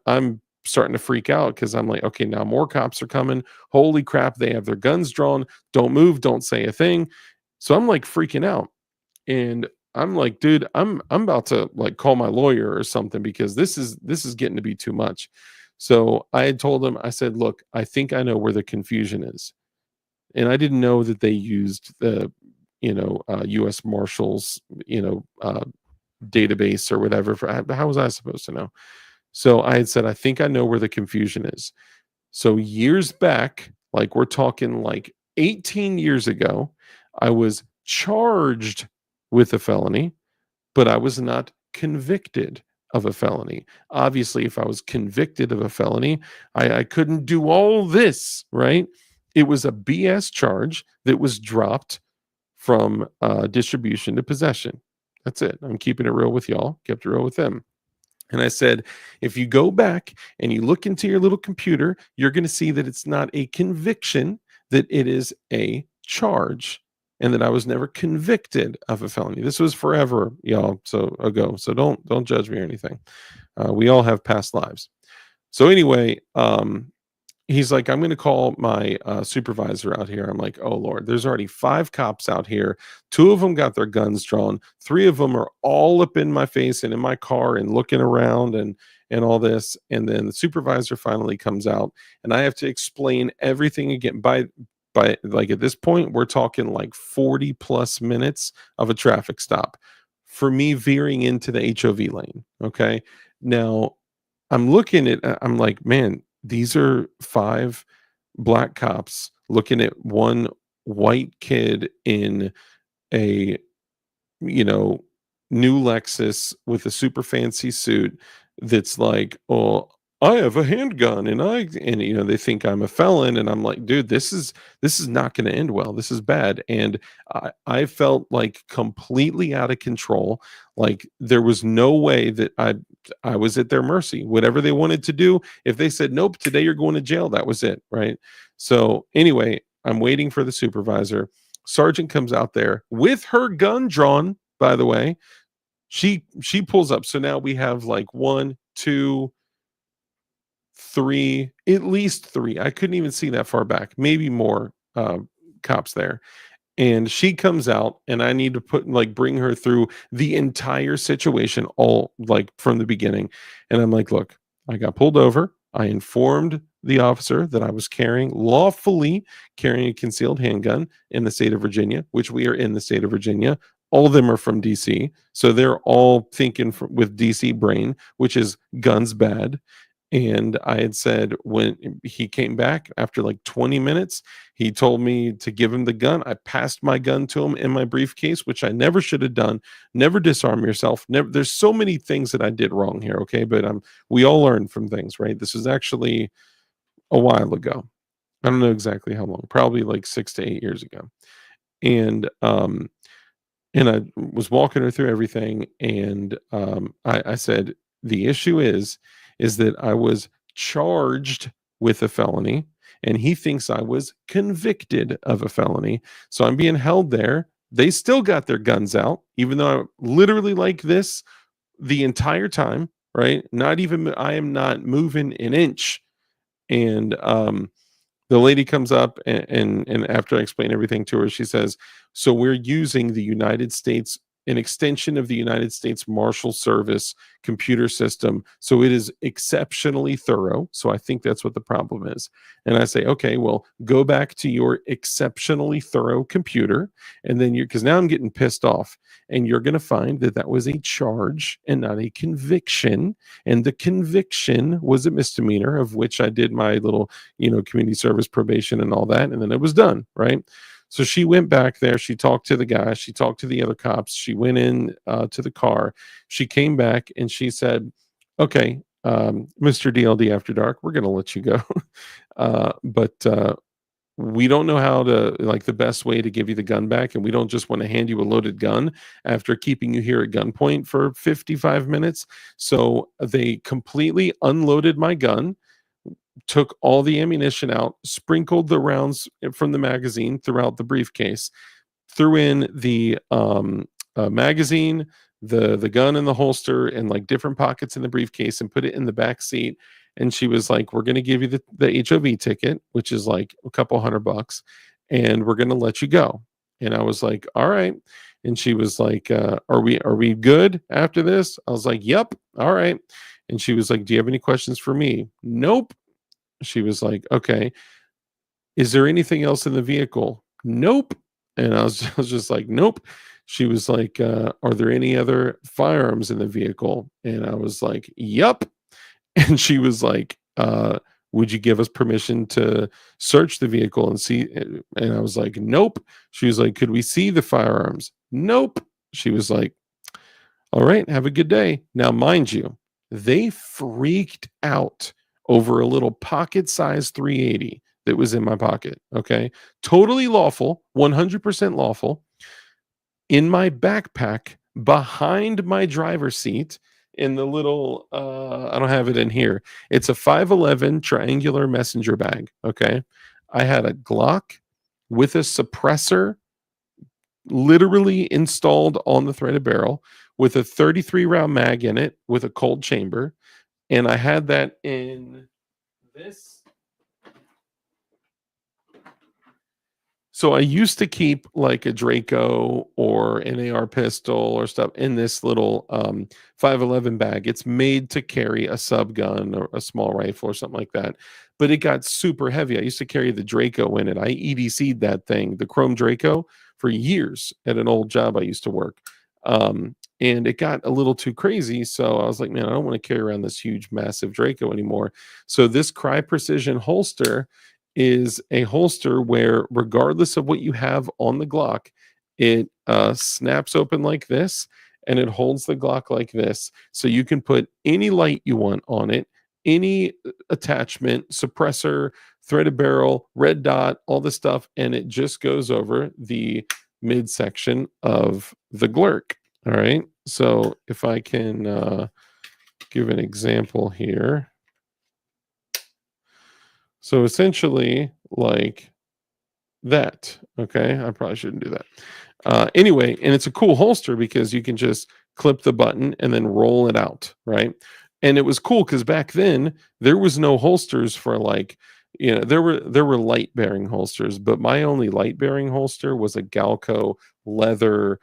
I'm starting to freak out because I'm like, okay, now more cops are coming. Holy crap, they have their guns drawn. Don't move, don't say a thing. So I'm like freaking out. And I'm like, dude, I'm about to like call my lawyer or something because this is getting to be too much. So I had told him, I said, look, I think I know where the confusion is. And I didn't know that they used the, US Marshals, database or whatever. How was I supposed to know? So I had said, I think I know where the confusion is. So years back, like we're talking like 18 years ago, I was charged with a felony, but I was not convicted of a felony. Obviously, if I was convicted of a felony, I couldn't do all this, right? It was a BS charge that was dropped from distribution to possession. That's it. I'm keeping it real with y'all, kept it real with them. And I said, if you go back and you look into your little computer, you're going to see that it's not a conviction, that it is a charge, and that I was never convicted of a felony. This was forever, y'all, ago. So don't judge me or anything. We all have past lives. So anyway, he's like, I'm going to call my supervisor out here. I'm like, oh, Lord, there's already 5 cops out here. 2 of them got their guns drawn. 3 of them are all up in my face and in my car and looking around and all this. And then the supervisor finally comes out, and I have to explain everything again. By like at this point, we're talking like 40 plus minutes of a traffic stop for me veering into the HOV lane. Okay. Now I'm like, man, these are 5 black cops looking at one white kid in a, new Lexus with a super fancy suit that's like, oh, I have a handgun and they think I'm a felon. And I'm like, dude, this is not going to end well. This is bad. And I felt like completely out of control. Like there was no way that I was at their mercy. Whatever they wanted to do, if they said, nope, today you're going to jail, that was it. Right. So anyway, I'm waiting for the supervisor. Sergeant comes out there with her gun drawn, by the way. She pulls up. So now we have like 1, 2, 3, at least 3. I couldn't even see that far back. Maybe more cops there. And she comes out, and I need to bring her through the entire situation, all like from the beginning. And I'm like, look, I got pulled over. I informed the officer that I was lawfully carrying a concealed handgun in the state of Virginia, which we are in the state of Virginia. All of them are from DC. So they're all thinking with DC brain, which is guns bad. And I had said, when he came back after like 20 minutes, he told me to give him the gun. I passed my gun to him in my briefcase, which I never should have done. Never disarm yourself. Never. There's so many things that I did wrong here. Okay. But we all learn from things, right? This was actually a while ago. I don't know exactly how long, probably like 6 to 8 years ago. And I was walking her through everything. And I said, the issue is that I was charged with a felony, and he thinks I was convicted of a felony. So I'm being held there. They still got their guns out, even though I'm literally like this the entire time. right? Not even, I am not moving an inch. And the lady comes up, and after I explain everything to her, she says, so we're using the United States, an extension of the United States Marshal Service computer system. So it is exceptionally thorough. So I think that's what the problem is. And I say, okay, well, go back to your exceptionally thorough computer. And then because now I'm getting pissed off, and you're going to find that that was a charge and not a conviction. And the conviction was a misdemeanor, of which I did my little, community service probation and all that. And then it was done. Right. So she went back there. She talked to the guy. She talked to the other cops. She went in to the car. She came back and she said, okay, Mr. DLD After Dark, we're going to let you go. But we don't know how to, like, the best way to give you the gun back. And we don't just want to hand you a loaded gun after keeping you here at gunpoint for 55 minutes. So they completely unloaded my gun, took all the ammunition out, sprinkled the rounds from the magazine throughout the briefcase, threw in the magazine, the gun in the holster, and like different pockets in the briefcase, and put it in the back seat. And she was like, we're going to give you the HOV ticket, which is like a couple $100, and we're going to let you go. And I was like, all right. And she was like, are we good after this? I was like, yep. All right. And she was like, do you have any questions for me? Nope. She was like, okay, is there anything else in the vehicle? Nope. And I was just like, nope. She was like, are there any other firearms in the vehicle? And I was like, yep. And she was like, would you give us permission to search the vehicle and see? And I was like, nope. She was like, could we see the firearms? Nope. She was like, all right, have a good day. Now, mind you, they freaked out over a little pocket-sized 380 that was in my pocket, okay? Totally lawful, 100% lawful, in my backpack behind my driver's seat in the little, I don't have it in here. It's a 511 triangular messenger bag, okay? I had a Glock with a suppressor literally installed on the threaded barrel with a 33 round mag in it with a cold chamber. And I had that in this. So I used to keep like a Draco or an AR pistol or stuff in this little 511 bag. It's made to carry a sub gun or a small rifle or something like that. But it got super heavy. I used to carry the Draco in it. I EDC'd that thing, the Chrome Draco, for years at an old job I used to work. And it got a little too crazy. So I was like, man, I don't want to carry around this huge, massive Draco anymore. So this Cry Precision holster is a holster where, regardless of what you have on the Glock, it snaps open like this, and it holds the Glock like this. So you can put any light you want on it, any attachment, suppressor, threaded barrel, red dot, all this stuff, and it just goes over the midsection of the Glurk. All right. So if I can give an example here. So essentially like that. Okay. I probably shouldn't do that. Anyway, and it's a cool holster because you can just clip the button and then roll it out. Right. And it was cool because back then there was no holsters for like, there were light bearing holsters, but my only light bearing holster was a Galco leather,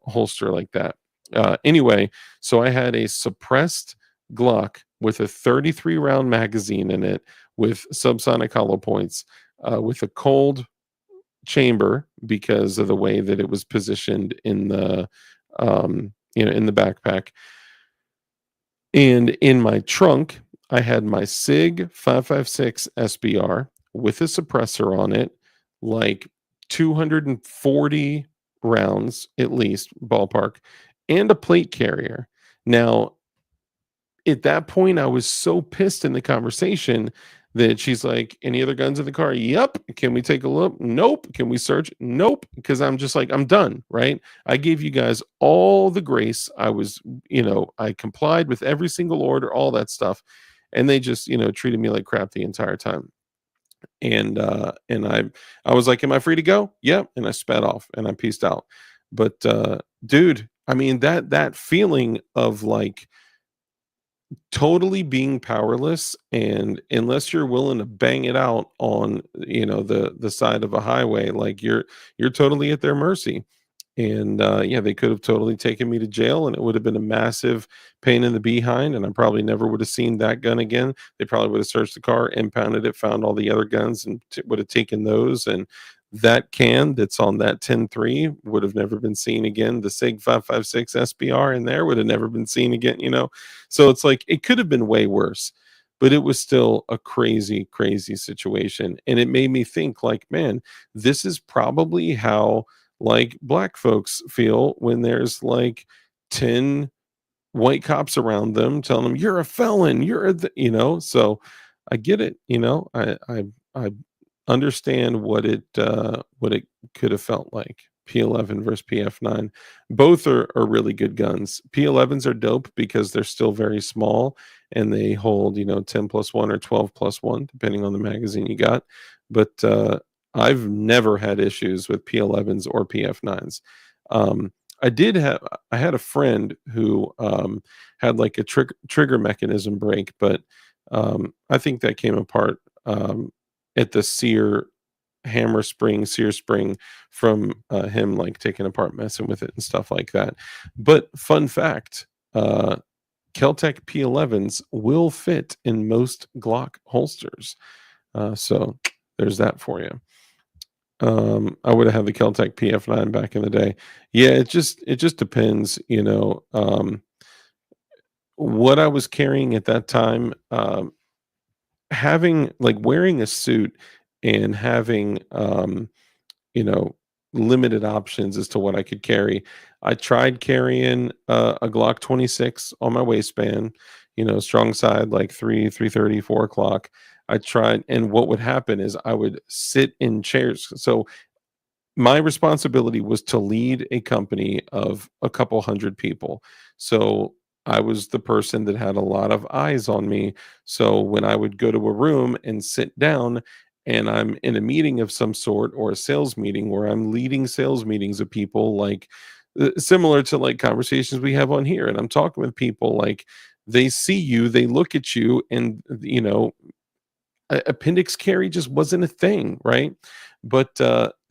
holster like that. Anyway, so I had a suppressed Glock with a 33 round magazine in it with subsonic hollow points, with a cold chamber because of the way that it was positioned in the, in the backpack. And in my trunk, I had my SIG 556 SBR with a suppressor on it, like 240 rounds at least, ballpark, and a plate carrier. Now, at that point, I was so pissed in the conversation that she's like, any other guns in the car? Yep. Can we take a look? Nope. Can we search? Nope. Because I'm just like, I'm done. Right. I gave you guys all the grace. I was, I complied with every single order, all that stuff. And they just, treated me like crap the entire time. And I was like, am I free to go? Yep. And I sped off and I peaced out. But dude, I mean, that feeling of like, totally being powerless, and unless you're willing to bang it out on, the side of a highway, like you're totally at their mercy. And yeah, they could have totally taken me to jail, and it would have been a massive pain in the behind, and I probably never would have seen that gun again. They probably would have searched the car, impounded it, found all the other guns, and would have taken those. And that can that's on that 10-3 would have never been seen again. The Sig 556 SBR in there would have never been seen again. So it's like it could have been way worse, but it was still a crazy, crazy situation. And it made me think, like, man, this is probably how like black folks feel when there's like 10 white cops around them telling them you're a felon, so I get it. I understand what it could have felt like. P11 versus PF9, both are really good guns. P11s are dope because they're still very small, and they hold 10+1 or 12+1 depending on the magazine you got. But I've never had issues with P11s or PF9s. um, I had a friend who had like a trigger mechanism break, but I think that came apart at the sear spring from him like taking apart messing with it and stuff like that. But fun fact, Keltec P11s will fit in most Glock holsters. So there's that for you. I would have had the Keltec PF9 back in the day. Yeah, it just depends, what I was carrying at that time. Having like wearing a suit and having you know limited options as to what I could carry. I tried carrying a Glock 26 on my waistband, strong side like 3:30, 4 o'clock. I tried, and what would happen is I would sit in chairs. So my responsibility was to lead a company of a couple hundred people. So I was the person that had a lot of eyes on me. So when I would go to a room and sit down and I'm in a meeting of some sort or a sales meeting where I'm leading sales meetings of people, like similar to like conversations we have on here, and I'm talking with people, like they see you, they look at you, and appendix carry just wasn't a thing, right? But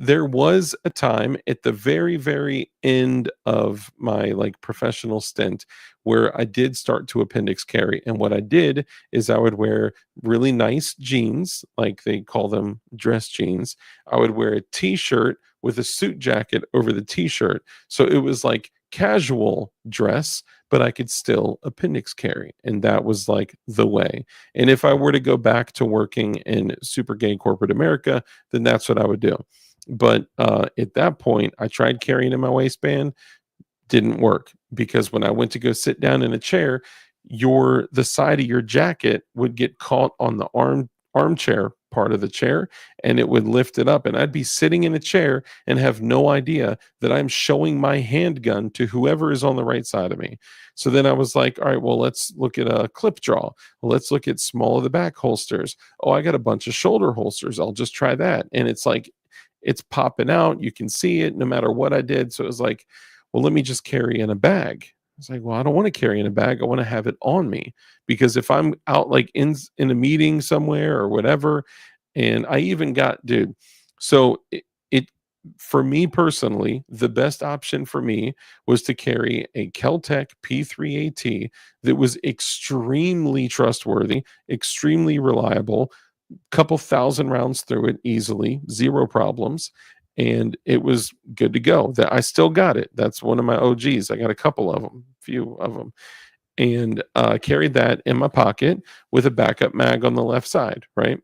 there was a time at the very, very end of my like professional stint where I did start to appendix carry. And what I did is I would wear really nice jeans, like they call them dress jeans. I would wear a t-shirt with a suit jacket over the t-shirt. So it was like casual dress, but I could still appendix carry. And that was like the way. And if I were to go back to working in super gay corporate America, then that's what I would do. But at that point, I tried carrying in my waistband, didn't work, because when I went to go sit down in a chair, the side of your jacket would get caught on the armchair part of the chair, and it would lift it up, and I'd be sitting in a chair and have no idea that I'm showing my handgun to whoever is on the right side of me. So then I was like, all right, well, let's look at a clip draw. Well, let's look at small of the back holsters. Oh, I got a bunch of shoulder holsters. I'll just try that. And it's like, it's popping out. You can see it no matter what I did. So it was like, well, let me just carry in a bag. It's like, well, I don't want to carry in a bag. I want to have it on me, because if I'm out like in a meeting somewhere or whatever, and I even got, dude. So it for me personally, the best option for me was to carry a Keltec P3AT that was extremely trustworthy, extremely reliable, couple thousand rounds through it easily, zero problems, and it was good to go. That I still got it. That's one of my OGs. I got a couple of them, few of them, and carried that in my pocket with a backup mag on the left side, right?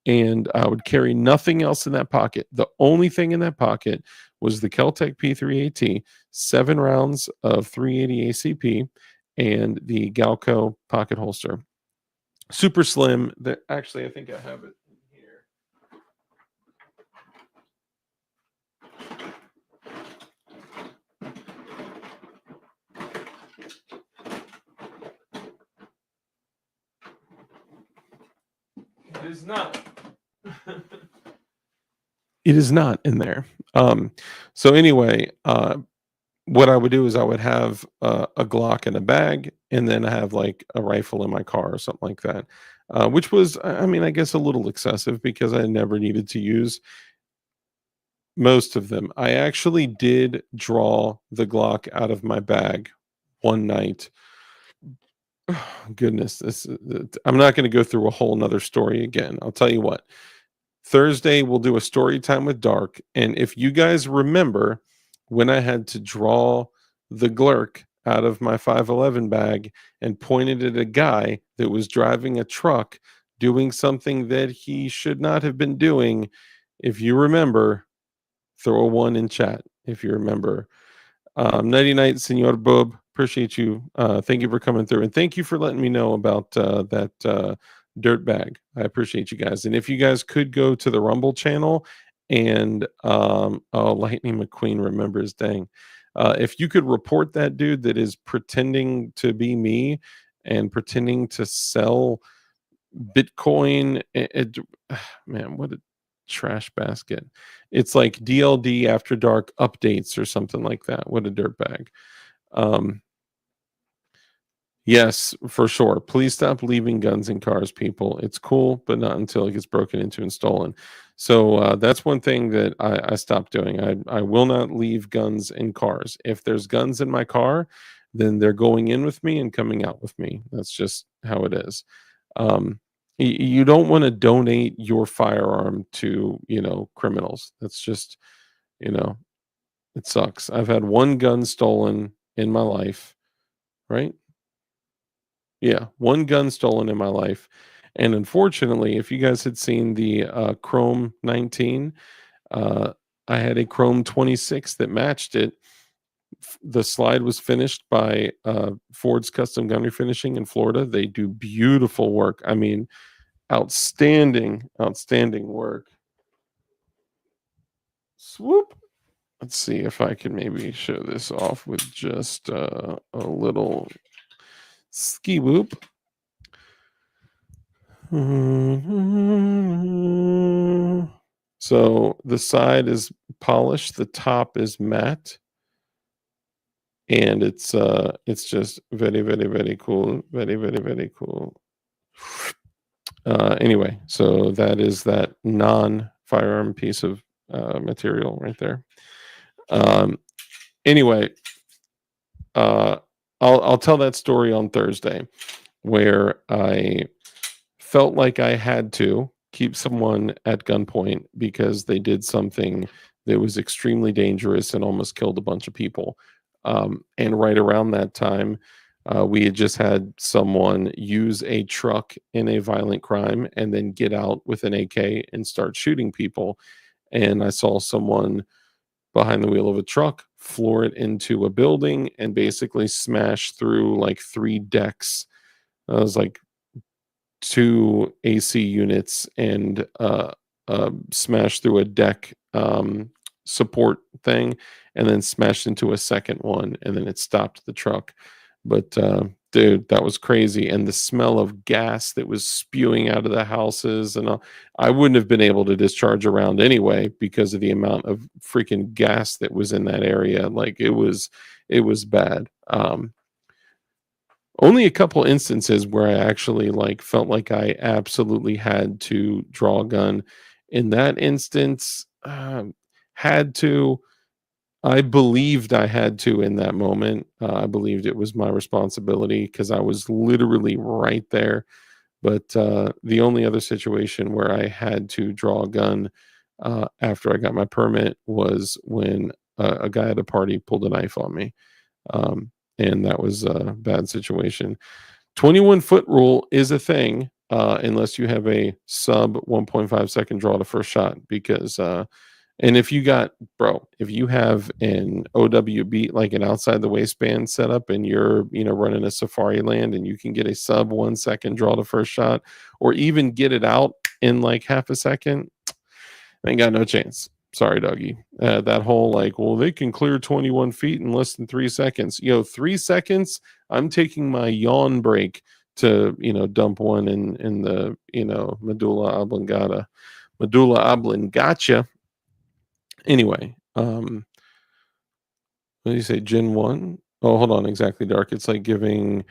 And I would carry nothing else in that pocket. The only thing in that pocket was the Keltec P3AT, 7 rounds of 380 ACP, and the Galco pocket holster. Super slim. That actually, I think I have it here. It is not. It is not in there. So anyway, what I would do is I would have a Glock in a bag, and then I have like a rifle in my car or something like that, which was, I mean, I guess a little excessive because I never needed to use most of them. I actually did draw the Glock out of my bag one night. Goodness, I'm not going to go through a whole nother story again. I'll tell you what. Thursday we'll do a story time with Dark, and if you guys remember when I had to draw the Glurk out of my 511 bag and pointed at a guy that was driving a truck doing something that he should not have been doing, if you remember, throw a one in chat if you remember. Nighty night, Senor Bob. Appreciate you. Thank you for coming through, and thank you for letting me know about that dirt bag. I appreciate you guys. And if you guys could go to the Rumble channel and oh, Lightning McQueen remembers, dang. If you could report that dude that is pretending to be me and pretending to sell Bitcoin, man, what a trash basket. It's like DLD After Dark updates or something like that. What a dirtbag. Yes, for sure. Please stop leaving guns in cars, people. It's cool, but not until it gets broken into and stolen. So that's one thing that I stopped doing. I will not leave guns in cars. If there's guns in my car, then they're going in with me and coming out with me. That's just how it is. You don't want to donate your firearm to, criminals. That's just, it sucks. I've had one gun stolen in my life, right? Yeah, one gun stolen in my life. And unfortunately, if you guys had seen the Chrome 19, uh, I had a Chrome 26 that matched it. The slide was finished by Ford's Custom Gun Refinishing in Florida. They do beautiful work. I mean, outstanding work. Swoop. Let's see if I can maybe show this off with just a little ski whoop. So the side is polished, the top is matte, and it's just very, very, very cool. Very, very, very cool. Anyway, so that is that non-firearm piece of material right there. Anyway, I'll tell that story on Thursday, where I felt like I had to keep someone at gunpoint because they did something that was extremely dangerous and almost killed a bunch of people. And right around that time, we had just had someone use a truck in a violent crime and then get out with an AK and start shooting people. And I saw someone behind the wheel of a truck floor it into a building and basically smash through like 3 decks. I was like 2 AC units and smash through a deck support thing, and then smashed into a second one, and then it stopped the truck. But dude, that was crazy. And the smell of gas that was spewing out of the houses, and I wouldn't have been able to discharge around anyway because of the amount of freaking gas that was in that area. Like it was bad. Only a couple instances where I actually like felt like I absolutely had to draw a gun. In that instance, had to. I believed I had to in that moment. I believed it was my responsibility because I was literally right there. But the only other situation where I had to draw a gun after I got my permit was when a guy at a party pulled a knife on me. And that was a bad situation. 21-foot rule is a thing unless you have a sub 1.5 second draw to first shot, because and if you have an OWB, like an outside the waistband setup, and you're running a safari land and you can get a sub 1 second draw to first shot, or even get it out in like half a second, ain't got no chance. Sorry, doggy. That whole like, well, they can clear 21 feet in less than 3 seconds. 3 seconds. I'm taking my yawn break to dump one in the medulla oblongata. Anyway, What do you say, Gen 1? Oh, hold on, exactly, Dark. It's like giving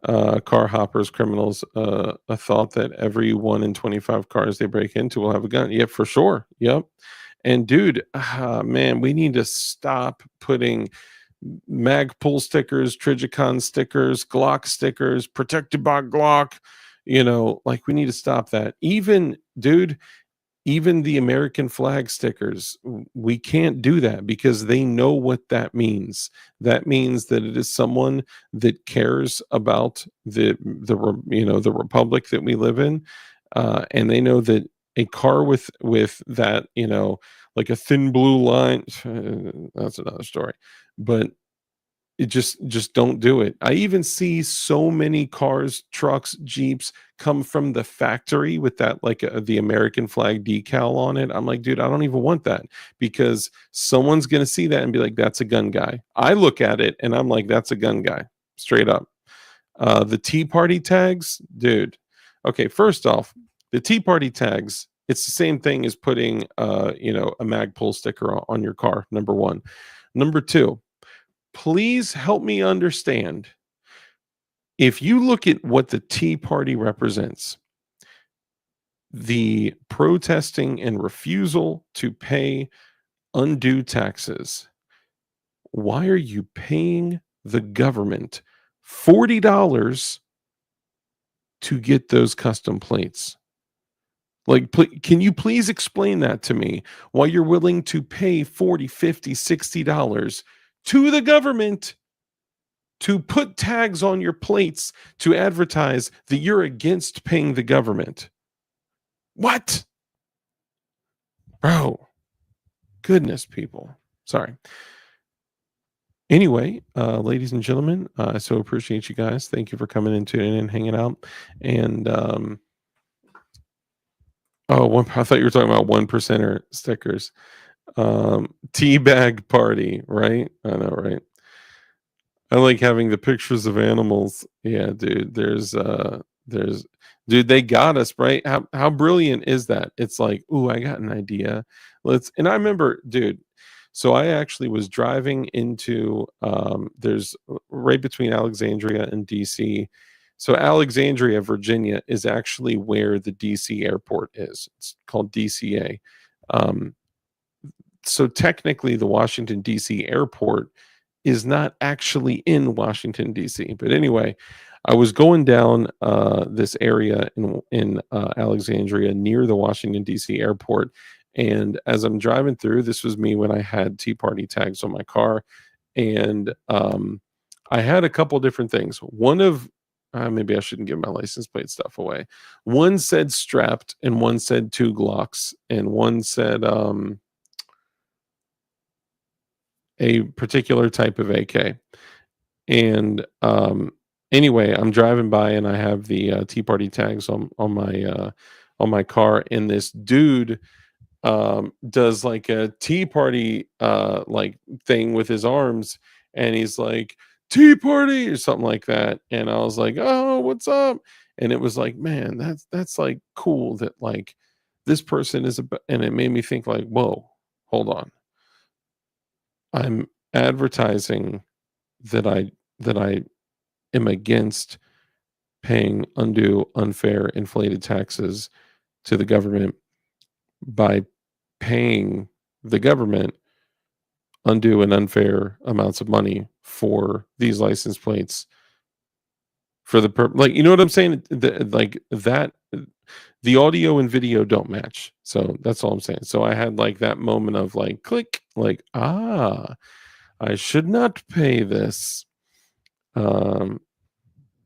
car hoppers, criminals, a thought that every 1 in 25 cars they break into will have a gun. Yeah, for sure. Yep. And dude, man, we need to stop putting mag pull stickers, Trigicon stickers, Glock stickers, protected by Glock. Like we need to stop that. Even, dude, even the American flag stickers, we can't do that because they know what that means. That means that it is someone that cares about the republic that we live in, and they know that a car with that, like a thin blue line. That's another story, but it just don't do it. I even see so many cars, trucks, Jeeps come from the factory with that, like, the American flag decal on it. I'm like, dude, I don't even want that, because someone's going to see that and be like, that's a gun guy. I look at it and I'm like, that's a gun guy, straight up. The Tea Party tags, dude. Okay, first off, the Tea Party tags, it's the same thing as putting a mag pull sticker on your car, number one. Number two, please help me understand. If you look at what the Tea Party represents, the protesting and refusal to pay undue taxes, why are you paying the government $40 to get those custom plates? Like, can you please explain that to me? Why you're willing to pay $40, $50, $60 to the government to put tags on your plates to advertise that you're against paying the government? What? Bro, goodness, people. Sorry. Anyway, ladies and gentlemen, I so appreciate you guys. Thank you for coming in, tuning in, hanging out. And I thought you were talking about 1%er stickers. Teabag party, right? I know, right? I like having the pictures of animals. Yeah, dude. Dude, they got us, right? How brilliant is that? It's like, ooh, I got an idea. And I remember, dude. So I actually was driving into there's right between Alexandria and DC. So Alexandria, Virginia is actually where the DC airport is. It's called DCA. So technically the Washington DC airport is not actually in Washington D.C. But anyway, I was going down this area in Alexandria near the Washington D.C. airport, and as I'm driving through, this was me when I had Tea Party tags on my car, and I had a couple different things. One of maybe I shouldn't give my license plate stuff away. One said strapped, and one said 2 Glocks, and one said a particular type of AK. And anyway, I'm driving by and I have the Tea Party tags on my car, and this dude does like a Tea Party like thing with his arms, and he's like, Tea Party or something like that. And I was like, oh, what's up? And it was like, man, that's like cool that like this person is and it made me think like, whoa, hold on. I'm advertising that I am against paying undue, unfair, inflated taxes to the government by paying the government undue and unfair amounts of money for these license plates for the like, you know what I'm saying? Like that, the audio and video don't match. So that's all I'm saying. So I had like that moment of like, click, like, I should not pay this. Oh,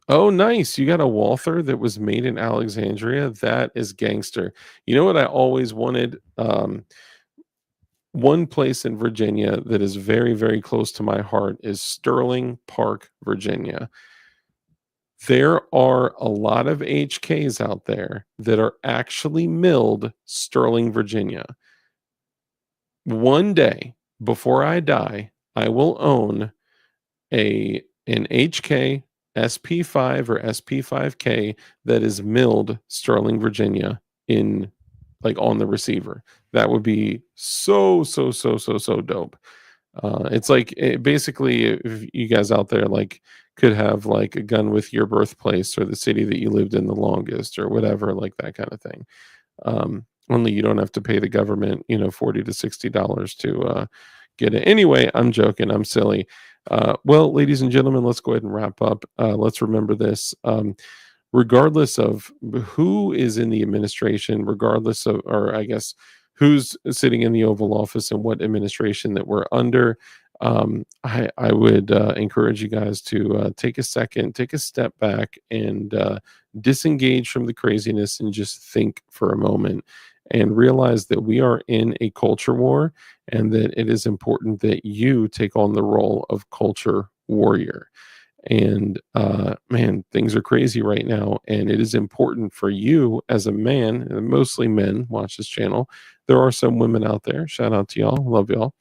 nice. You got a Walther that was made in Alexandria. That is gangster. You know what I always wanted? One place in Virginia that is very, very close to my heart is Sterling Park, Virginia. There are a lot of HKs out there that are actually milled Sterling, Virginia. One day before I die, I will own an HK SP5 or SP5K that is milled Sterling, Virginia in like on the receiver. That would be so dope. It's like basically, if you guys out there like could have like a gun with your birthplace or the city that you lived in the longest or whatever, like that kind of thing. Only you don't have to pay the government, $40 to $60 to get it. Anyway, I'm joking. I'm silly. Well, ladies and gentlemen, let's go ahead and wrap up. Let's remember this. Regardless of who is in the administration, regardless of, or I guess, who's sitting in the Oval Office and what administration that we're under, I would encourage you guys to take a second, take a step back, and disengage from the craziness and just think for a moment and realize that we are in a culture war and that it is important that you take on the role of culture warrior. And man, things are crazy right now, and it is important for you as a man, and mostly men watch this channel. There are some women out there. Shout out to y'all, love y'all,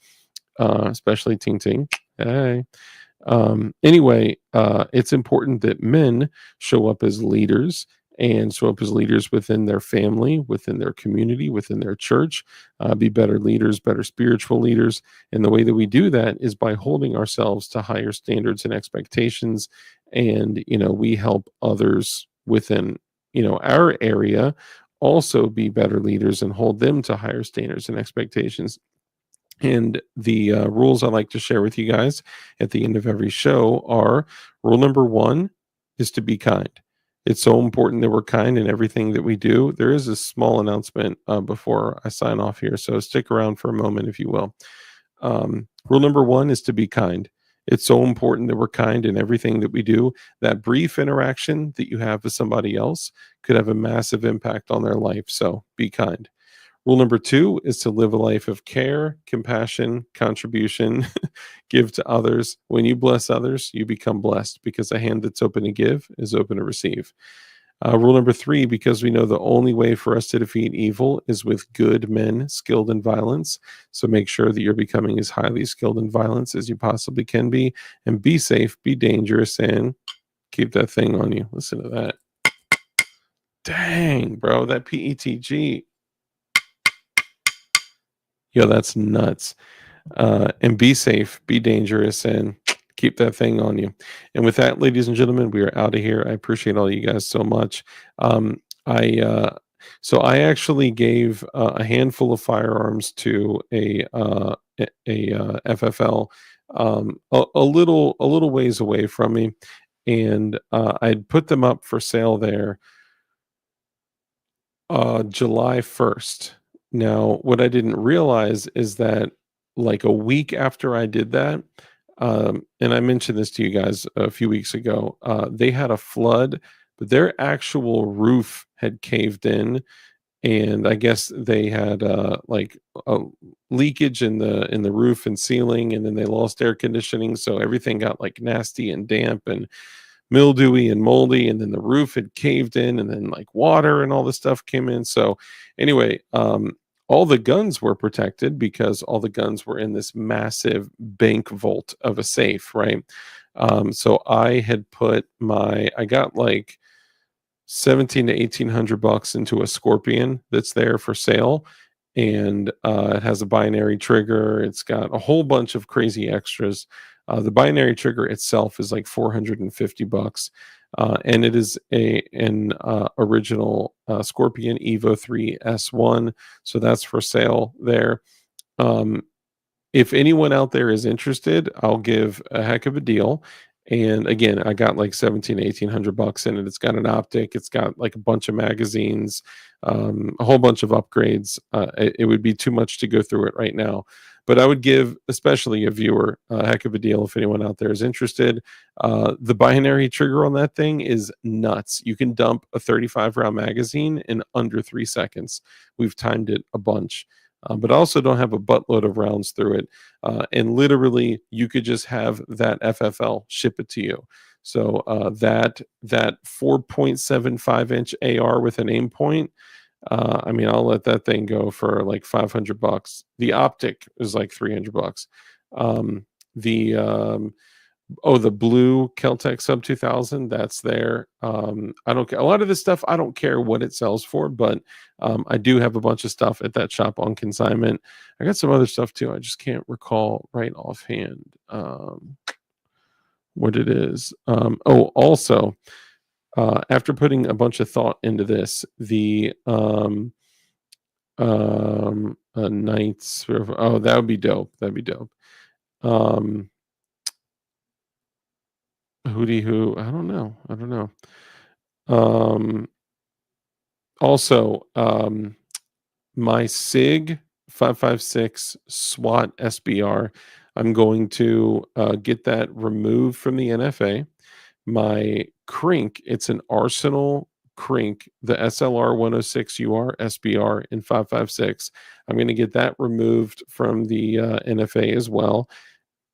especially Ting Ting. Hey. Anyway, it's important that men show up as leaders and show up as leaders within their family, within their community, within their church, be better leaders, better spiritual leaders. And the way that we do that is by holding ourselves to higher standards and expectations. And, we help others within, our area also be better leaders and hold them to higher standards and expectations. And the rules I like to share with you guys at the end of every show are: rule number one is to be kind. It's so important that we're kind in everything that we do. There is a small announcement before I sign off here, so stick around for a moment if you will. Rule number one is to be kind. It's so important that we're kind in everything that we do. That brief interaction that you have with somebody else could have a massive impact on their life, so be kind. Rule number two is to live a life of care, compassion, contribution, give to others. When you bless others, you become blessed because a hand that's open to give is open to receive. Rule number three, because we know the only way for us to defeat evil is with good men skilled in violence. So make sure that you're becoming as highly skilled in violence as you possibly can be, and be safe, be dangerous, and keep that thing on you. Listen to that. Dang, bro, that PETG. Yo, that's nuts. And be safe, be dangerous, and keep that thing on you. And with that, ladies and gentlemen, we are out of here. I appreciate all you guys so much. I actually gave a handful of firearms to a FFL a little ways away from me, and I'd put them up for sale there July 1st. Now, what I didn't realize is that like a week after I did that, and I mentioned this to you guys a few weeks ago, they had a flood, but their actual roof had caved in, and I guess they had like a leakage in the roof and ceiling, and then they lost air conditioning, so everything got like nasty and damp and mildewy and moldy, and then the roof had caved in, and then like water and all this stuff came in. So anyway, all the guns were protected because all the guns were in this massive bank vault of a safe, right? So I had I got like 17 to 1800 bucks into a Scorpion that's there for sale, and it has a binary trigger. It's got a whole bunch of crazy extras. The binary trigger itself is like 450 bucks, and it is an original Scorpion Evo 3 S1, so that's for sale there. If anyone out there is interested, I'll give a heck of a deal. And again, I got like 1800 bucks in it. It's got an optic, it's got like a bunch of magazines, a whole bunch of upgrades. It would be too much to go through it right now, but I would give especially a viewer a heck of a deal if anyone out there is interested. The binary trigger on that thing is nuts. You can dump a 35 round magazine in under 3 seconds. We've timed it a bunch. But I also don't have a buttload of rounds through it. And literally, you could just have that FFL ship it to you. So that 4.75 inch AR with an aim point, I mean, I'll let that thing go for like 500 bucks. The optic is like 300 bucks. The Oh, the blue Keltec Sub 2000, that's there. I don't care. A lot of this stuff, I don't care what it sells for, but I do have a bunch of stuff at that shop on consignment. I got some other stuff too. I just can't recall right offhand what it is. Also, after putting a bunch of thought into this, the Knights, oh, that would be dope. That'd be dope. Hootie Who, I don't know. Um, Also, my SIG 556 SWAT SBR, I'm going to get that removed from the NFA. My Crink, it's an Arsenal Crink, the SLR 106 UR SBR in 556. I'm going to get that removed from the NFA as well,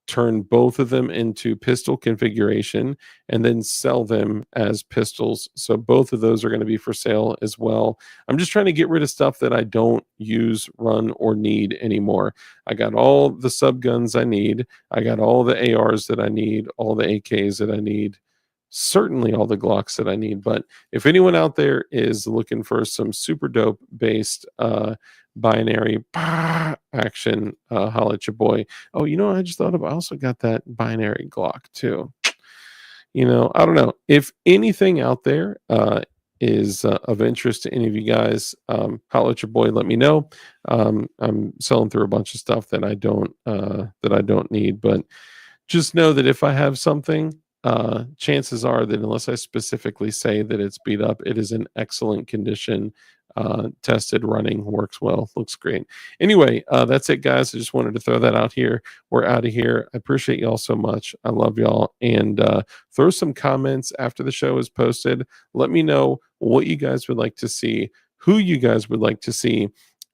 turn both of them into pistol configuration, and then sell them as pistols. So both of those are going to be for sale as well. I'm just trying to get rid of stuff that I don't use, run, or need anymore. I got all the sub guns I need. I got all the ARs that I need, all the AKs that I need, certainly all the Glocks that I need. But if anyone out there is looking for some super dope based binary action, holla at your boy. Oh, you know, I just thought of, I also got that binary Glock too. You know, I don't know if anything out there is of interest to any of you guys. Holla at your boy. Let me know. I'm selling through a bunch of stuff that I don't need, but just know that if I have something, chances are that unless I specifically say that it's beat up, it is in excellent condition, tested, running, works well, looks great. Anyway, that's it, guys. I just wanted to throw that out here. We're out of here. I appreciate y'all so much. I love y'all. And throw some comments after the show is posted. Let me know what you guys would like to see, who you guys would like to see.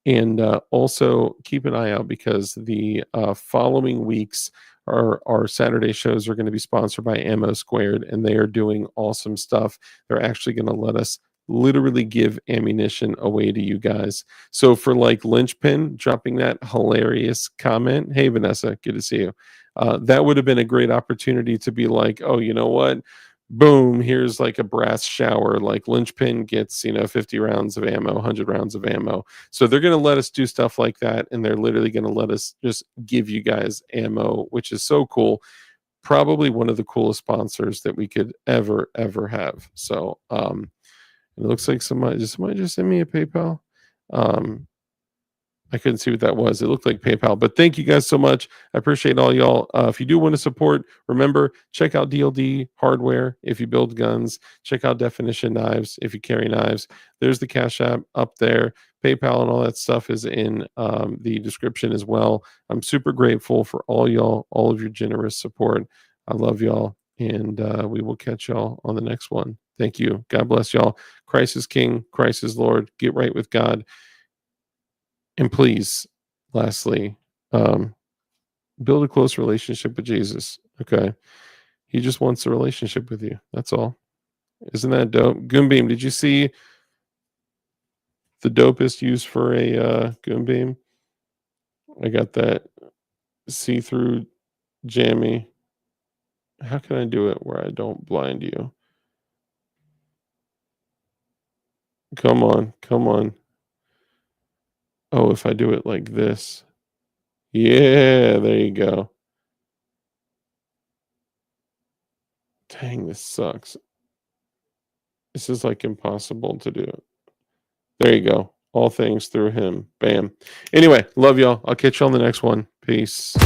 And also keep an eye out because the following weeks, our Saturday shows are going to be sponsored by Ammo Squared, and they are doing awesome stuff. They're actually going to let us literally give ammunition away to you guys. So for like Lynchpin dropping that hilarious comment, hey Vanessa, good to see you. That would have been a great opportunity to be like, oh, you know what? Boom, here's like a brass shower. Like Lynchpin gets, 50 rounds of ammo, 100 rounds of ammo. So they're going to let us do stuff like that, and they're literally going to let us just give you guys ammo, which is so cool. Probably one of the coolest sponsors that we could ever have. So it looks like somebody just send me a PayPal. I couldn't see what that was. It looked like PayPal, but thank you guys so much. I appreciate all y'all. If you do want to support, remember, check out DLD hardware if you build guns. Check out Definition Knives if you carry knives. There's the Cash App up there. PayPal and all that stuff is in the description as well. I'm super grateful for all y'all, all of your generous support. I love y'all, and we will catch y'all on the next one. Thank you. God bless y'all. Christ is King. Christ is Lord. Get right with God. And please, lastly, build a close relationship with Jesus. Okay. He just wants a relationship with you. That's all. Isn't that dope? Goonbeam, did you see the dopest use for a Goonbeam? I got that see-through jammy. How can I do it where I don't blind you? Come on. Oh, if I do it like this. Yeah, there you go. Dang, this sucks. This is like impossible to do. There you go. All things through him. Bam. Anyway, love y'all. I'll catch you on the next one. Peace.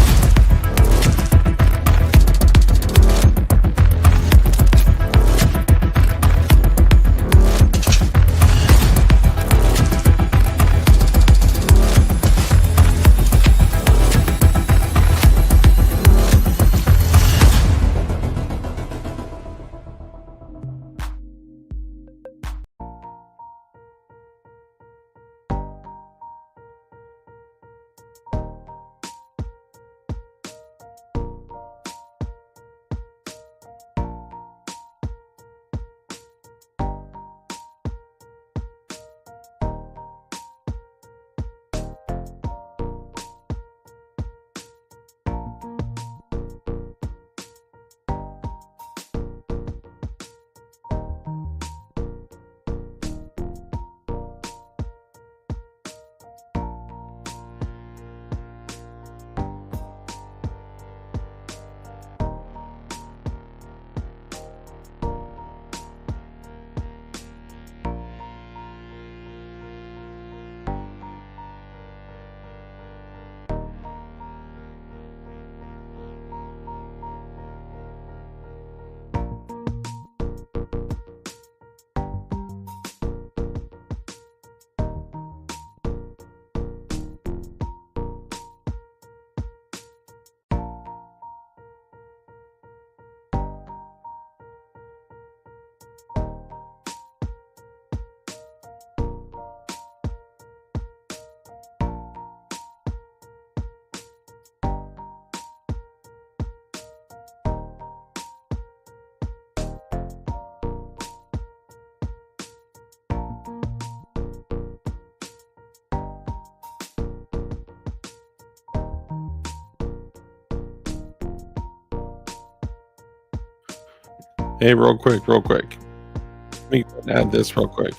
Hey, real quick. Let me add this real quick.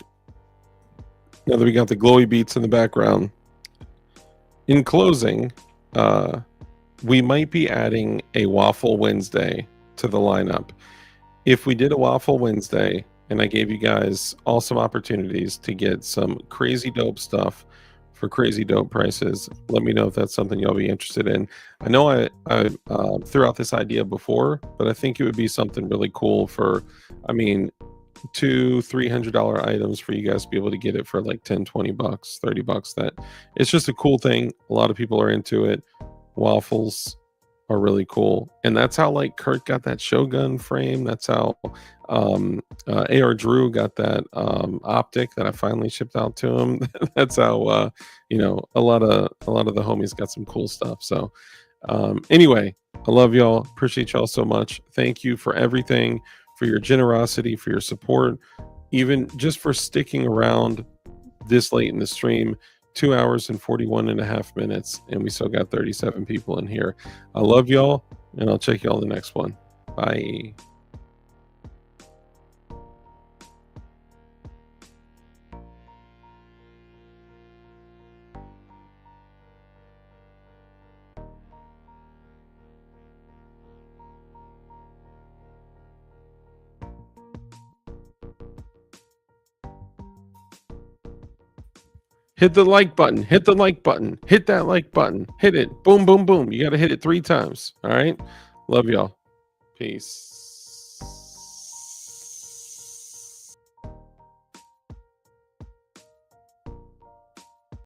Now that we got the glowy beats in the background. In closing, we might be adding a Waffle Wednesday to the lineup. If we did a Waffle Wednesday and I gave you guys awesome opportunities to get some crazy dope stuff for crazy dope prices, let me know if that's something you'll be interested in. I know I threw out this idea before, but I think it would be something really cool for, I mean, $200-$300 items for you guys to be able to get it for like 10, 20 bucks, 30 bucks. That it's just a cool thing. A lot of people are into it. Waffles are really cool, and that's how like Kurt got that Shogun frame. That's how AR Drew got that optic that I finally shipped out to him. That's how you know, a lot of the homies got some cool stuff. So anyway, I love y'all, appreciate y'all so much. Thank you for everything, for your generosity, for your support, even just for sticking around this late in the stream. 2 hours and 41.5 minutes, and we still got 37 people in here. I love y'all, and I'll check y'all in the next one. Bye. Hit the like button. Hit the like button. Hit that like button. Hit it. Boom, boom, boom. You got to hit it 3 times. All right. Love y'all. Peace.